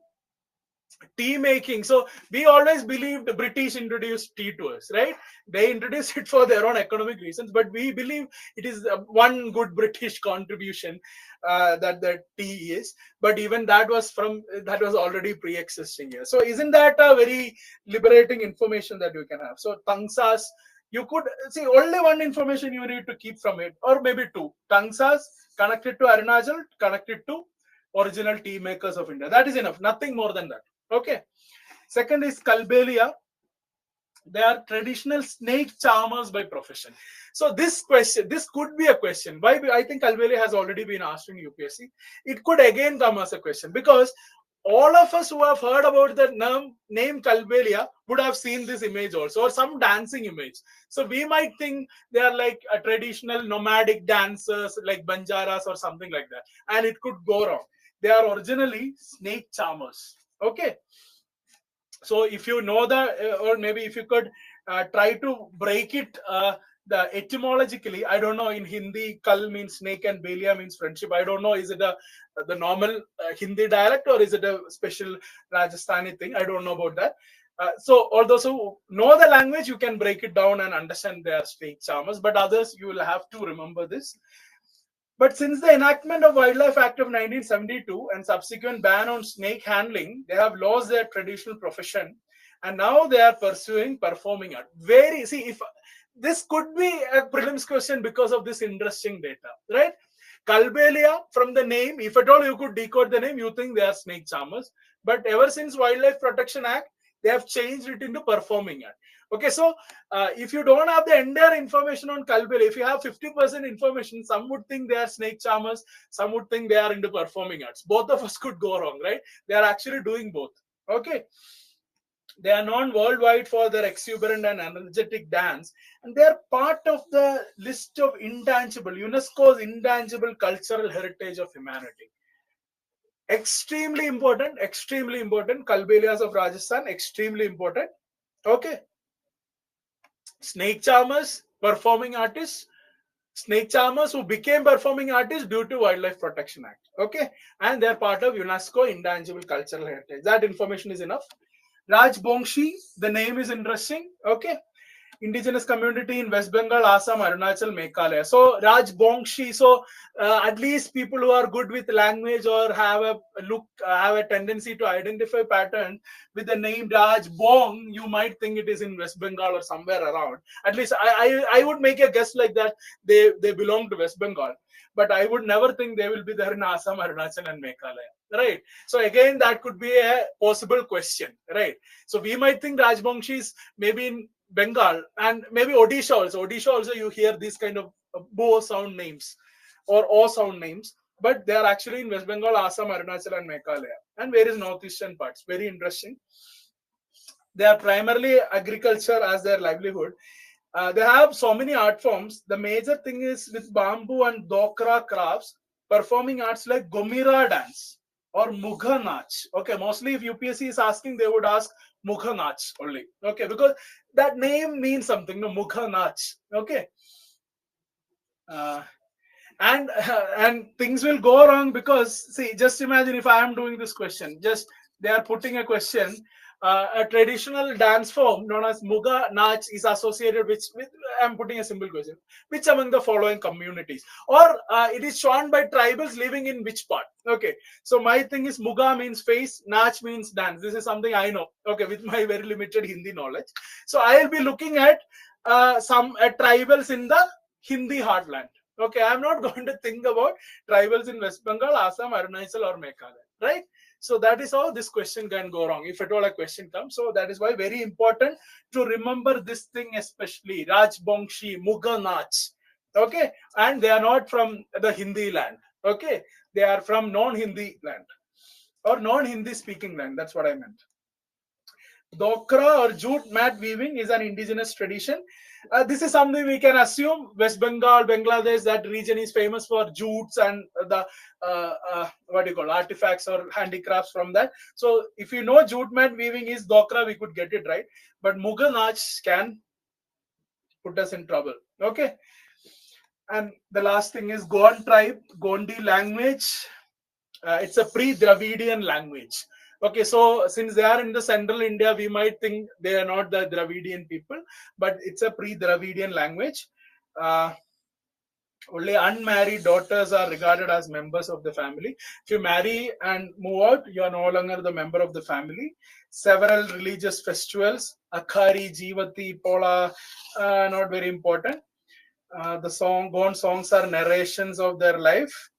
tea making. So we always believe the British introduced tea to us, right? They introduced it for their own economic reasons, but we believe it is one good British contribution that the tea is. But even that was already pre-existing here. So isn't that a very liberating information that you can have? So Tangsas, you could see only one information you need to keep from it, or maybe two. Tangsas connected to Arunachal, connected to original tea makers of India. That is enough. Nothing more than that. Okay. Second is Kalbelia. They are traditional snake charmers by profession. So this could be a question. Why? I think Kalbelia has already been asked in UPSC. It could again come as a question because all of us who have heard about the name Kalbelia would have seen this image also, or some dancing image. So we might think they are like a traditional nomadic dancers like Banjaras or something like that. And it could go wrong. They are originally snake charmers. Okay. So if you know that, or maybe if you could try to break it the etymologically, I don't know, in Hindi, Kal means snake and Belia means friendship. I don't know, is it the normal Hindi dialect or is it a special Rajasthani thing? I don't know about that. So all those who know the language, you can break it down and understand they are snake charmers, but others, you will have to remember this. But since the enactment of Wildlife Act of 1972 and subsequent ban on snake handling, they have lost their traditional profession and now they are pursuing performing art. If this could be a prelims question because of this interesting data, right? Kalbelia, from the name, if at all you could decode the name, you think they are snake charmers. But ever since Wildlife Protection Act, they have changed it into performing art. Okay, so if you don't have the entire information on Kalbelia, if you have 50% information, some would think they are snake charmers, some would think they are into performing arts. Both of us could go wrong, right? They are actually doing both. Okay. They are known worldwide for their exuberant and energetic dance, and they are part of the list of UNESCO's intangible cultural heritage of humanity. Extremely important, Kalbelias of Rajasthan, extremely important. Okay. Snake charmers, performing artists, snake charmers who became performing artists due to Wildlife Protection Act. Okay. And they're part of UNESCO intangible cultural heritage. That information is enough. Rajbongshi, the name is interesting. Okay. Indigenous community in West Bengal, Assam, Arunachal, Meghalaya. So Rajbongshi. So at least people who are good with language or have a tendency to identify patterns with the name Rajbong, you might think it is in West Bengal or somewhere around. At least I would make a guess like that they belong to West Bengal. But I would never think they will be there in Assam, Arunachal, and Meghalaya. Right. So again, that could be a possible question. Right. So we might think Rajbongshi is maybe in Bengal and maybe Odisha also. Odisha also, you hear these kind of bo sound names or o sound names, but they are actually in West Bengal, Assam, Arunachal, and Meghalaya, and various northeastern parts. Very interesting. They are primarily agriculture as their livelihood. They have so many art forms. The major thing is with bamboo and dokra crafts, performing arts like Gomira dance or Mugha Nach. Okay, mostly if UPSC is asking, they would ask Mugha Nach only. Okay, because that name means something, no, Mugha Nach. Okay. And things will go wrong because, see, just imagine if I am doing this question, just they are putting a question. A traditional dance form known as Mugha Nach is associated with I'm putting a simple question, which among the following communities, or it is shown by tribals living in which part? Okay, so my thing is Mugha means face, Nach means dance. This is something I know, okay, with my very limited Hindi knowledge. So I'll be looking at some tribals in the Hindi heartland. Okay, I'm not going to think about tribals in West Bengal, Assam, Arunachal, or Meghalaya, right? So that is how this question can go wrong, if at all a question comes. So that is why very important to remember this thing, especially Rajbongshi, Mugha Nach. Okay, and they are not from the Hindi land. Okay, they are from non-Hindi land or non-Hindi speaking land. That's what I meant. Dokra or jute mat weaving is an indigenous tradition. This is something we can assume. West Bengal, Bangladesh, that region is famous for jutes and the what do you call artifacts or handicrafts from that. So if you know jute mat weaving is Dokra, we could get it right. But Mugha Nach can put us in trouble. Okay. And the last thing is Goan tribe, Gondi language. It's a pre-Dravidian language. Okay, so since they are in the central India, we might think they are not the Dravidian people, but it's a pre-Dravidian language. Only unmarried daughters are regarded as members of the family. If you marry and move out, you are no longer the member of the family. Several religious festivals, Akhari, Jivati, Pola, not very important. The Goan songs are narrations of their life.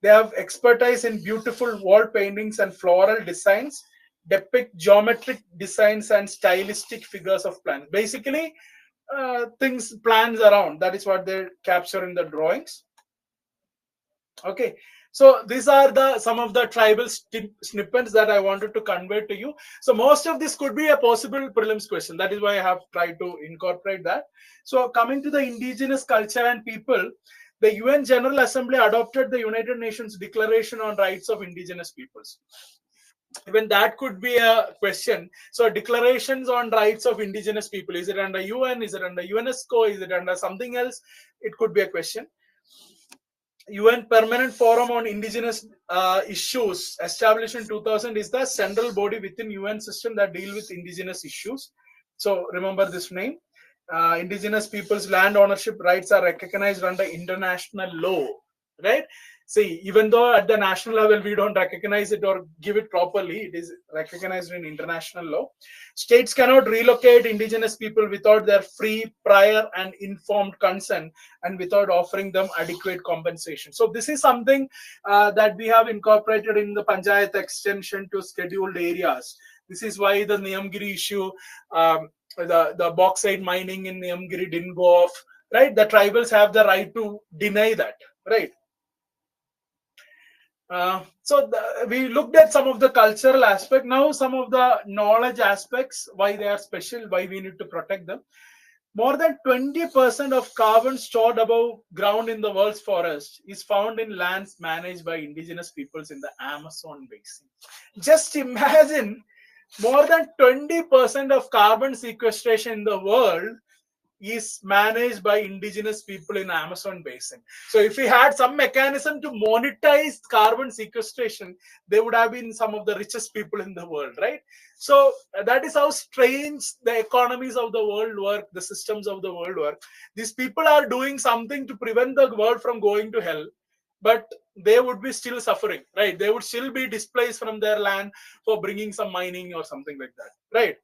They have expertise in beautiful wall paintings and floral designs, depict geometric designs and stylistic figures of plants. Basically, plans around. That is what they capture in the drawings. Okay, so these are some of the tribal snippets that I wanted to convey to you. So most of this could be a possible prelims question. That is why I have tried to incorporate that. So coming to the indigenous culture and people, the UN General Assembly adopted the United Nations Declaration on Rights of Indigenous Peoples. Even that could be a question. So declarations on rights of indigenous people, is it under UN? Is it under UNESCO? Is it under something else? It could be a question. UN Permanent Forum on Indigenous Issues, established in 2000, is the central body within UN system that deal with indigenous issues. So remember this name. Indigenous people's land ownership rights are recognized under international law, right? See, even though at the national level we don't recognize it or give it properly, it is recognized in international law. States cannot relocate indigenous people without their free, prior, and informed consent, and without offering them adequate compensation. So this is something that we have incorporated in the Panchayat extension to scheduled areas. This is why the Niyamgiri issue, the bauxite mining in Niyamgiri didn't go off, right? The tribals have the right to deny that, right? We looked at some of the cultural aspect. Now some of the knowledge aspects, why they are special, why we need to protect them. More than 20% of carbon stored above ground in the world's forest is found in lands managed by indigenous peoples in the Amazon basin. Just imagine, more than 20% of carbon sequestration in the world is managed by indigenous people in Amazon basin. So if we had some mechanism to monetize carbon sequestration, they would have been some of the richest people in the world, right? So that is how strange the economies of the world work, the systems of the world work. These people are doing something to prevent the world from going to hell, but they would be still suffering, right? They would still be displaced from their land for bringing some mining or something like that, right?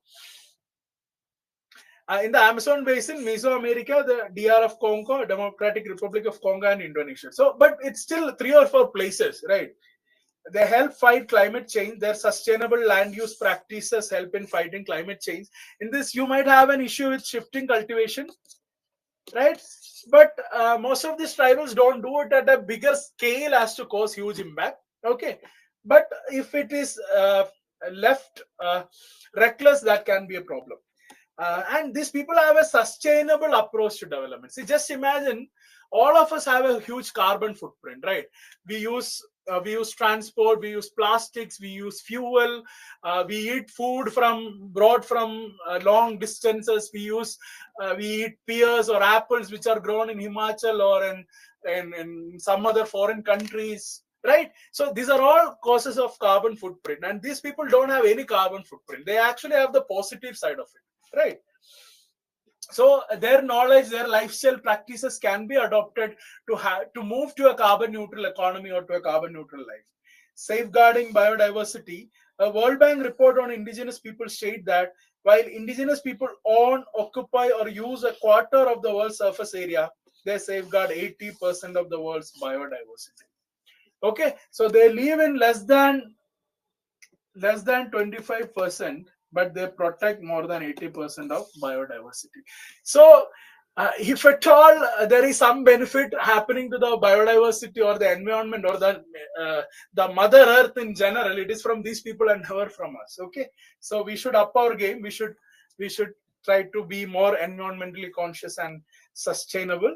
In the Amazon basin, Mesoamerica, the DR of Congo, Democratic Republic of Congo, and Indonesia. So, but it's still 3 or 4 places, right? They help fight climate change. Their sustainable land use practices help in fighting climate change. In this, you might have an issue with shifting cultivation, right? But most of these tribals don't do it at a bigger scale as to cause huge impact. Okay, but if it is left reckless, that can be a problem. And these people have a sustainable approach to development. See, just imagine, all of us have a huge carbon footprint, right? We use transport, we use plastics, we use fuel, we eat food brought from long distances. We eat pears or apples which are grown in Himachal or in some other foreign countries, right? So these are all causes of carbon footprint, and these people don't have any carbon footprint. They actually have the positive side of it, right? So their knowledge, their lifestyle practices can be adopted to move to a carbon neutral economy or to a carbon neutral life. Safeguarding biodiversity. A World Bank report on indigenous people state that while indigenous people own, occupy, or use a quarter of the world's surface area, they safeguard 80% of the world's biodiversity. Okay, so they live in less than 25%, but they protect more than 80% of biodiversity. So if at all there is some benefit happening to the biodiversity or the environment or the mother earth in general, it is from these people and never from us. Okay, so we should up our game. We should try to be more environmentally conscious and sustainable.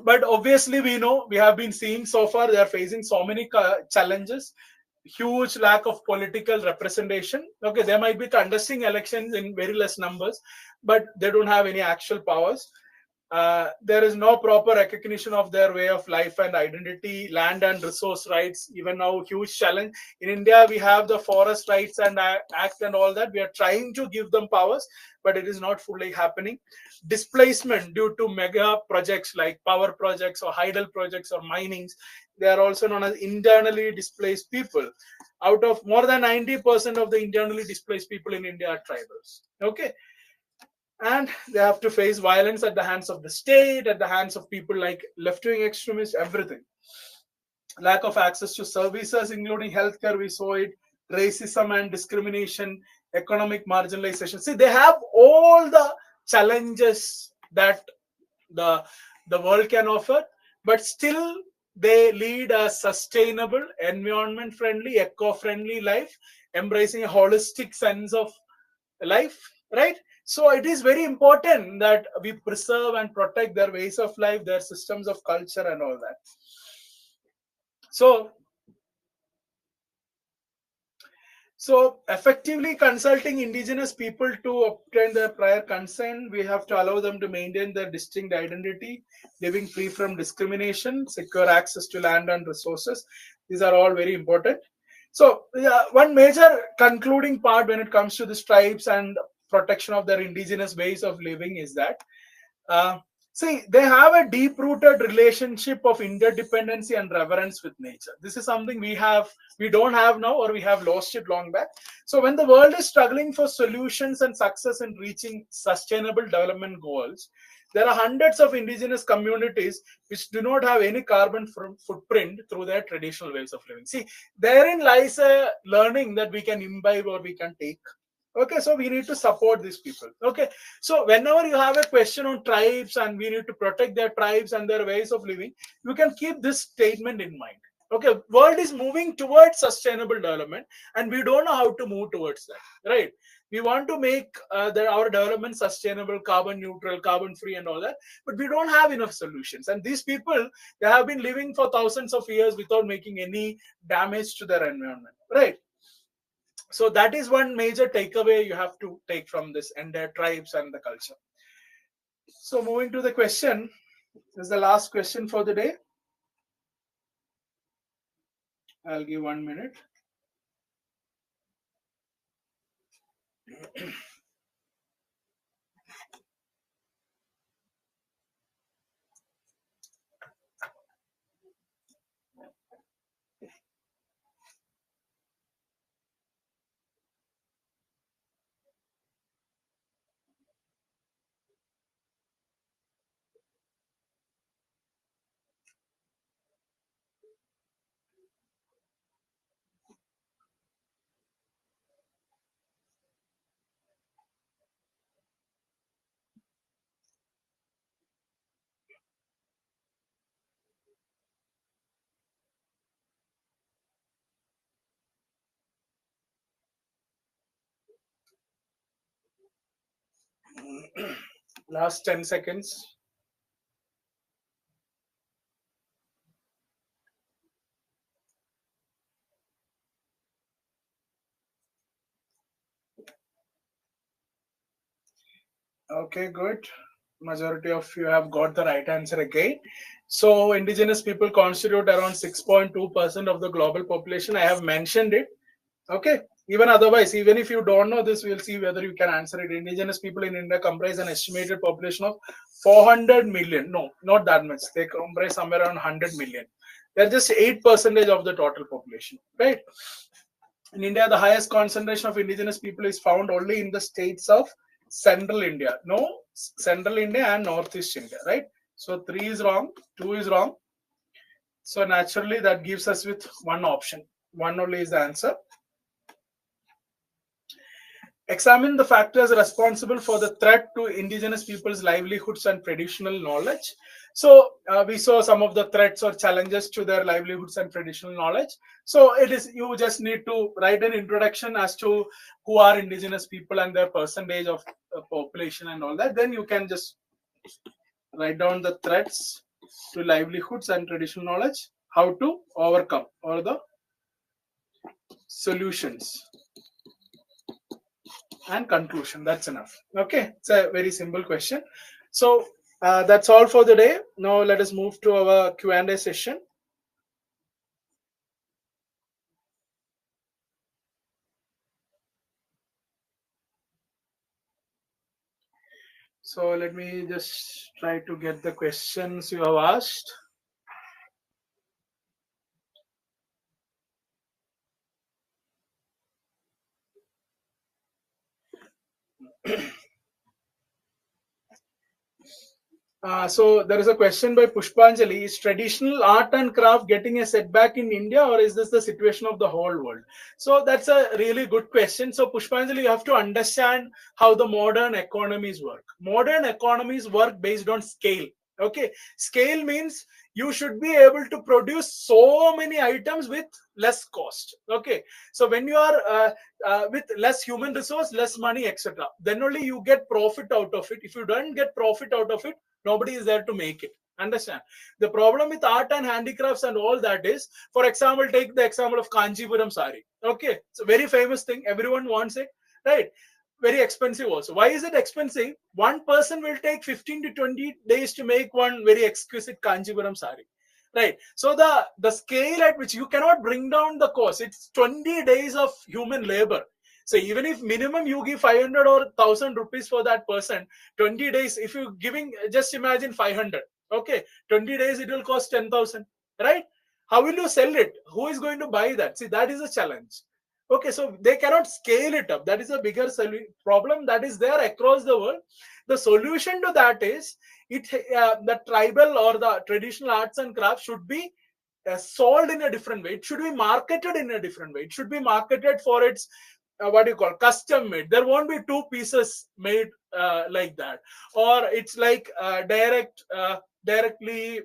But obviously, we have been seeing so far, they are facing so many challenges. Huge lack of political representation. Okay, they might be contesting elections in very less numbers, but they don't have any actual powers. There is no proper recognition of their way of life and identity, land and resource rights. Even now, huge challenge. In India, we have the Forest Rights and Act and all that. We are trying to give them powers, but it is not fully happening. Displacement due to mega projects like power projects or hydel projects or minings. They are also known as internally displaced people. Out of more than 90% of the internally displaced people in India are tribals. Okay. And they have to face violence at the hands of the state, at the hands of people like left-wing extremists, everything. Lack of access to services, including healthcare, we saw it, racism and discrimination, economic marginalization. See, they have all the challenges that the world can offer, but still they lead a sustainable, environment-friendly, eco-friendly life, embracing a holistic sense of life, right? So it is very important that we preserve and protect their ways of life, their systems of culture and all that. So effectively consulting indigenous people to obtain their prior consent, we have to allow them to maintain their distinct identity, living free from discrimination, secure access to land and resources. These are all very important. So one major concluding part when it comes to the tribes and protection of their indigenous ways of living is that See, they have a deep rooted relationship of interdependency and reverence with nature. This is something we don't have now, or we have lost it long back. So when the world is struggling for solutions and success in reaching sustainable development goals, there are hundreds of indigenous communities which do not have any carbon footprint through their traditional ways of living. See, therein lies a learning that we can imbibe or we can take. Okay, so we need to support these people. Okay, so whenever you have a question on tribes and we need to protect their tribes and their ways of living, you can keep this statement in mind. Okay, world is moving towards sustainable development and we don't know how to move towards that, right? We want to make our development sustainable, carbon neutral, carbon free and all that, but we don't have enough solutions. And these people, they have been living for thousands of years without making any damage to their environment, right? So that is one major takeaway you have to take from this and their tribes and the culture. So moving to the question, this is the last question for the day. I'll give 1 minute. Last 10 seconds. Okay, good. Majority of you have got the right answer again. So indigenous people constitute around 6.2% of the global population. I have mentioned it. Okay. Even otherwise, even if you don't know this, we'll see whether you can answer it. Indigenous people in India comprise an estimated population of 400 million. No, not that much. They comprise somewhere around 100 million. They're just 8% of the total population, right? In India, the highest concentration of indigenous people is found only in the states of central India. No, central India and northeast India, right? So 3 is wrong, 2 is wrong. So naturally, that gives us with one option. One only is the answer. Examine the factors responsible for the threat to indigenous people's livelihoods and traditional knowledge. So we saw some of the threats or challenges to their livelihoods and traditional knowledge. So it is, you just need to write an introduction as to who are indigenous people and their percentage of population and all that. Then you can just write down the threats to livelihoods and traditional knowledge, how to overcome, or the solutions and conclusion. That's enough. Okay, it's a very simple question. So that's all for the day. Now let us move to our Q&A session. So let me just try to get the questions you have asked. So there is a question by Pushpanjali. Is traditional art and craft getting a setback in India, or is this the situation of the whole world? So that's a really good question. So Pushpanjali, you have to understand how the modern economies work. Modern economies work based on scale. Okay, scale means you should be able to produce so many items with less cost. Okay, so when you are with less human resource, less money, etc., then only you get profit out of it. If you don't get profit out of it, nobody is there to make it. Understand? The problem with art and handicrafts and all that is, for example, take the example of Kanjipuram sari. Okay, it's a very famous thing, everyone wants it, right? Very expensive also. Why is it expensive? One person will take 15 to 20 days to make one very exquisite Kanjipuram sari, right? So the scale at which you cannot bring down the cost, it's 20 days of human labor. So even if minimum you give 500 or 1000 rupees for that person, 20 days, if you giving, just imagine 500, okay, 20 days it will cost 10,000, right? How will you sell it? Who is going to buy that? See, that is a challenge. Okay, so they cannot scale it up. That is a bigger problem that is there across the world. The solution to that is the tribal or the traditional arts and crafts should be sold in a different way. It should be marketed in a different way. It should be marketed for its what do you call, custom made. There won't be two pieces made like that, or it's like directly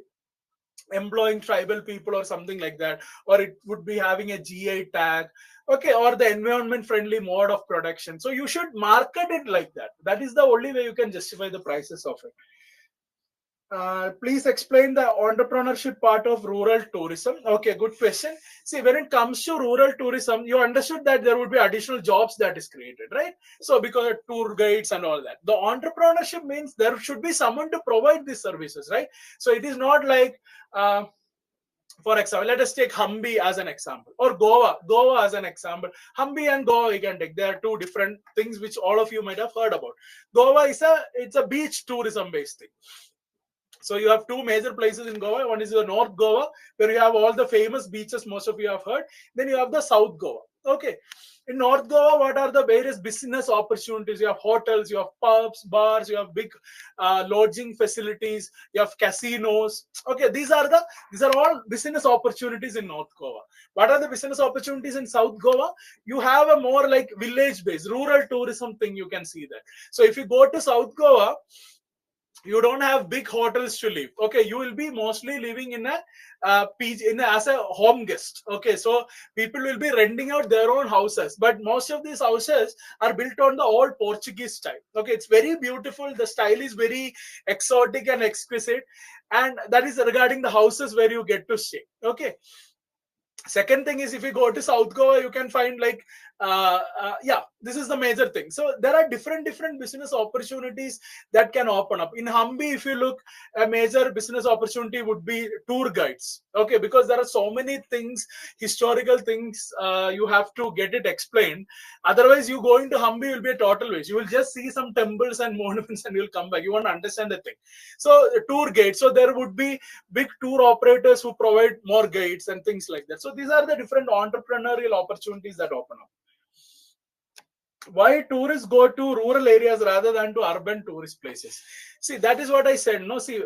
employing tribal people or something like that, or it would be having a GI tag, okay, or the environment friendly mode of production. So you should market it like that. That is the only way you can justify the prices of it. Please explain the entrepreneurship part of rural tourism. Okay, good question. See, when it comes to rural tourism, you understood that there would be additional jobs that is created, right? So because of tour guides and all that, the entrepreneurship means there should be someone to provide these services, right? So it is not like for example, let us take Hampi as an example, or Goa as an example. Hampi and Goa we can take. They are two different things which all of you might have heard about. Goa is it's a beach tourism based thing. So you have two major places in Goa. One is the North Goa, where you have all the famous beaches most of you have heard. Then you have the South Goa. Okay. In North Goa, what are the various business opportunities? You have hotels, you have pubs, bars, you have big lodging facilities, you have casinos. Okay, these are all business opportunities in North Goa. What are the business opportunities in South Goa? You have a more like village-based, rural tourism thing. You can see that. So if you go to South Goa, you don't have big hotels to live. Okay, you will be mostly living in a as a home guest. Okay, so people will be renting out their own houses, but most of these houses are built on the old Portuguese style. Okay, it's very beautiful. The style is very exotic and exquisite, and that is regarding the houses where you get to stay. Okay. Second thing is, if you go to South Goa, you can find like yeah, this is the major thing. So there are different business opportunities that can open up in Hampi. If you look, a major business opportunity would be tour guides. Okay, because there are so many things, historical things, you have to get it explained. Otherwise, you go into Hampi will be a total waste. You will just see some temples and monuments and you'll come back. You won't understand the thing. So tour guides. So there would be big tour operators who provide more guides and things like that. So these are the different entrepreneurial opportunities that open up. Why tourists go to rural areas rather than to urban tourist places? See, that is what I said. No, see,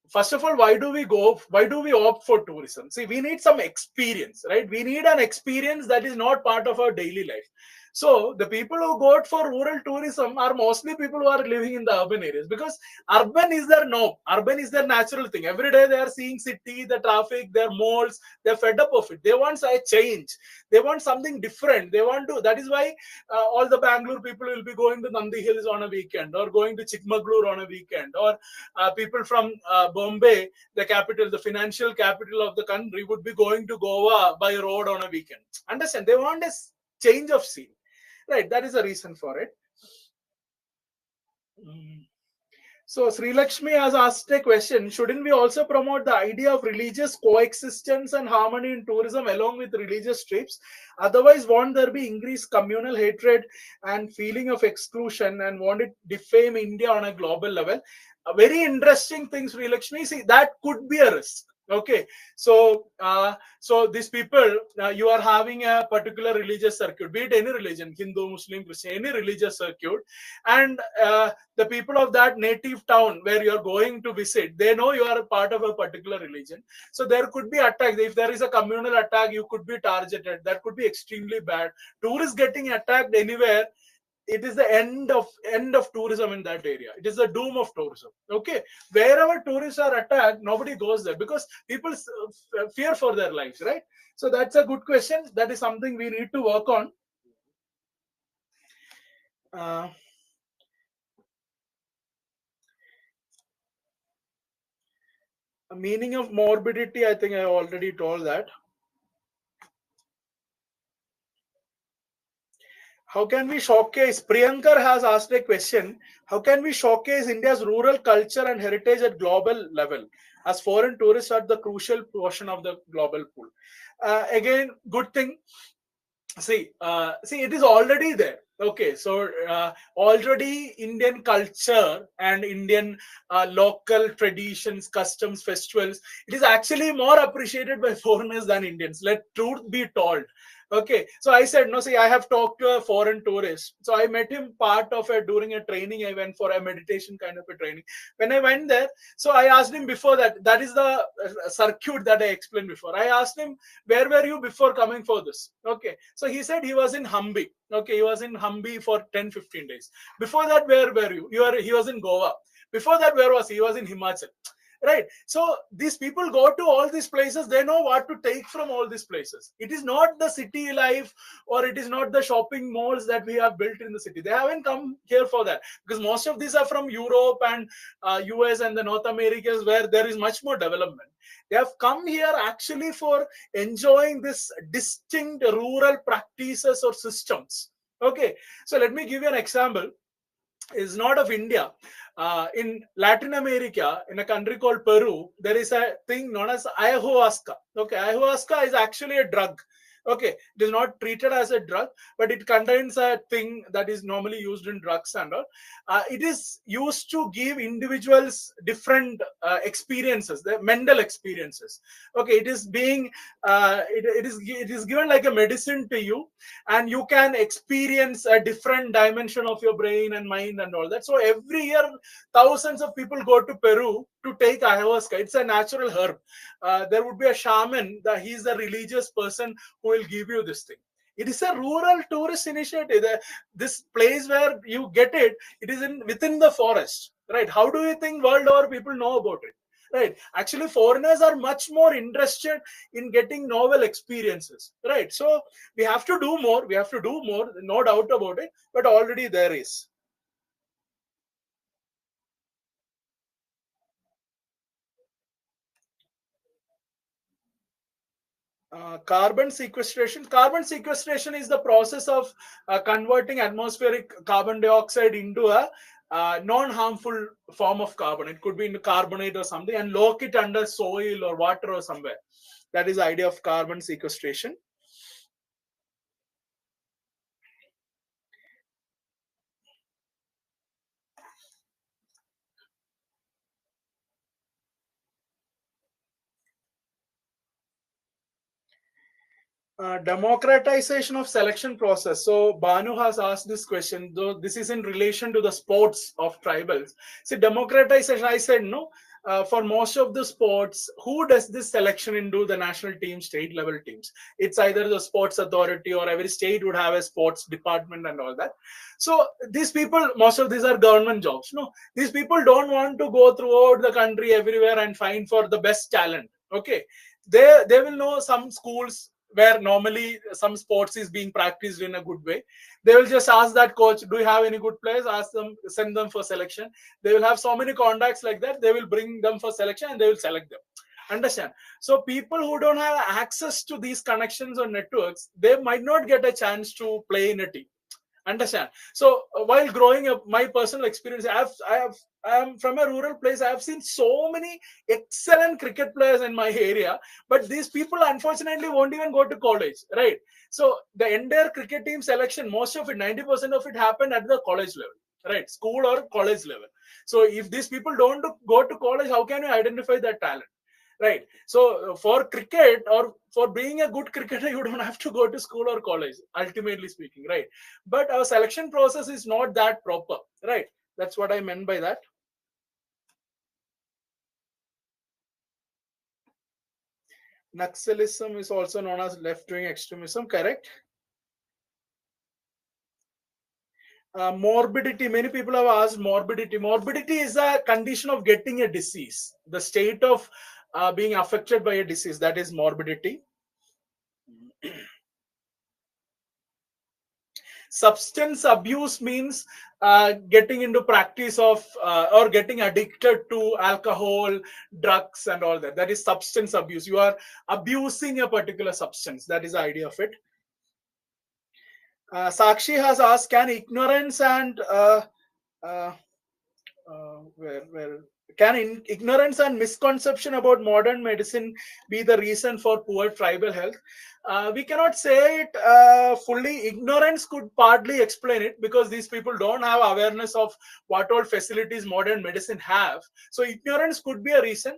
first of all, why do we opt for tourism? See, we need some experience, right? We need an experience that is not part of our daily life. So the people who go for rural tourism are mostly people who are living in the urban areas, because urban is their norm. Urban is their natural thing. Every day they are seeing city, the traffic, their malls. They're fed up of it. They want a change. They want something different. They want to. That is why all the Bangalore people will be going to Nandi Hills on a weekend, or going to Chikmagalur on a weekend, or people from Bombay, the capital, the financial capital of the country, would be going to Goa by road on a weekend. Understand? They want a change of scene. Right, that is the reason for it. So Sri Lakshmi has asked a question: shouldn't we also promote the idea of religious coexistence and harmony in tourism along with religious trips? Otherwise, won't there be increased communal hatred and feeling of exclusion, and won't it defame India on a global level? A very interesting thing, Sri Lakshmi. See, that could be a risk. Okay, so these people, you are having a particular religious circuit, be it any religion, Hindu, Muslim, Christian, any religious circuit, and the people of that native town where you are going to visit, they know you are a part of a particular religion. So there could be attacks. If there is a communal attack, you could be targeted. That could be extremely bad. Tourists getting attacked anywhere, it is the end of tourism in that area. It is the doom of tourism. Okay, wherever tourists are attacked, nobody goes there because people fear for their lives, right? So that's a good question. That is something we need to work on. Meaning of morbidity, I think I already told that. How can we showcase? Priyankar has asked a question. How can we showcase India's rural culture and heritage at global level, as foreign tourists are the crucial portion of the global pool? Again, good thing. See, it is already there. Okay, so already Indian culture and Indian local traditions, customs, festivals, it is actually more appreciated by foreigners than Indians. Let truth be told. Okay, so I said no. See, I have talked to a foreign tourist. So I met him part of it during a training. I went for a meditation kind of a training. When I went there, so I asked him before that. That is the circuit that I explained before. I asked him, where were you before coming for this? Okay, so he said he was in Hampi. Okay, he was in Hampi for 10-15 days. Before that, where were you? He was in Goa. Before that, where was he? He was in Himachal. Right. So these people go to all these places, they know what to take from all these places. It is not the city life, or it is not the shopping malls that we have built in the city. They haven't come here for that, because most of these are from Europe and US and the North Americas, where there is much more development. They have come here actually for enjoying this distinct rural practices or systems. Okay, so let me give you an example. Is not of India. In Latin America, in a country called Peru, there is a thing known as ayahuasca. Okay, ayahuasca is actually a drug. Okay, it is not treated as a drug, but it contains a thing that is normally used in drugs and all. It is used to give individuals different experiences, the mental experiences. Okay, it is being it is given like a medicine to you, and you can experience a different dimension of your brain and mind and all that. So every year thousands of people go to Peru to take ayahuasca. It's a natural herb. There would be a shaman, that he's a religious person who will give you this thing. It is a rural tourist initiative. This place where you get it, it is in within the forest, right? How do you think world over people know about it? Right, actually foreigners are much more interested in getting novel experiences, right? So we have to do more, no doubt about it, but already there is. Carbon sequestration is the process of converting atmospheric carbon dioxide into a non-harmful form of carbon. It could be in carbonate or something, and lock it under soil or water or somewhere. That is the idea of carbon sequestration. Democratization of selection process. So Banu has asked this question, though this is in relation to the sports of tribals. See, democratization, I said no. For most of the sports, who does this selection into the national team, state level teams? It's either the sports authority, or every state would have a sports department and all that. So these people, most of these are government jobs. No, these people don't want to go throughout the country everywhere and find for the best talent. Okay, they will know some schools where normally some sports is being practiced in a good way. They will just ask that coach, do you have any good players? Ask them, send them for selection. They will have so many contacts like that. They will bring them for selection and they will select them. Understand? So people who don't have access to these connections or networks, they might not get a chance to play in a team. Understand? So while growing up, my personal experience, I am from a rural place. I have seen so many excellent cricket players in my area, but these people unfortunately won't even go to college, right? So the entire cricket team selection, most of it, 90% of it happened at the college level, right? School or college level. So if these people don't go to college, how can you identify that talent? Right. So for cricket, or for being a good cricketer, you don't have to go to school or college, ultimately speaking, right? But our selection process is not that proper, right? That's what I meant by that. Naxalism is also known as left-wing extremism, correct? Morbidity, many people have asked morbidity. Morbidity is a condition of getting a disease, the state of being affected by a disease, that is morbidity. Substance abuse means getting into practice of or getting addicted to alcohol, drugs and all that. That is substance abuse. You are abusing a particular substance. That is the idea of it. Sakshi has asked, can ignorance and where Can ignorance and misconception about modern medicine be the reason for poor tribal health? We cannot say it fully. Ignorance could partly explain it because these people don't have awareness of what all facilities modern medicine have. So ignorance could be a reason.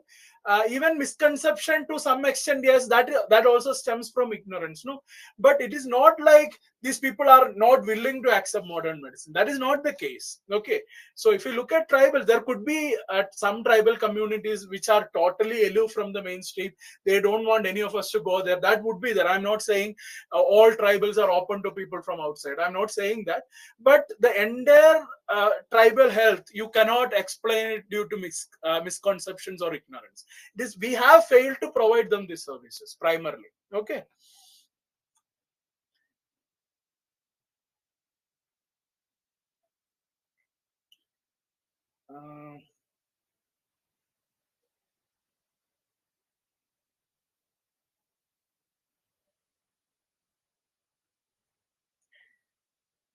Even misconception to some extent, yes, that also stems from ignorance, no. But it is not like these people are not willing to accept modern medicine. That is not the case. Okay, so if you look at tribal, there could be some tribal communities which are totally aloof from the mainstream. They don't want any of us to go there. That would be there. I'm not saying all tribals are open to people from outside. I'm not saying that. But the entire tribal health, you cannot explain it due to misconceptions or ignorance. This we have failed to provide them these services primarily. Okay.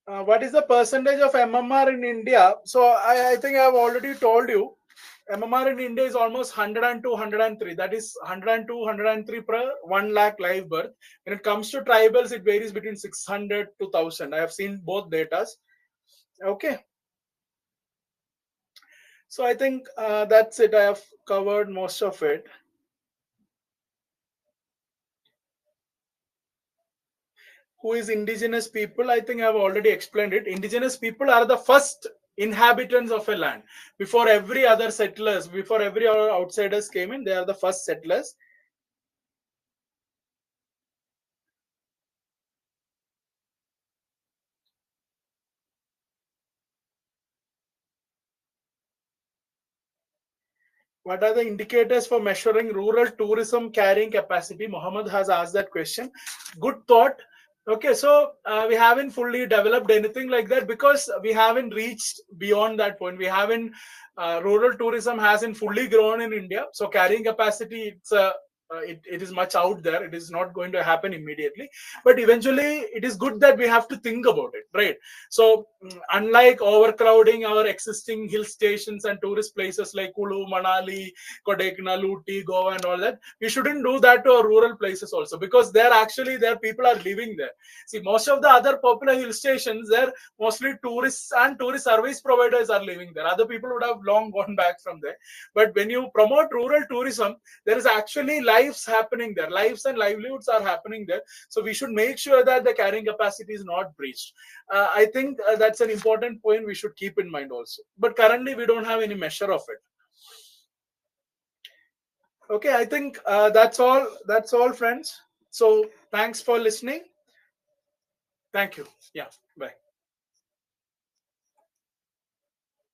Uh, what is the percentage of MMR in India? So I think I've already told you. MMR in India is almost 102, 103. That is 102, 103 per 1 lakh live birth. When it comes to tribals, it varies between 600 to 1000. I have seen both datas. Okay. So I think that's it. I have covered most of it. Who is indigenous people? I think I've already explained it. Indigenous people are the first inhabitants of a land. Before every other settlers, before every other outsiders came in, they are the first settlers. What are the indicators for measuring rural tourism carrying capacity? Mohammed has asked that question. Good thought. Okay, so we haven't fully developed anything like that because we haven't reached beyond that point. We haven't, rural tourism hasn't fully grown in India. So carrying capacity, it is much out there. It is not going to happen immediately. But eventually, it is good that we have to think about it, right? So unlike overcrowding our existing hill stations and tourist places like Kulu, Manali, Kodaikanal, Ooty, Goa, and all that, we shouldn't do that to our rural places also because there people are living there. See, most of the other popular hill stations, there mostly tourists and tourist service providers are living there. Other people would have long gone back from there. But when you promote rural tourism, there is actually lives happening there. Lives and livelihoods are happening there. So we should make sure that the carrying capacity is not breached. I think that's an important point we should keep in mind also. But currently, we don't have any measure of it. Okay, I think that's all. That's all, friends. So thanks for listening. Thank you. Yeah.